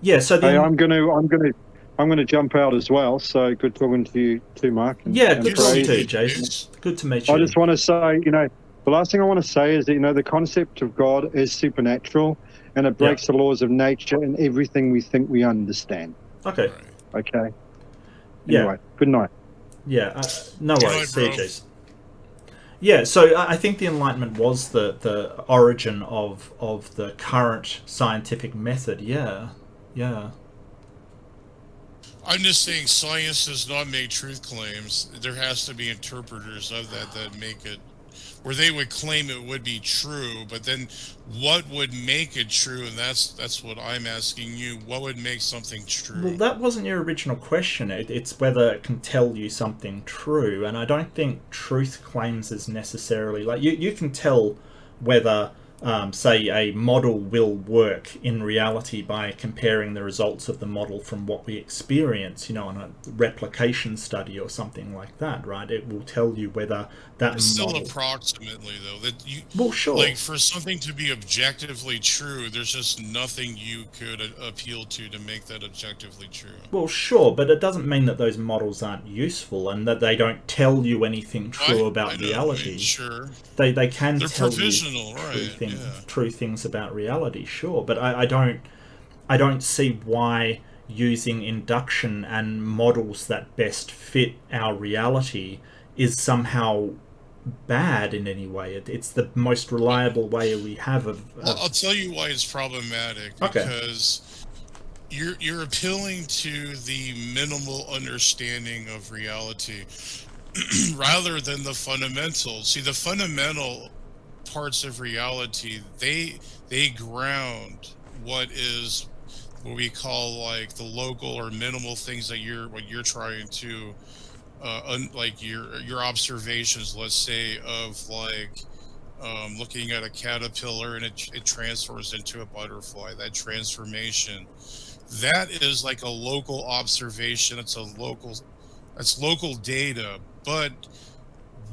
Yeah. So hey, I'm gonna jump out as well. So good talking to you too, Mark. Good to meet you, Jason. Good to meet you. I just want to say, the last thing I want to say is that the concept of God is supernatural. And it breaks the laws of nature and everything we think we understand. Okay. Okay. Yeah. Anyway. Good night. Yeah, no worries. See you, Jason. Yeah, so I think the Enlightenment was the origin of the current scientific method. Yeah. I'm just saying science does not make truth claims. There has to be interpreters of that make it, where they would claim it would be true, but then what would make it true? And that's what I'm asking you. What would make something true? Well, that wasn't your original question. It's whether it can tell you something true. And I don't think truth claims is necessarily... Like, you can tell whether... say a model will work in reality by comparing the results of the model from what we experience, on a replication study or something like that, right? It will tell you whether that it's model... still approximately, though. That you, well, sure. Like, for something to be objectively true, there's just nothing you could appeal to make that objectively true. Well, sure, but it doesn't mean that those models aren't useful and that they don't tell you anything true about reality. I mean, sure. They can They're tell provisional, you right? true things about reality, sure, but I don't see why using induction and models that best fit our reality is somehow bad in any way. It's the most reliable way we have of... Well, I'll tell you why it's problematic. Because you're appealing to the minimal understanding of reality rather than the fundamentals. See, the fundamental parts of reality, they ground what we call like the local or minimal things that you're trying to like your observations, let's say, of like looking at a caterpillar and it transforms into a butterfly. That transformation, that is like a local observation. It's local data, but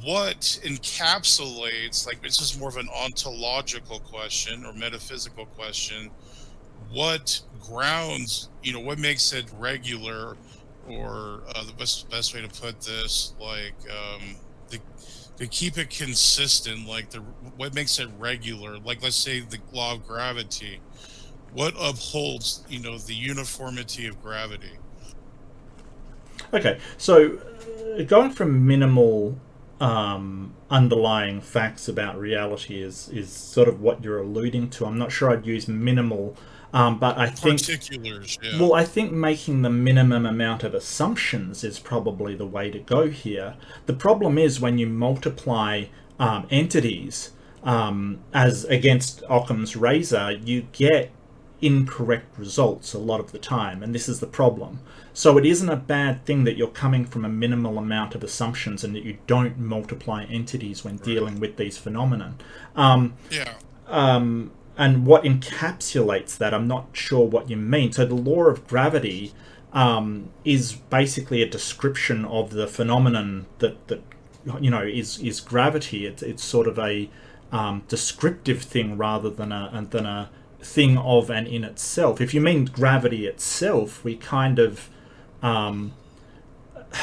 what encapsulates, like, this is more of an ontological question or metaphysical question. What grounds, what makes it regular, or the best way to put this, like, to keep it consistent, like what makes it regular, like, let's say the law of gravity. What upholds, the uniformity of gravity? Okay, so going from minimal underlying facts about reality is sort of what you're alluding to. I'm not sure I'd use minimal, but I think particulars. Yeah. Well, I think making the minimum amount of assumptions is probably the way to go here. The problem is when you multiply entities as against Occam's razor, you get incorrect results a lot of the time, and this is the problem. So it isn't a bad thing that you're coming from a minimal amount of assumptions and that you don't multiply entities when dealing with these phenomena. And what encapsulates that, I'm not sure what you mean. So the law of gravity is basically a description of the phenomenon that is gravity. It's sort of a descriptive thing rather than a thing of and in itself. If you mean gravity itself, we kind of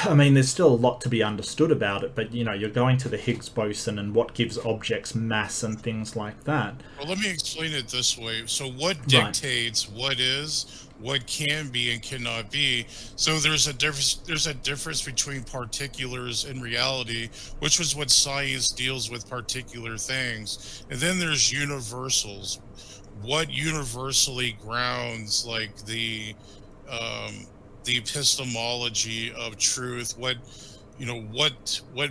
there's still a lot to be understood about it, but you're going to the Higgs boson and what gives objects mass and things like that. Well, let me explain it this way. So what dictates what is, what can be and cannot be? So there's a difference between particulars and reality, which was what science deals with, particular things. And then there's universals. What universally grounds, like, the epistemology of truth? What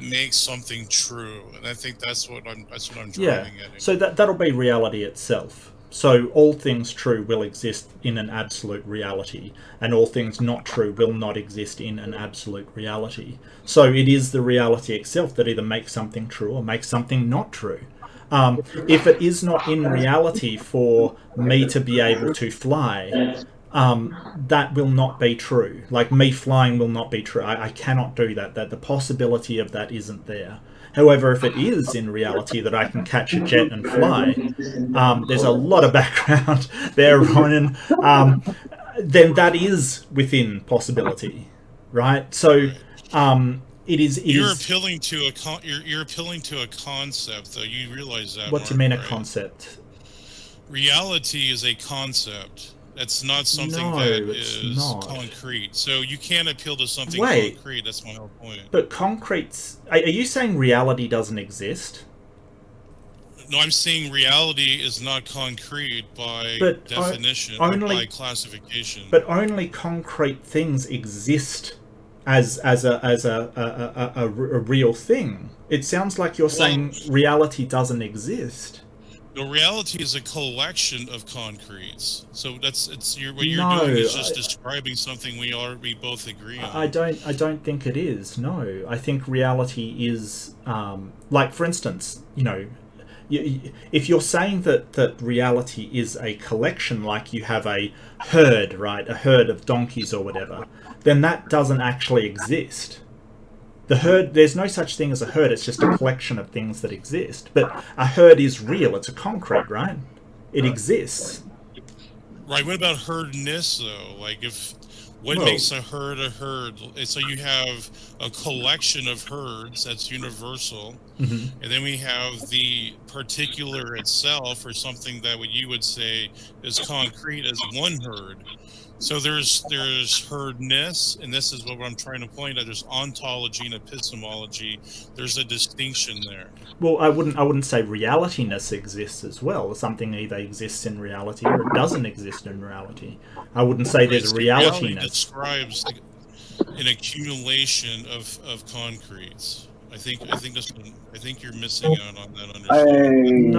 makes something true? And I think that's what I'm driving at. So that'll be reality itself. So all things true will exist in an absolute reality, and all things not true will not exist in an absolute reality. So it is the reality itself that either makes something true or makes something not true. If it is not in reality for me to be able to fly, that will not be true. Like, me flying will not be true. I cannot do that. That the possibility of that isn't there. However, if it is in reality that I can catch a jet and fly, there's a lot of background there, Ryan. Then that is within possibility, right? So you're appealing to a concept, though. You realize that? What do you mean, a concept? Reality is a concept. That's not something that is concrete. So you can't appeal to something concrete. That's my whole point. But concrete's... Are you saying reality doesn't exist? No, I'm saying reality is not concrete by definition or by classification. But only concrete things exist as a real thing. It sounds like you're saying reality doesn't exist. The reality is a collection of concretes. So what you're doing is just describing something we both agree on. I don't think it is. No, I think reality is like, for instance, if you're saying that reality is a collection, like you have a herd, right, a herd of donkeys or whatever, then that doesn't actually exist. The herd, there's no such thing as a herd, it's just a collection of things that exist. But a herd is real, it's a concrete, right? It exists. Right, what about herdness, though? Like, what makes a herd a herd? So you have a collection of herds, that's universal. Mm-hmm. And then we have the particular itself, or something that what you would say is concrete as one herd. So there's herdness, and this is what I'm trying to point out. There's ontology and epistemology. There's a distinction there. Well, I wouldn't say realityness exists as well. Something either exists in reality or it doesn't exist in reality. I wouldn't say there's realityness. Reality describes an accumulation of concretes. I think you're missing out on that understanding.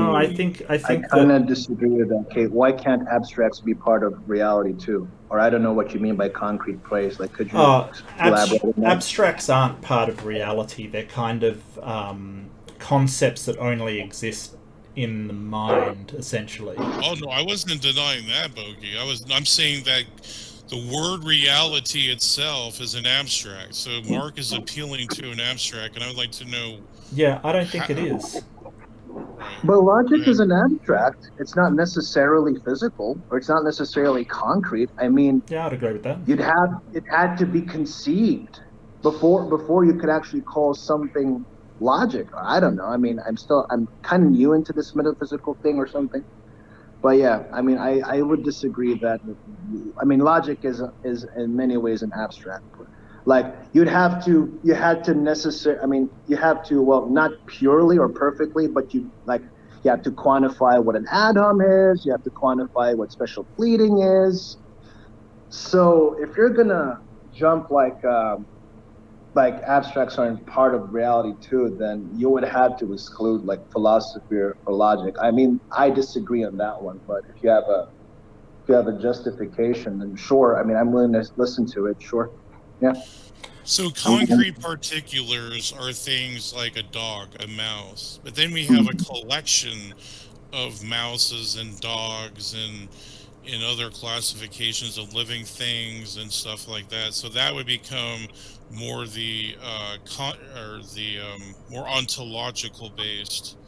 I kind of disagree with that, Kate. Why can't abstracts be part of reality too? Or I don't know what you mean by concrete place. Like, could you elaborate on that? Abstracts aren't part of reality. They're kind of concepts that only exist in the mind, essentially. Oh no, I wasn't denying that, Bogey. I'm saying that the word reality itself is an abstract. So Mark is appealing to an abstract, and I would like to know... Yeah, I don't think it is. But logic is an abstract. It's not necessarily physical, or it's not necessarily concrete. I mean... Yeah, I'd agree with that. It had to be conceived before you could actually call something logic. I don't know. I mean, I'm kind of new into this metaphysical thing or something. But yeah, I mean, I would disagree that, I mean, logic is in many ways an abstract. Like, you had to, well, not purely or perfectly, but you have to quantify what an atom is, you have to quantify what special pleading is. So if you're gonna jump like abstracts aren't part of reality too, then you would have to exclude like philosophy or logic. I mean, I disagree on that one, but if you have a justification, then sure. I mean, I'm willing to listen to it. Sure. Yeah. So concrete particulars are things like a dog, a mouse, but then we have a collection of mouses and dogs and in other classifications of living things and stuff like that. So that would become more the more ontological based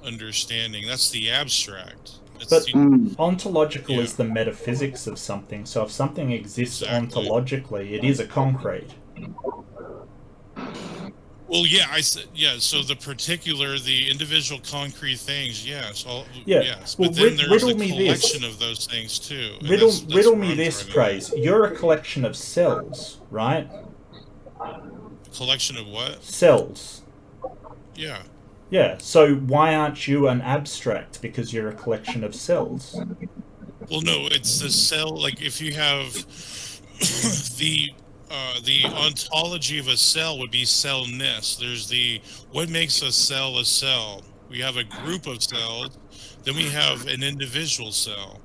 understanding. That's the abstract. But ontological is the metaphysics of something. So if something exists ontologically, it is a concrete. Well, yeah, so the particular, the individual concrete things, yes. Yes. But then there's a collection of those things too. Riddle me this, Praise. You're a collection of cells, right? Collection of what? Cells. Yeah. Yeah, so why aren't you an abstract? Because you're a collection of cells. Well, no, it's the cell, like if you have the ontology of a cell would be cellness. There's what makes a cell a cell. We have a group of cells, then we have an individual cell.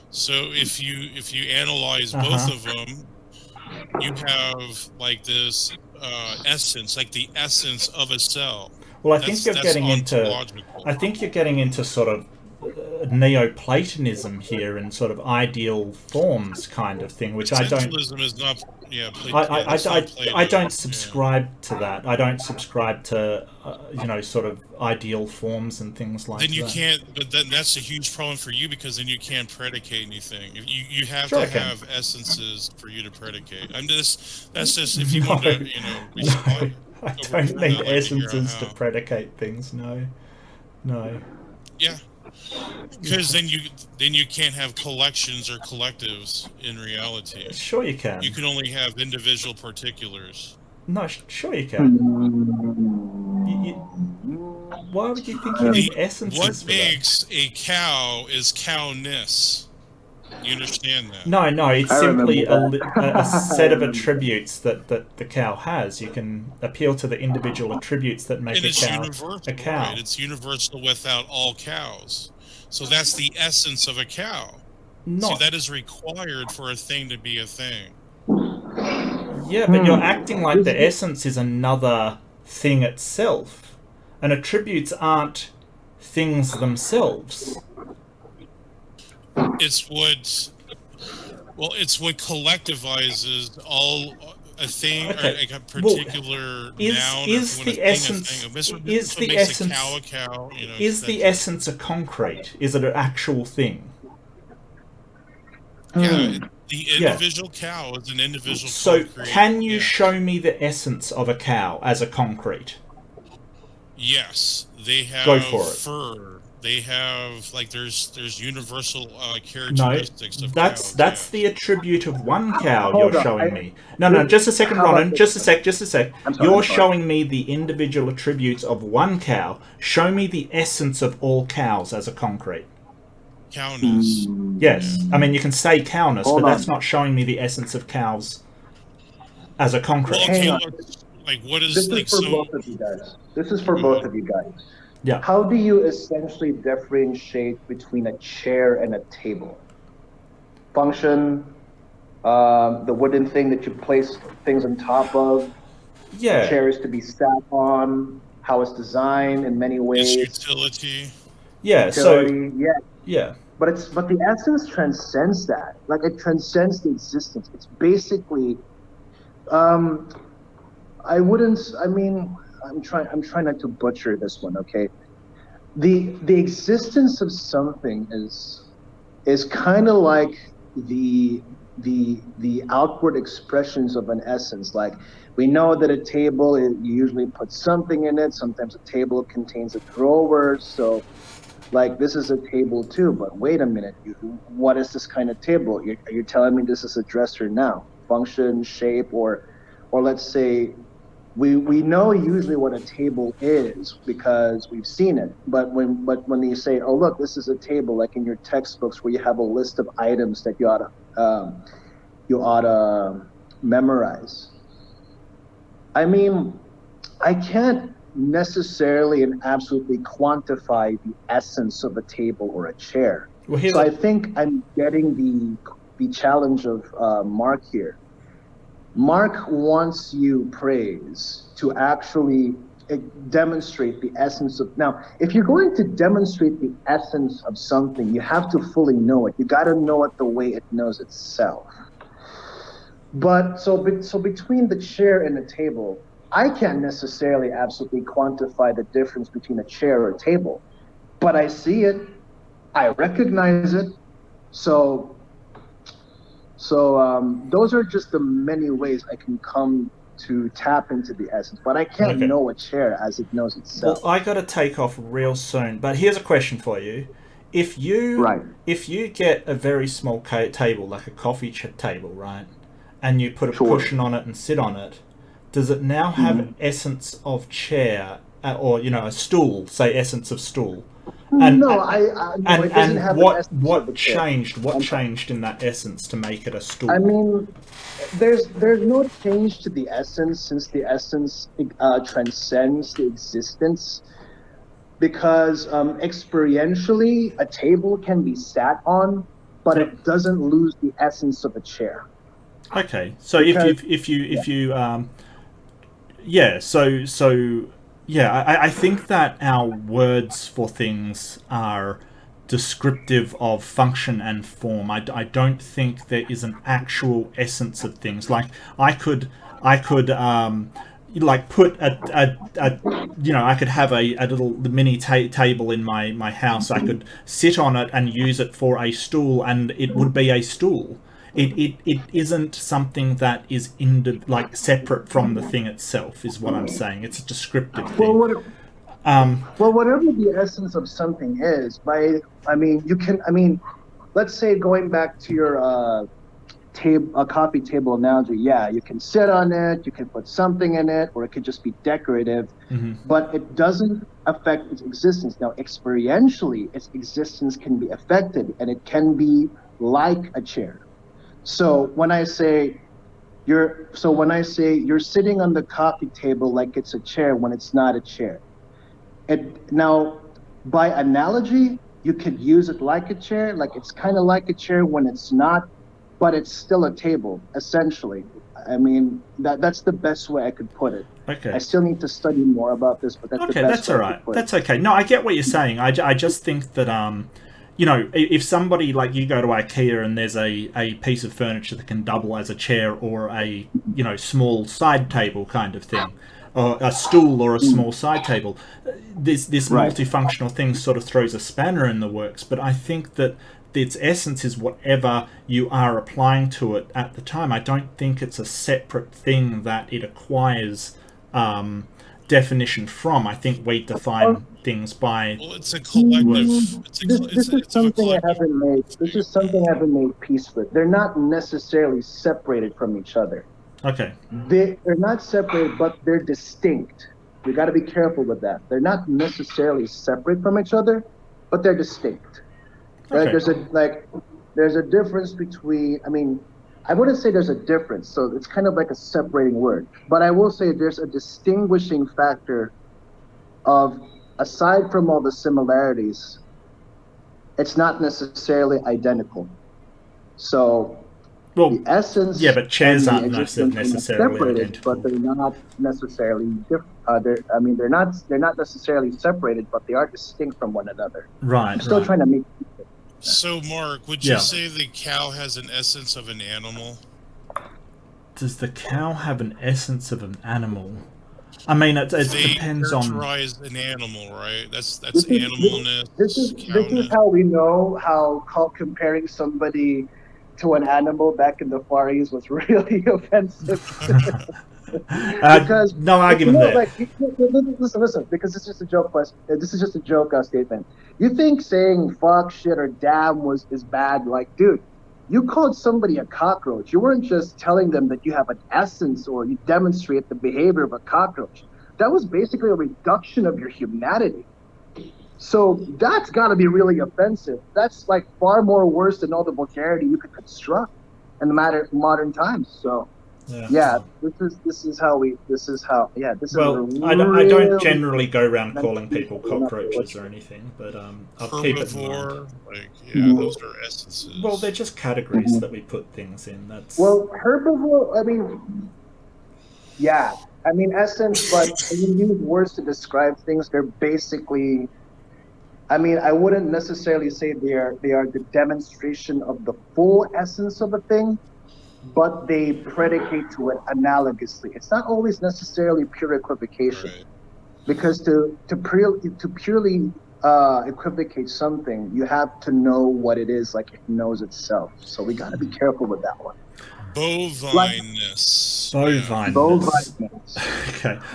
So if you analyze both of them, you have like this essence, like the essence of a cell. Well, I think you're getting into sort of Neoplatonism here and sort of ideal forms kind of thing, which I don't. Is not, I don't subscribe to that. I don't subscribe to sort of ideal forms and things like that. Then you can't. But then that's a huge problem for you, because then you can't predicate anything. You have to have essences for you to predicate. That's just if you want to respond. I don't need essences to predicate things. No. Yeah. Because then you can't have collections or collectives in reality. Sure you can. You can only have individual particulars. No, sure you can. Why would you think you need essences What for makes a cow is cowness. You understand that? No, it's simply a set of attributes that the cow has. You can appeal to the individual attributes that make a cow. Right? It's universal without all cows. So that's the essence of a cow. See, that is required for a thing to be a thing. Yeah, but you're acting like the essence is another thing itself. And attributes aren't things themselves. It's what collectivizes all a thing or like a particular noun. Is the essence a cow? You know, is the essence a concrete? Is it an actual thing? Yeah, the individual cow is an individual. So concrete. Can you show me the essence of a cow as a concrete? Yes, they have fur. They have there's universal characteristics of cows. That's the attribute of one cow you're showing me. No, just a second, Ronan. Just a sec. You're showing me the individual attributes of one cow. Show me the essence of all cows as a concrete. Cowness. Yes, I mean you can say cowness, but that's not showing me the essence of cows as a concrete. Well, okay, like what is this like is for so? both of you guys. This is for both of you guys. Yeah. How do you essentially differentiate between a chair and a table? Function, the wooden thing that you place things on top of. Yeah. Chair is to be sat on. How it's designed in many ways. Its utility. Yeah. Yeah. But the essence transcends that. Like it transcends the existence. It's basically. I'm trying not to butcher this one, okay? The existence of something is kind of like the outward expressions of an essence. Like we know that a table, you usually put something in it. Sometimes a table contains a drawer. So like this is a table too, but wait a minute, what is this kind of table? Are you telling me this is a dresser now? Function, shape, or let's say we know usually what a table is because we've seen it. But when you say, oh look, this is a table, like in your textbooks where you have a list of items that you ought to memorize. I mean, I can't necessarily and absolutely quantify the essence of a table or a chair. So I think I'm getting the challenge of Mark here. Mark wants you, Praise, to actually demonstrate the essence of... Now, if you're going to demonstrate the essence of something, you have to fully know it. You got to know it the way it knows itself. But so between the chair and the table, I can't necessarily absolutely quantify the difference between a chair or a table, but I see it, I recognize it. So those are just the many ways I can come to tap into the essence, but I can't know a chair as it knows itself. Well, I got to take off real soon, but here's a question for you. If you get a very small table, like a coffee table, right, and you put a cushion on it and sit on it, does it now have essence of chair, or a stool, say essence of stool? And, no, it doesn't have what changed? What changed in that essence to make it a stool? I mean, there's no change to the essence, since the essence transcends the existence. Because experientially, a table can be sat on, but it doesn't lose the essence of a chair. Okay, so I think that our words for things are descriptive of function and form. I don't think there is an actual essence of things. Like I could like put I could have a little mini table in my house. I could sit on it and use it for a stool, and it would be a stool. It isn't something that is separate from the thing itself, is what I'm saying. It's a descriptive thing. Well, whatever the essence of something is, let's say going back to your coffee table analogy, yeah, you can sit on it, you can put something in it, or it could just be decorative, but it doesn't affect its existence. Now, experientially, its existence can be affected, and it can be like a chair. So when I say you're sitting on the coffee table like it's a chair when it's not a chair. Now, by analogy, you could use it like a chair, like it's kind of like a chair when it's not, but it's still a table, essentially. I mean, that's the best way I could put it. Okay. I still need to study more about this, but that's the best that's all right. That's okay. No, I get what you're saying. I just think that you know, if somebody, like, you go to IKEA and there's a piece of furniture that can double as a chair or a, you know, small side table kind of thing, or a stool or a small side table, this multifunctional thing sort of throws a spanner in the works. But I think that its essence is whatever you are applying to it at the time. I don't think it's a separate thing that it acquires definition from. I think we define things by. Well, it's a collective. This is something I haven't made peace with. They're not necessarily separated from each other. Okay. They're not separated, but they're distinct. We got to be careful with that. They're not necessarily separate from each other, but they're distinct. Right? Okay. There's a difference between. I mean, I wouldn't say there's a difference. So it's kind of like a separating word. But I will say there's a distinguishing factor of, aside from all the similarities, it's not necessarily identical. So the essence. Yeah, but chairs aren't necessarily separated, identical. but they're not necessarily different. They're not necessarily separated, but they are distinct from one another. Right. I'm still trying to make. So, Mark, would you say the cow has an essence of an animal? Does the cow have an essence of an animal? I mean, it depends on. Characterize an animal, right? That's animalness. This is how we know how comparing somebody to an animal back in the Far East was really offensive. Because no argument there. Like, listen, because it's just a joke question. This is just a joke statement. You think saying fuck, shit, or damn is bad? Like, dude, you called somebody a cockroach. You weren't just telling them that you have an essence or you demonstrate the behavior of a cockroach. That was basically a reduction of your humanity. So that's got to be really offensive. That's like far more worse than all the vulgarity you could construct in the modern times. So. Yeah, this is how. Well, I don't generally go around calling people cockroaches or anything, but I'll keep it in mind. Those are essences. Well, they're just categories that we put things in. That's herbivore. I mean essence, but when you use words to describe things, they're basically. I mean, I wouldn't necessarily say they are the demonstration of the full essence of a thing, but they predicate to it analogously. It's not always necessarily pure equivocation, because to purely equivocate something, you have to know what it is, like it knows itself. So we got to be careful with that one. Bovineness. Okay.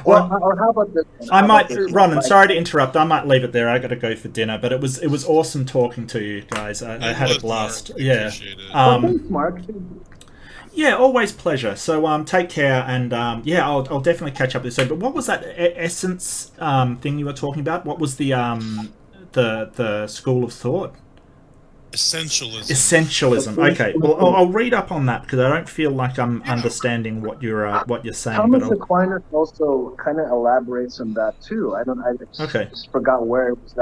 Well, or how about this? I might, Ronan, sorry to interrupt. I might leave it there. I got to go for dinner, but it was awesome talking to you guys. I had a blast. Yeah. Thanks, Mark. Yeah, always pleasure. So take care, and I'll definitely catch up with you soon. But what was that essence thing you were talking about? What was the school of thought? Essentialism. Okay. Well, I'll read up on that because I don't feel like I'm understanding what you're saying. Thomas Aquinas also kind of elaborates on that too. I just forgot where it was.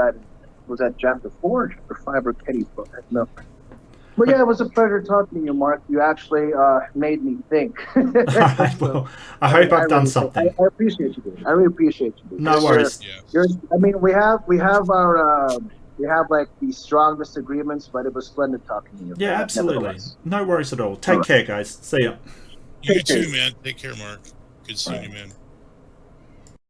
Was that chapter 4 or 5 or Kenny's book? No. But yeah, it was a pleasure talking to you, Mark. You actually made me think. Well, I hope I've done something. I appreciate you, dude. I really appreciate you, dude. No worries. I mean, we have like these strong disagreements, but it was splendid talking to you. Yeah, absolutely. No worries at all. Take care, guys. See ya. You too, man. Take care, Mark. Good seeing you, man.